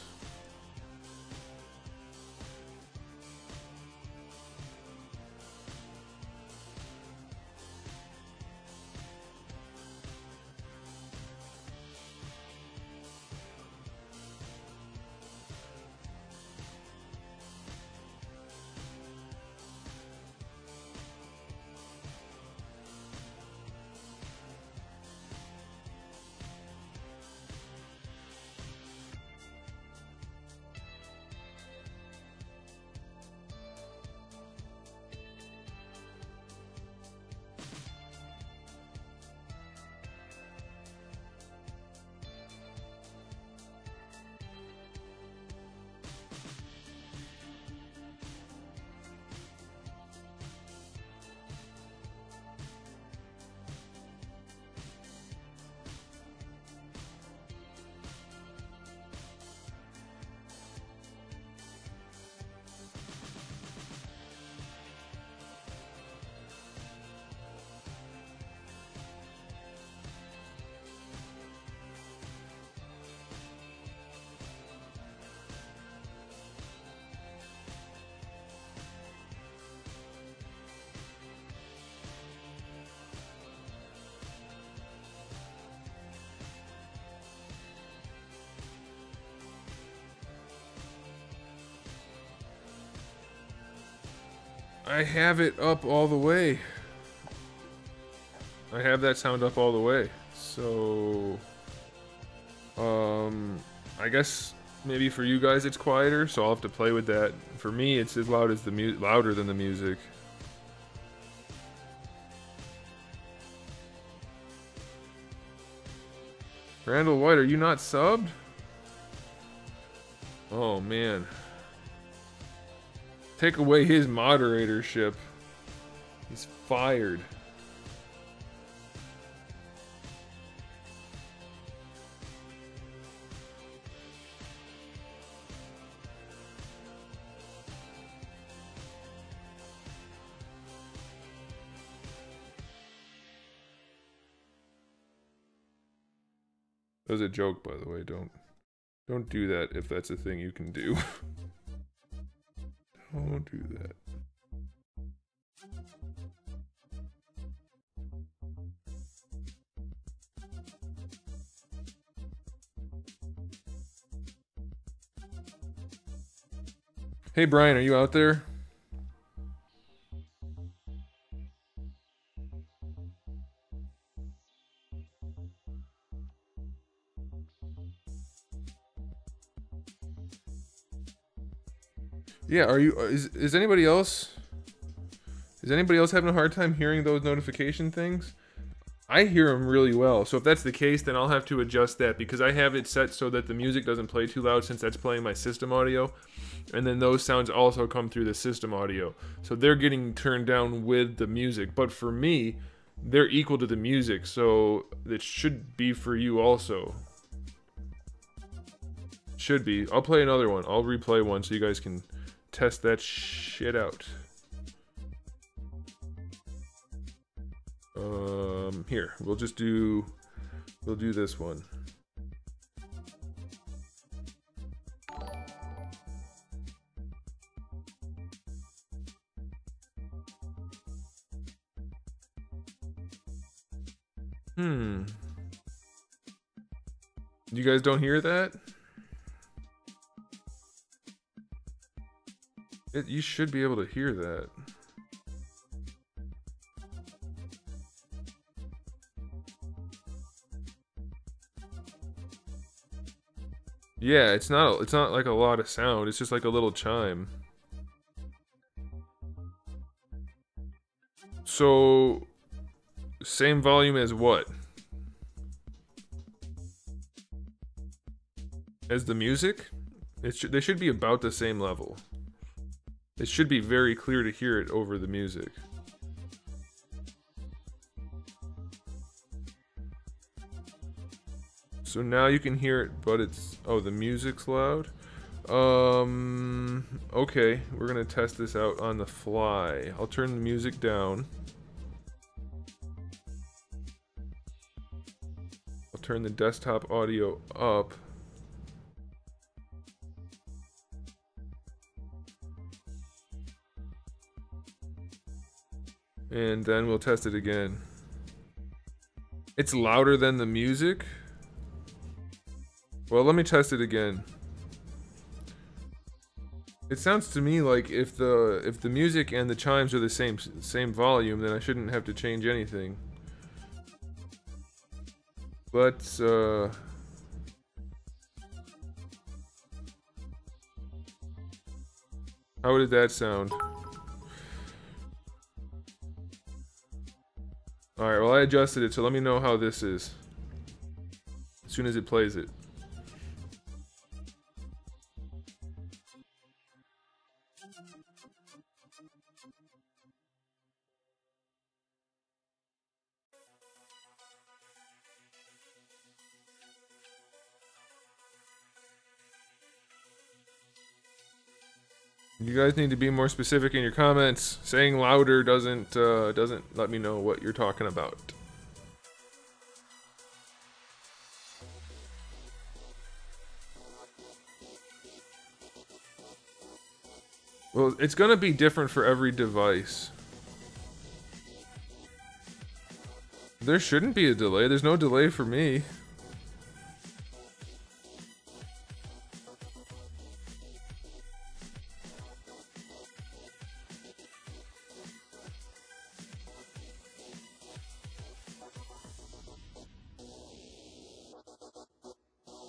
I have it up all the way. I have that sound up all the way. So, I guess maybe for you guys it's quieter, so I'll have to play with that. For me, it's as loud as the louder than the music. Randall White, are you not subbed? Oh man. Take away his moderatorship. He's fired. That was a joke, by the way. Don't do that if that's a thing you can do. Don't do that. Hey Brian, are you out there? Yeah, are you? Is anybody else? Is anybody else having a hard time hearing those notification things? I hear them really well, so if that's the case, then I'll have to adjust that because I have it set so that the music doesn't play too loud since that's playing my system audio, and then those sounds also come through the system audio, so they're getting turned down with the music. But for me, they're equal to the music, so it should be for you also. Should be. I'll play another one. I'll replay one so you guys can test that shit out. Here, we'll do this one. You guys don't hear that? You should be able to hear that. Yeah, it's not like a lot of sound, it's just like a little chime. So, same volume as what? As the music? They should be about the same level. It should be very clear to hear it over the music. So now you can hear it, but it's... Oh, the music's loud? Okay, we're gonna test this out on the fly. I'll turn the music down. I'll turn the desktop audio up. And then we'll test it again. It's louder than the music? Well, let me test it again. It sounds to me like if the music and the chimes are the same volume, then I shouldn't have to change anything. But how did that sound? Alright, well I adjusted it, so let me know how this is as soon as it plays it. You guys need to be more specific in your comments. Saying louder doesn't let me know what you're talking about. Well, it's gonna be different for every device. There shouldn't be a delay. There's no delay for me.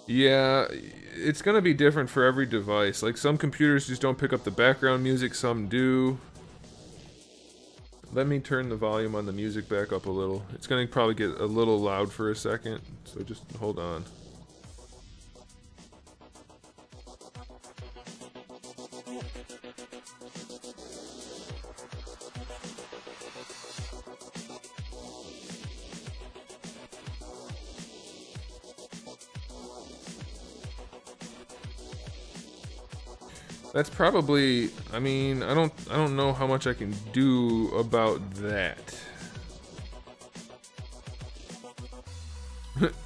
Yeah, it's gonna be different for every device. Like some computers just don't pick up the background music, some do. Let me turn the volume on the music back up a little. It's gonna probably get a little loud for a second, so just hold on. That's probably, I mean, I don't know how much I can do about that.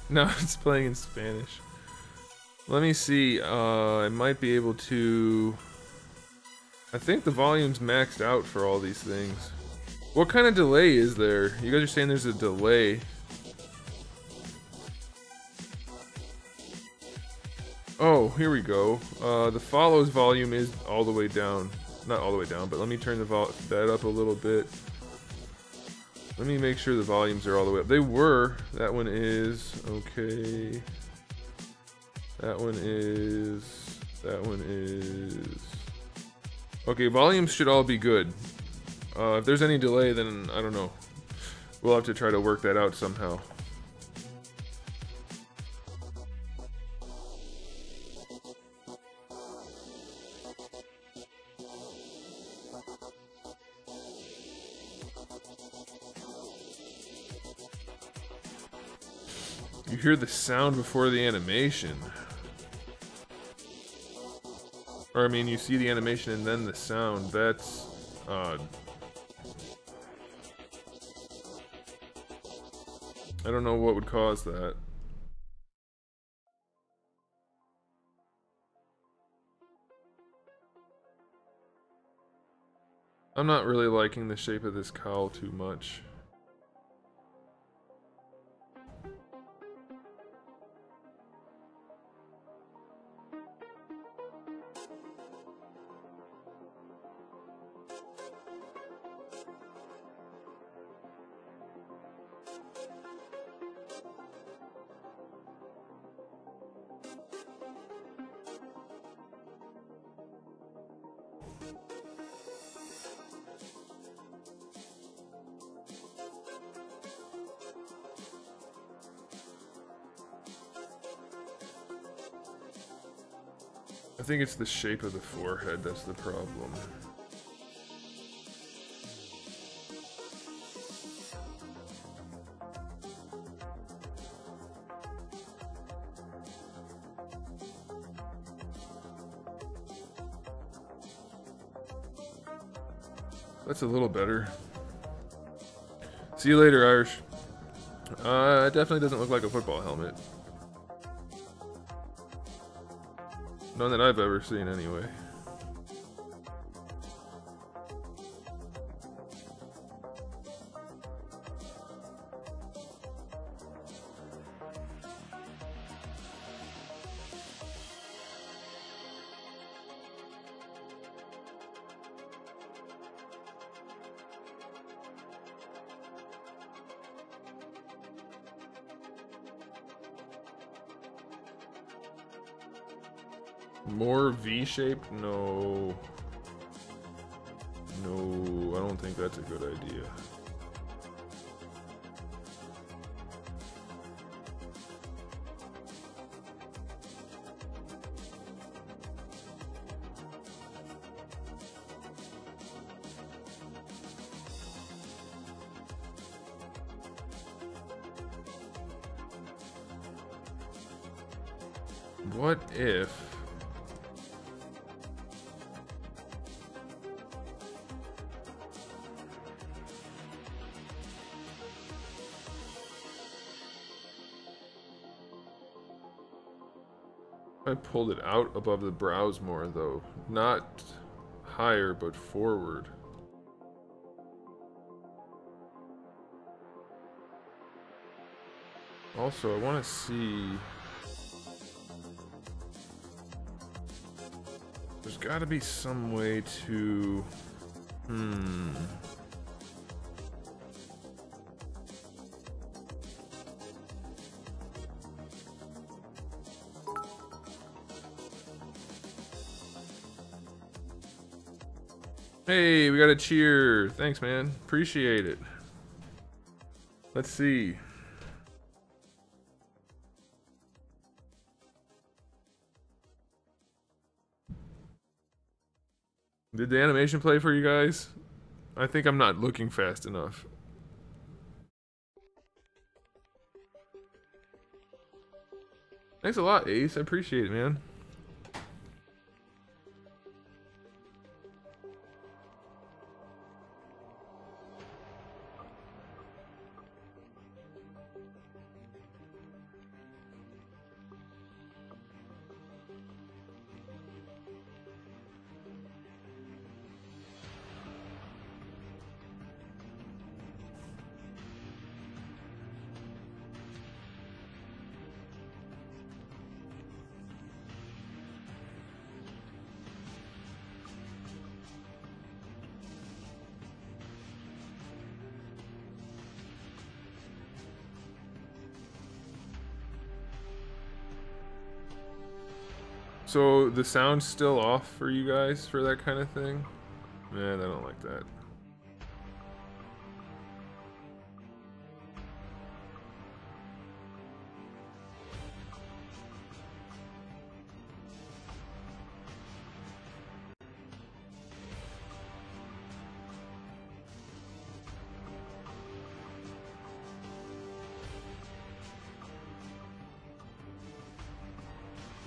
Now it's playing in Spanish. Let me see, I might be able to... I think the volume's maxed out for all these things. What kind of delay is there? You guys are saying there's a delay. Oh, here we go. The follows volume is all the way down. Not all the way down, but let me turn that up a little bit. Let me make sure the volumes are all the way up. They were. That one is. Okay. That one is. That one is. Okay, volumes should all be good. If there's any delay, then I don't know. We'll have to try to work that out somehow. You hear the sound before the animation. Or I mean, you see the animation and then the sound. That's odd. I don't know what would cause that. I'm not really liking the shape of this cowl too much. I think it's the shape of the forehead that's the problem. That's a little better. See you later, Irish. It definitely doesn't look like a football helmet. None that I've ever seen, anyway. More V-shaped? No. No, I don't think that's a good idea. What if... I pulled it out above the brows more, though. Not higher, but forward. Also, I want to see... There's got to be some way to... Hey, we got a cheer. Thanks, man. Appreciate it. Let's see. Did the animation play for you guys? I think I'm not looking fast enough. Thanks a lot, Ace. I appreciate it, man. So the sound's still off for you guys for that kind of thing? Man, I don't like that.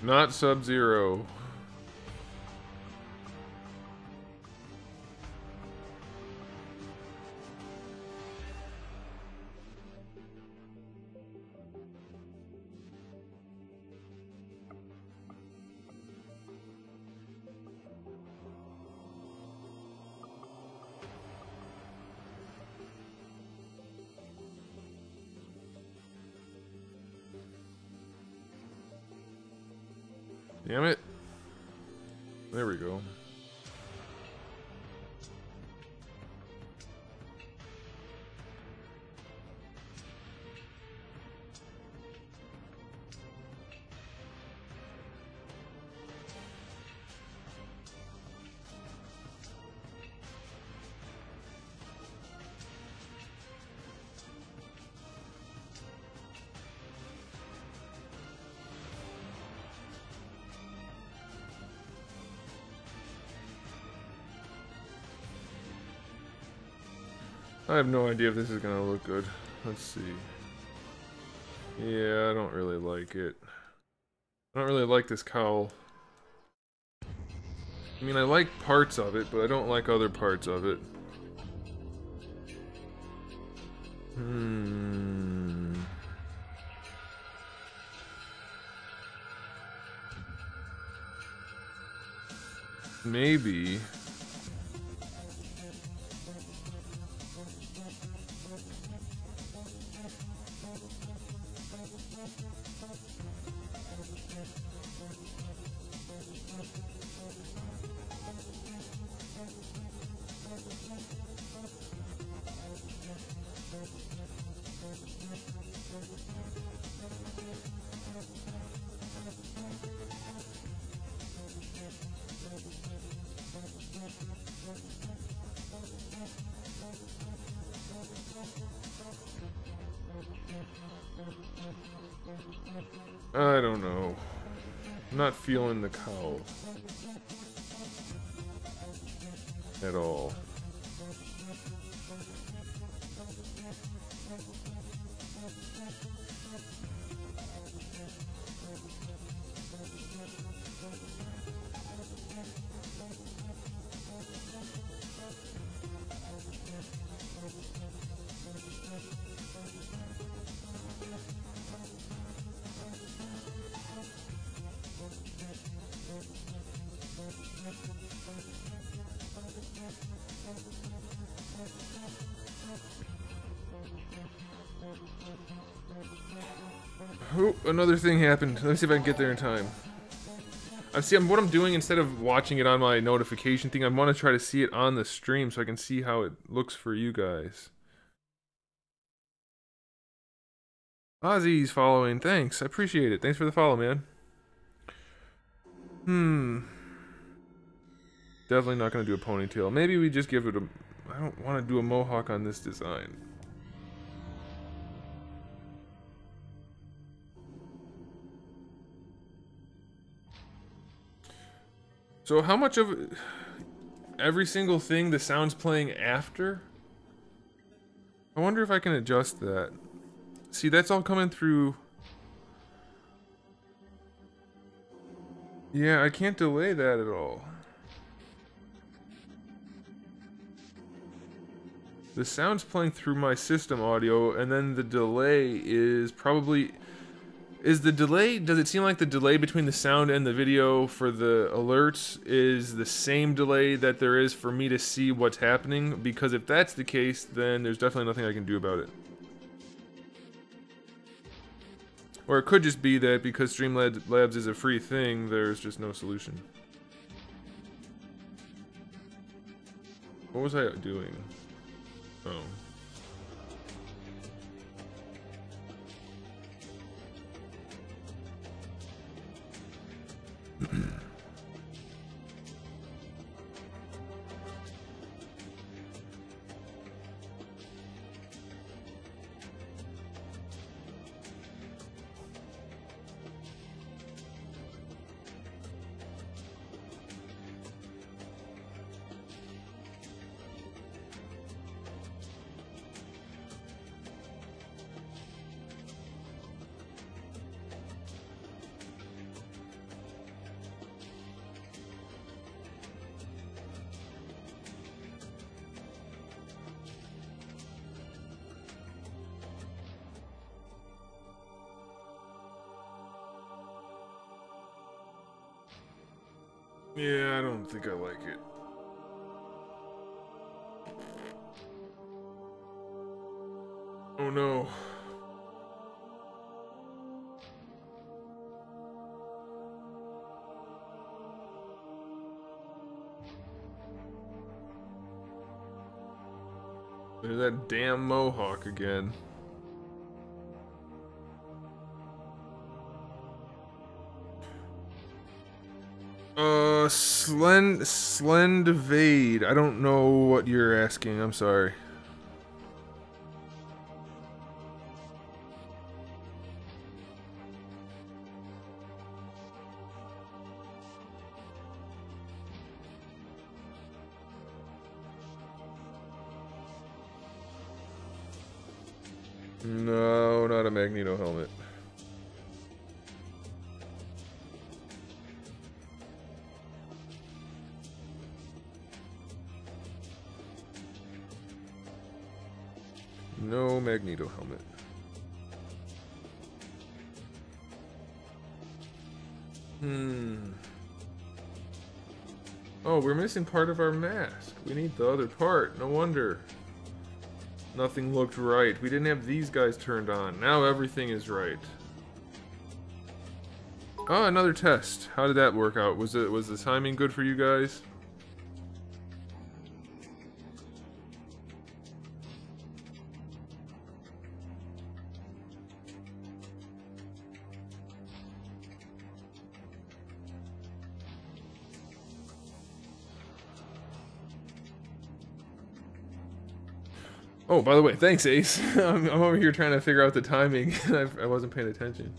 Not Sub-Zero. Damn it. There we go. I have no idea if this is gonna look good. Let's see. Yeah, I don't really like it. I don't really like this cowl. I mean, I like parts of it, but I don't like other parts of it. Maybe. I don't know. I'm not feeling the cowl at all. Oh, another thing happened. Let me see if I can get there in time. What I'm doing, instead of watching it on my notification thing, I want to try to see it on the stream so I can see how it looks for you guys. Ozzy's following. Thanks. I appreciate it. Thanks for the follow, man. Definitely not going to do a ponytail. Maybe we just give it a... I don't want to do a mohawk on this design. So how much of every single thing the sound's playing after? I wonder if I can adjust that. See, that's all coming through... Yeah, I can't delay that at all. The sound's playing through my system audio, and then the delay is probably... Is the delay... Does it seem like the delay between the sound and the video for the alerts is the same delay that there is for me to see what's happening? Because if that's the case, then there's definitely nothing I can do about it. Or it could just be that because Streamlabs is a free thing, there's just no solution. What was I doing? Oh. Yeah, I don't think I like it. Oh no. There's that damn mohawk again. Slendvade. I don't know what you're asking. I'm sorry. No, not a Magneto helmet. No Magneto helmet. Oh, we're missing part of our mask. We need the other part. No wonder. Nothing looked right. We didn't have these guys turned on. Now everything is right. Oh, another test. How did that work out? Was the timing good for you guys? Oh, by the way, thanks, Ace. I'm over here trying to figure out the timing, and I wasn't paying attention.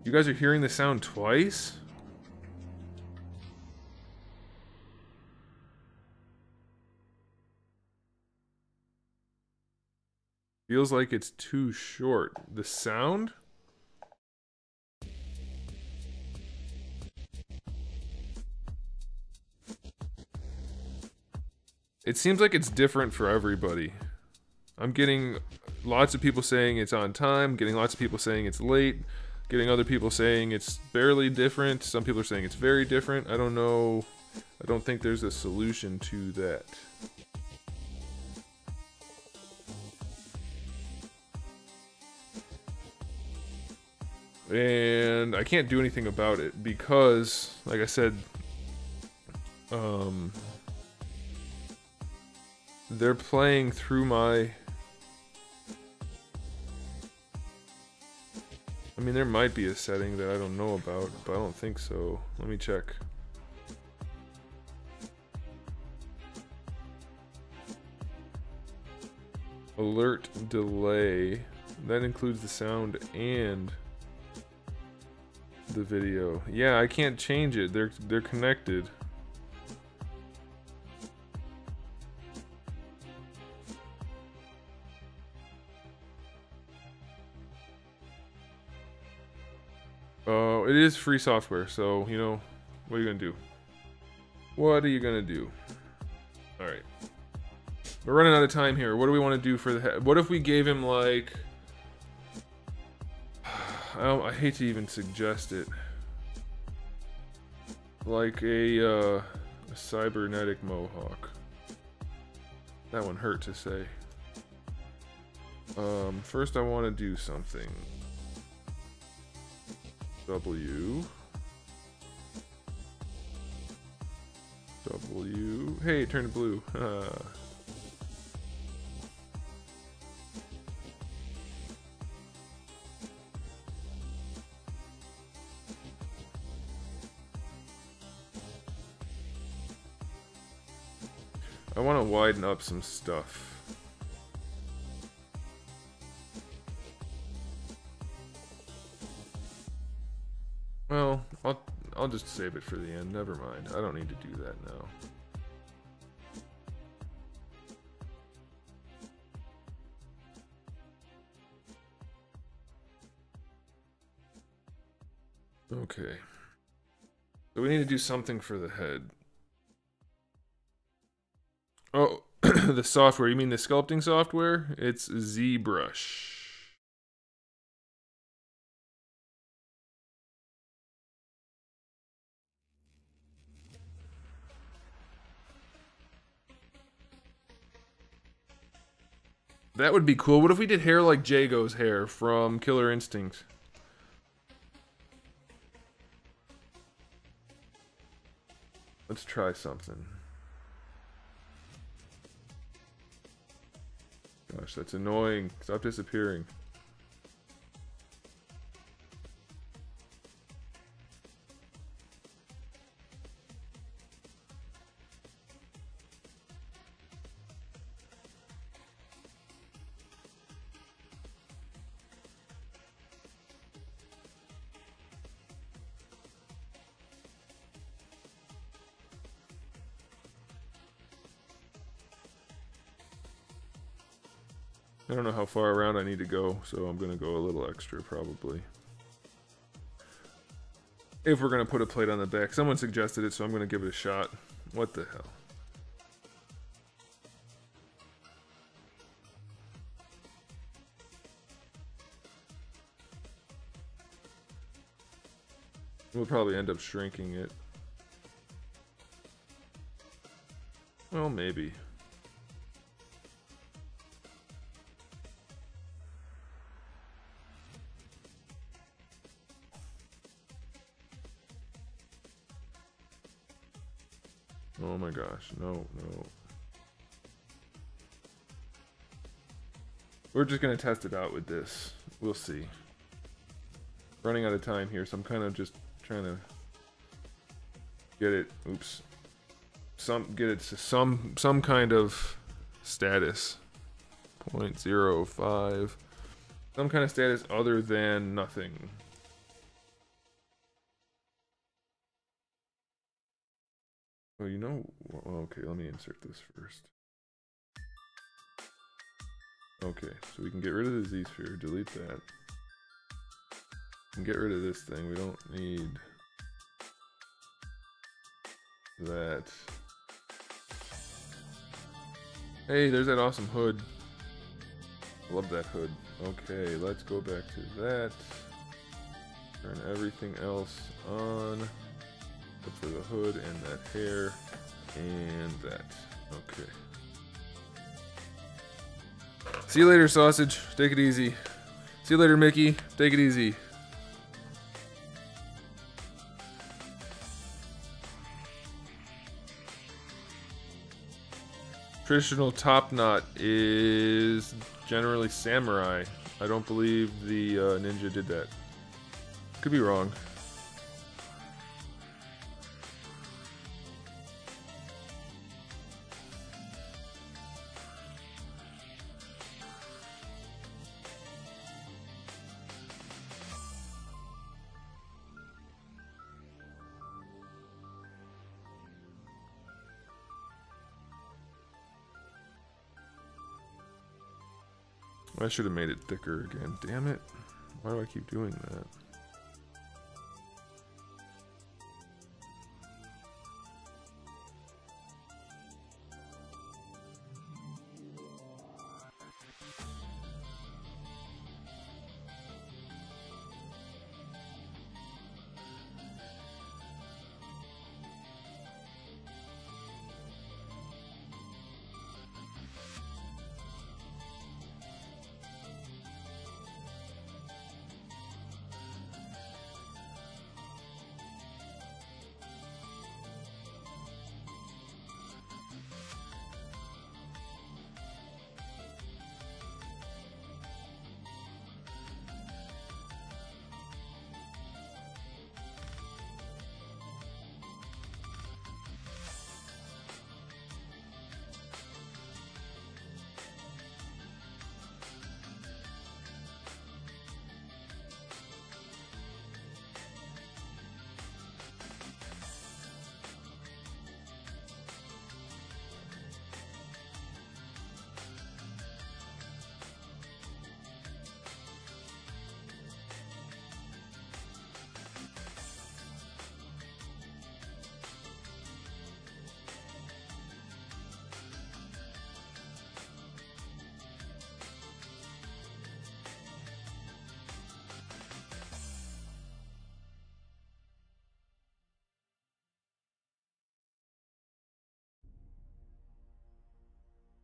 You guys are hearing the sound twice? Feels like it's too short. The sound? It seems like it's different for everybody. I'm getting lots of people saying it's on time, getting lots of people saying it's late, getting other people saying it's barely different. Some people are saying it's very different. I don't know. I don't think there's a solution to that. And I can't do anything about it because, like I said, they're playing through my... I mean, there might be a setting that I don't know about, but I don't think so. Let me check. alert delay. That includes the sound and the video. Yeah, I can't change it. They're connected. Oh, it is free software, so you know, what are you gonna do? What are you gonna do? All right, we're running out of time here. What do we want to do for the head? What if we gave him like? I hate to even suggest it. Like a cybernetic mohawk. That one hurt to say. First I want to do something. W. Hey, it turned blue. I want to widen up some stuff. Well, I'll just save it for the end. Never mind. I don't need to do that now. Okay. So we need to do something for the head. Oh, the software. You mean the sculpting software? It's ZBrush. That would be cool. What if we did hair like Jago's hair from Killer Instinct? Let's try something. Gosh, that's annoying. Stop disappearing. I don't know how far around I need to go, so I'm gonna go a little extra probably. If we're gonna put a plate on the back. Someone suggested it, so I'm gonna give it a shot. What the hell? We'll probably end up shrinking it. Well, maybe. Oh my gosh, no. We're just gonna test it out with this. We'll see. Running out of time here, so I'm kind of just trying to get it. Oops. Get it to some kind of status. 0.05. Some kind of status other than nothing. Oh, you know, okay, let me insert this first. Okay, so we can get rid of the Z-sphere, delete that. And get rid of this thing, we don't need that. Hey, there's that awesome hood. Love that hood. Okay, let's go back to that. Turn everything else on. Look for the hood and that hair and that. Okay. See you later, sausage. Take it easy. See you later, Mickey. Take it easy. Traditional top knot is generally samurai. I don't believe the ninja did that. Could be wrong. I should have made it thicker again. Damn it. Why do I keep doing that?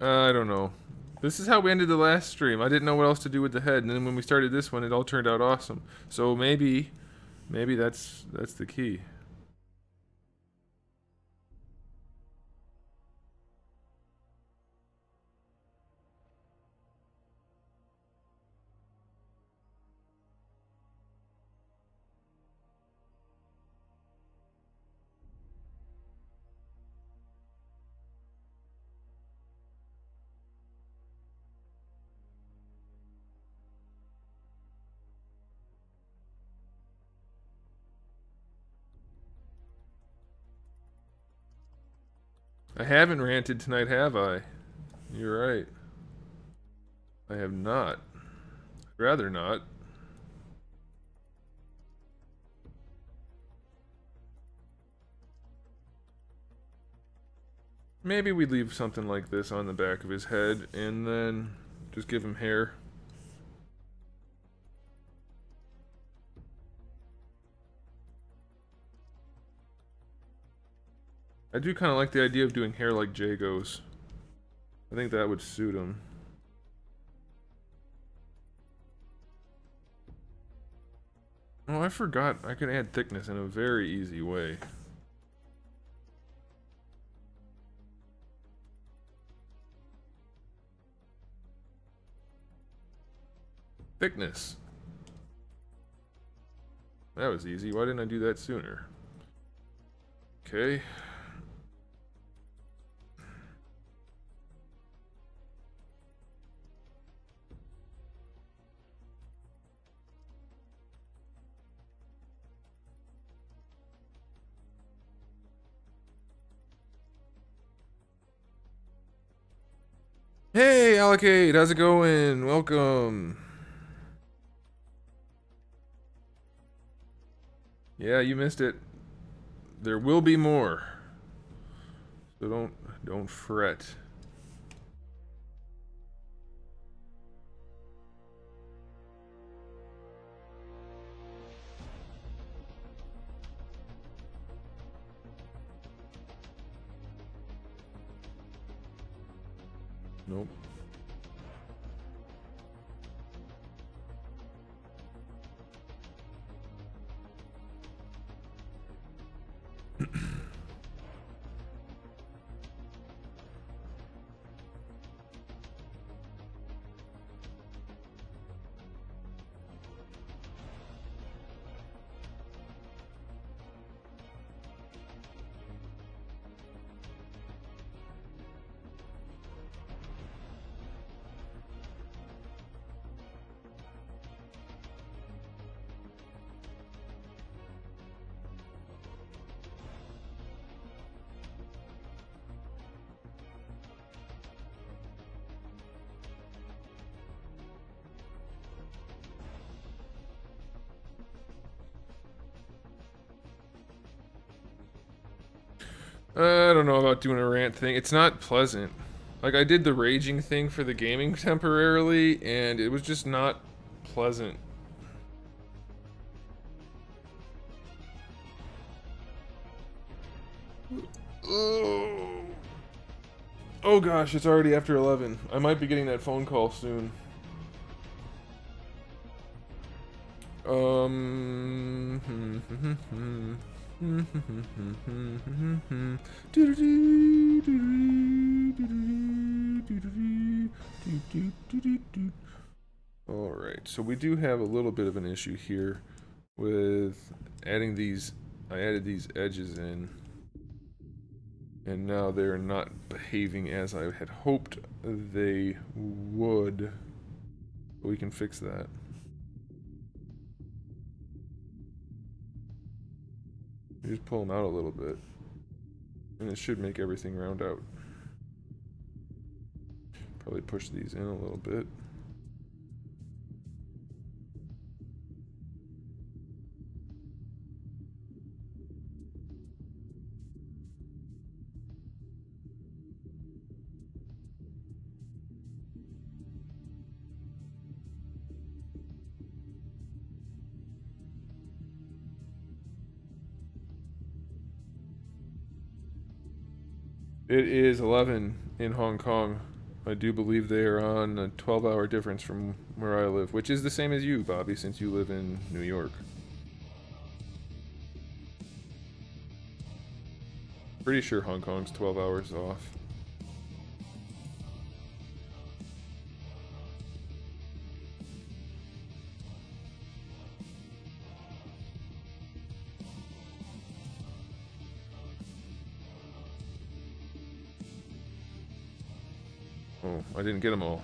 I don't know. This is how we ended the last stream. I didn't know what else to do with the head, and then when we started this one, it all turned out awesome. So maybe that's the key. I haven't ranted tonight, have I? You're right. I have not. I'd rather not. Maybe we'd leave something like this on the back of his head and then just give him hair. I do kind of like the idea of doing hair like Jago's. I think that would suit him. Oh, I forgot I could add thickness in a very easy way. Thickness. That was easy. Why didn't I do that sooner? Okay. Hey, Allocate, how's it going? Welcome. Yeah, you missed it. There will be more. So don't fret. Nope. I don't know about doing a rant thing. It's not pleasant. Like, I did the raging thing for the gaming temporarily, and it was just not pleasant. Oh gosh, it's already after 11. I might be getting that phone call soon. Alright, so we do have a little bit of an issue here with adding these. I added these edges in, and now they're not behaving as I had hoped they would. We can fix that. You just pull them out a little bit, and it should make everything round out. Probably push these in a little bit. It is 11 in Hong Kong. I do believe they are on a 12-hour difference from where I live, which is the same as you, Bobby, since you live in New York. Pretty sure Hong Kong's 12 hours off. Oh, I didn't get them all.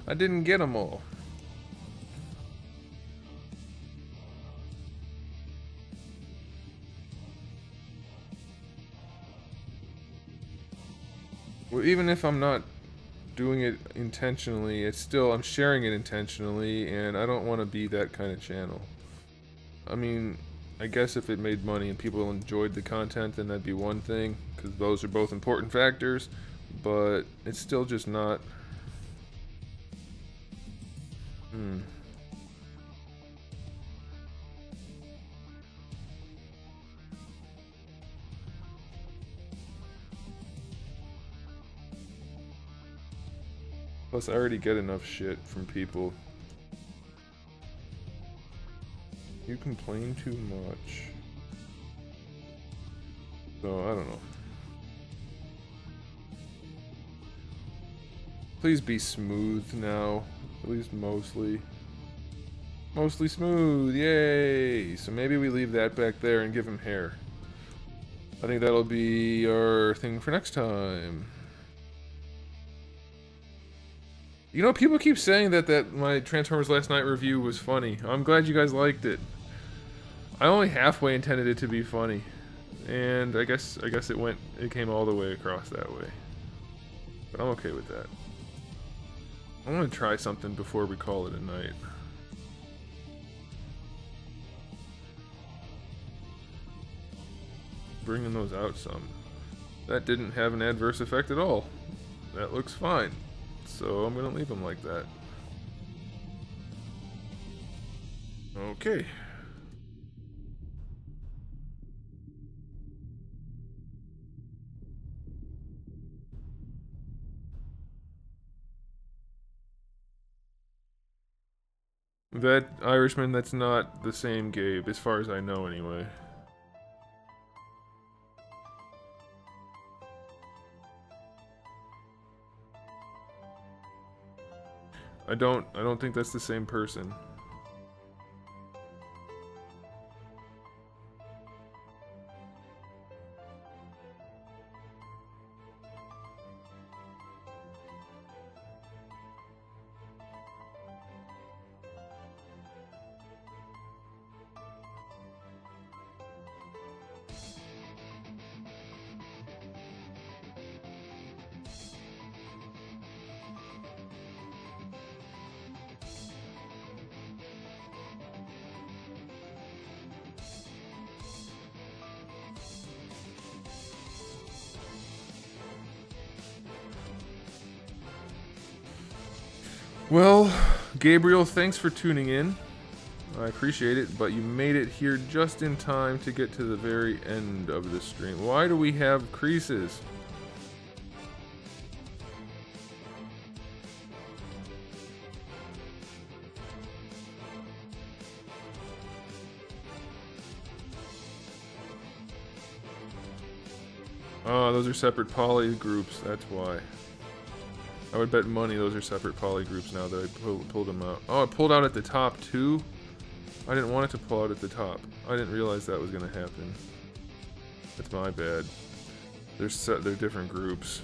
I didn't get them all. Well, even if I'm not doing it intentionally, it's still, I'm sharing it intentionally, and I don't want to be that kind of channel. I mean, I guess if it made money and people enjoyed the content, then that'd be one thing, because those are both important factors, but it's still just not. Plus, I already get enough shit from people. You complain too much. So, I don't know. Please be smooth now. At least mostly. Mostly smooth, yay! So maybe we leave that back there and give him hair. I think that'll be our thing for next time. You know, people keep saying that my Transformers Last Night review was funny. I'm glad you guys liked it. I only halfway intended it to be funny, and I guess it came all the way across that way. But I'm okay with that. I want to try something before we call it a night. Bringing those out some. That didn't have an adverse effect at all. That looks fine. So I'm gonna leave them like that. Okay. That Irishman, that's not the same Gabe, as far as I know anyway. I don't think that's the same person. Well, Gabriel, thanks for tuning in. I appreciate it, but you made it here just in time to get to the very end of the stream. Why do we have creases? Oh, those are separate poly groups, that's why. I would bet money those are separate poly groups now that I pulled them out. Oh, it pulled out at the top too? I didn't want it to pull out at the top. I didn't realize that was going to happen. That's my bad. They're different groups.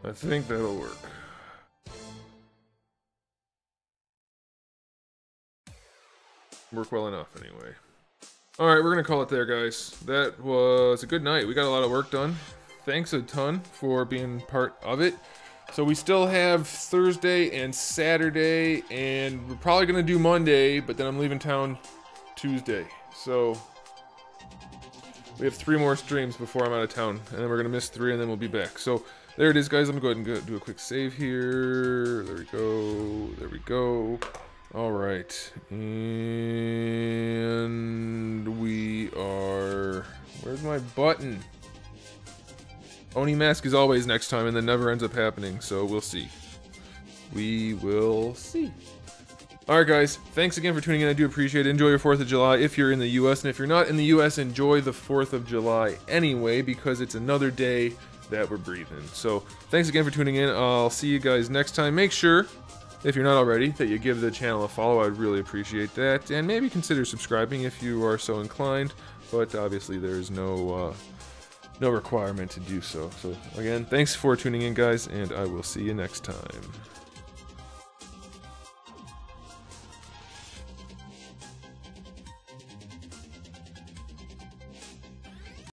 I think that'll work. Work well enough, anyway. Alright, we're gonna call it there, guys. That was a good night. We got a lot of work done. Thanks a ton for being part of it. So we still have Thursday and Saturday, and we're probably gonna do Monday, but then I'm leaving town Tuesday. So we have 3 more streams before I'm out of town, and then we're gonna miss 3, and then we'll be back. So there it is, guys. I'm gonna go ahead and do a quick save here. There we go. There we go. All right, and we are. Where's my button? Oni mask is always next time, and then never ends up happening. So we'll see. We will see. All right, guys. Thanks again for tuning in. I do appreciate it. Enjoy your 4th of July if you're in the U.S. And if you're not in the U.S., enjoy the 4th of July anyway, because it's another day that we're breathing. So thanks again for tuning in. I'll see you guys next time. Make sure, if you're not already, that you give the channel a follow. I'd really appreciate that, and maybe consider subscribing if you are so inclined, but obviously there is no requirement to do so. So again, thanks for tuning in, guys, and I will see you next time.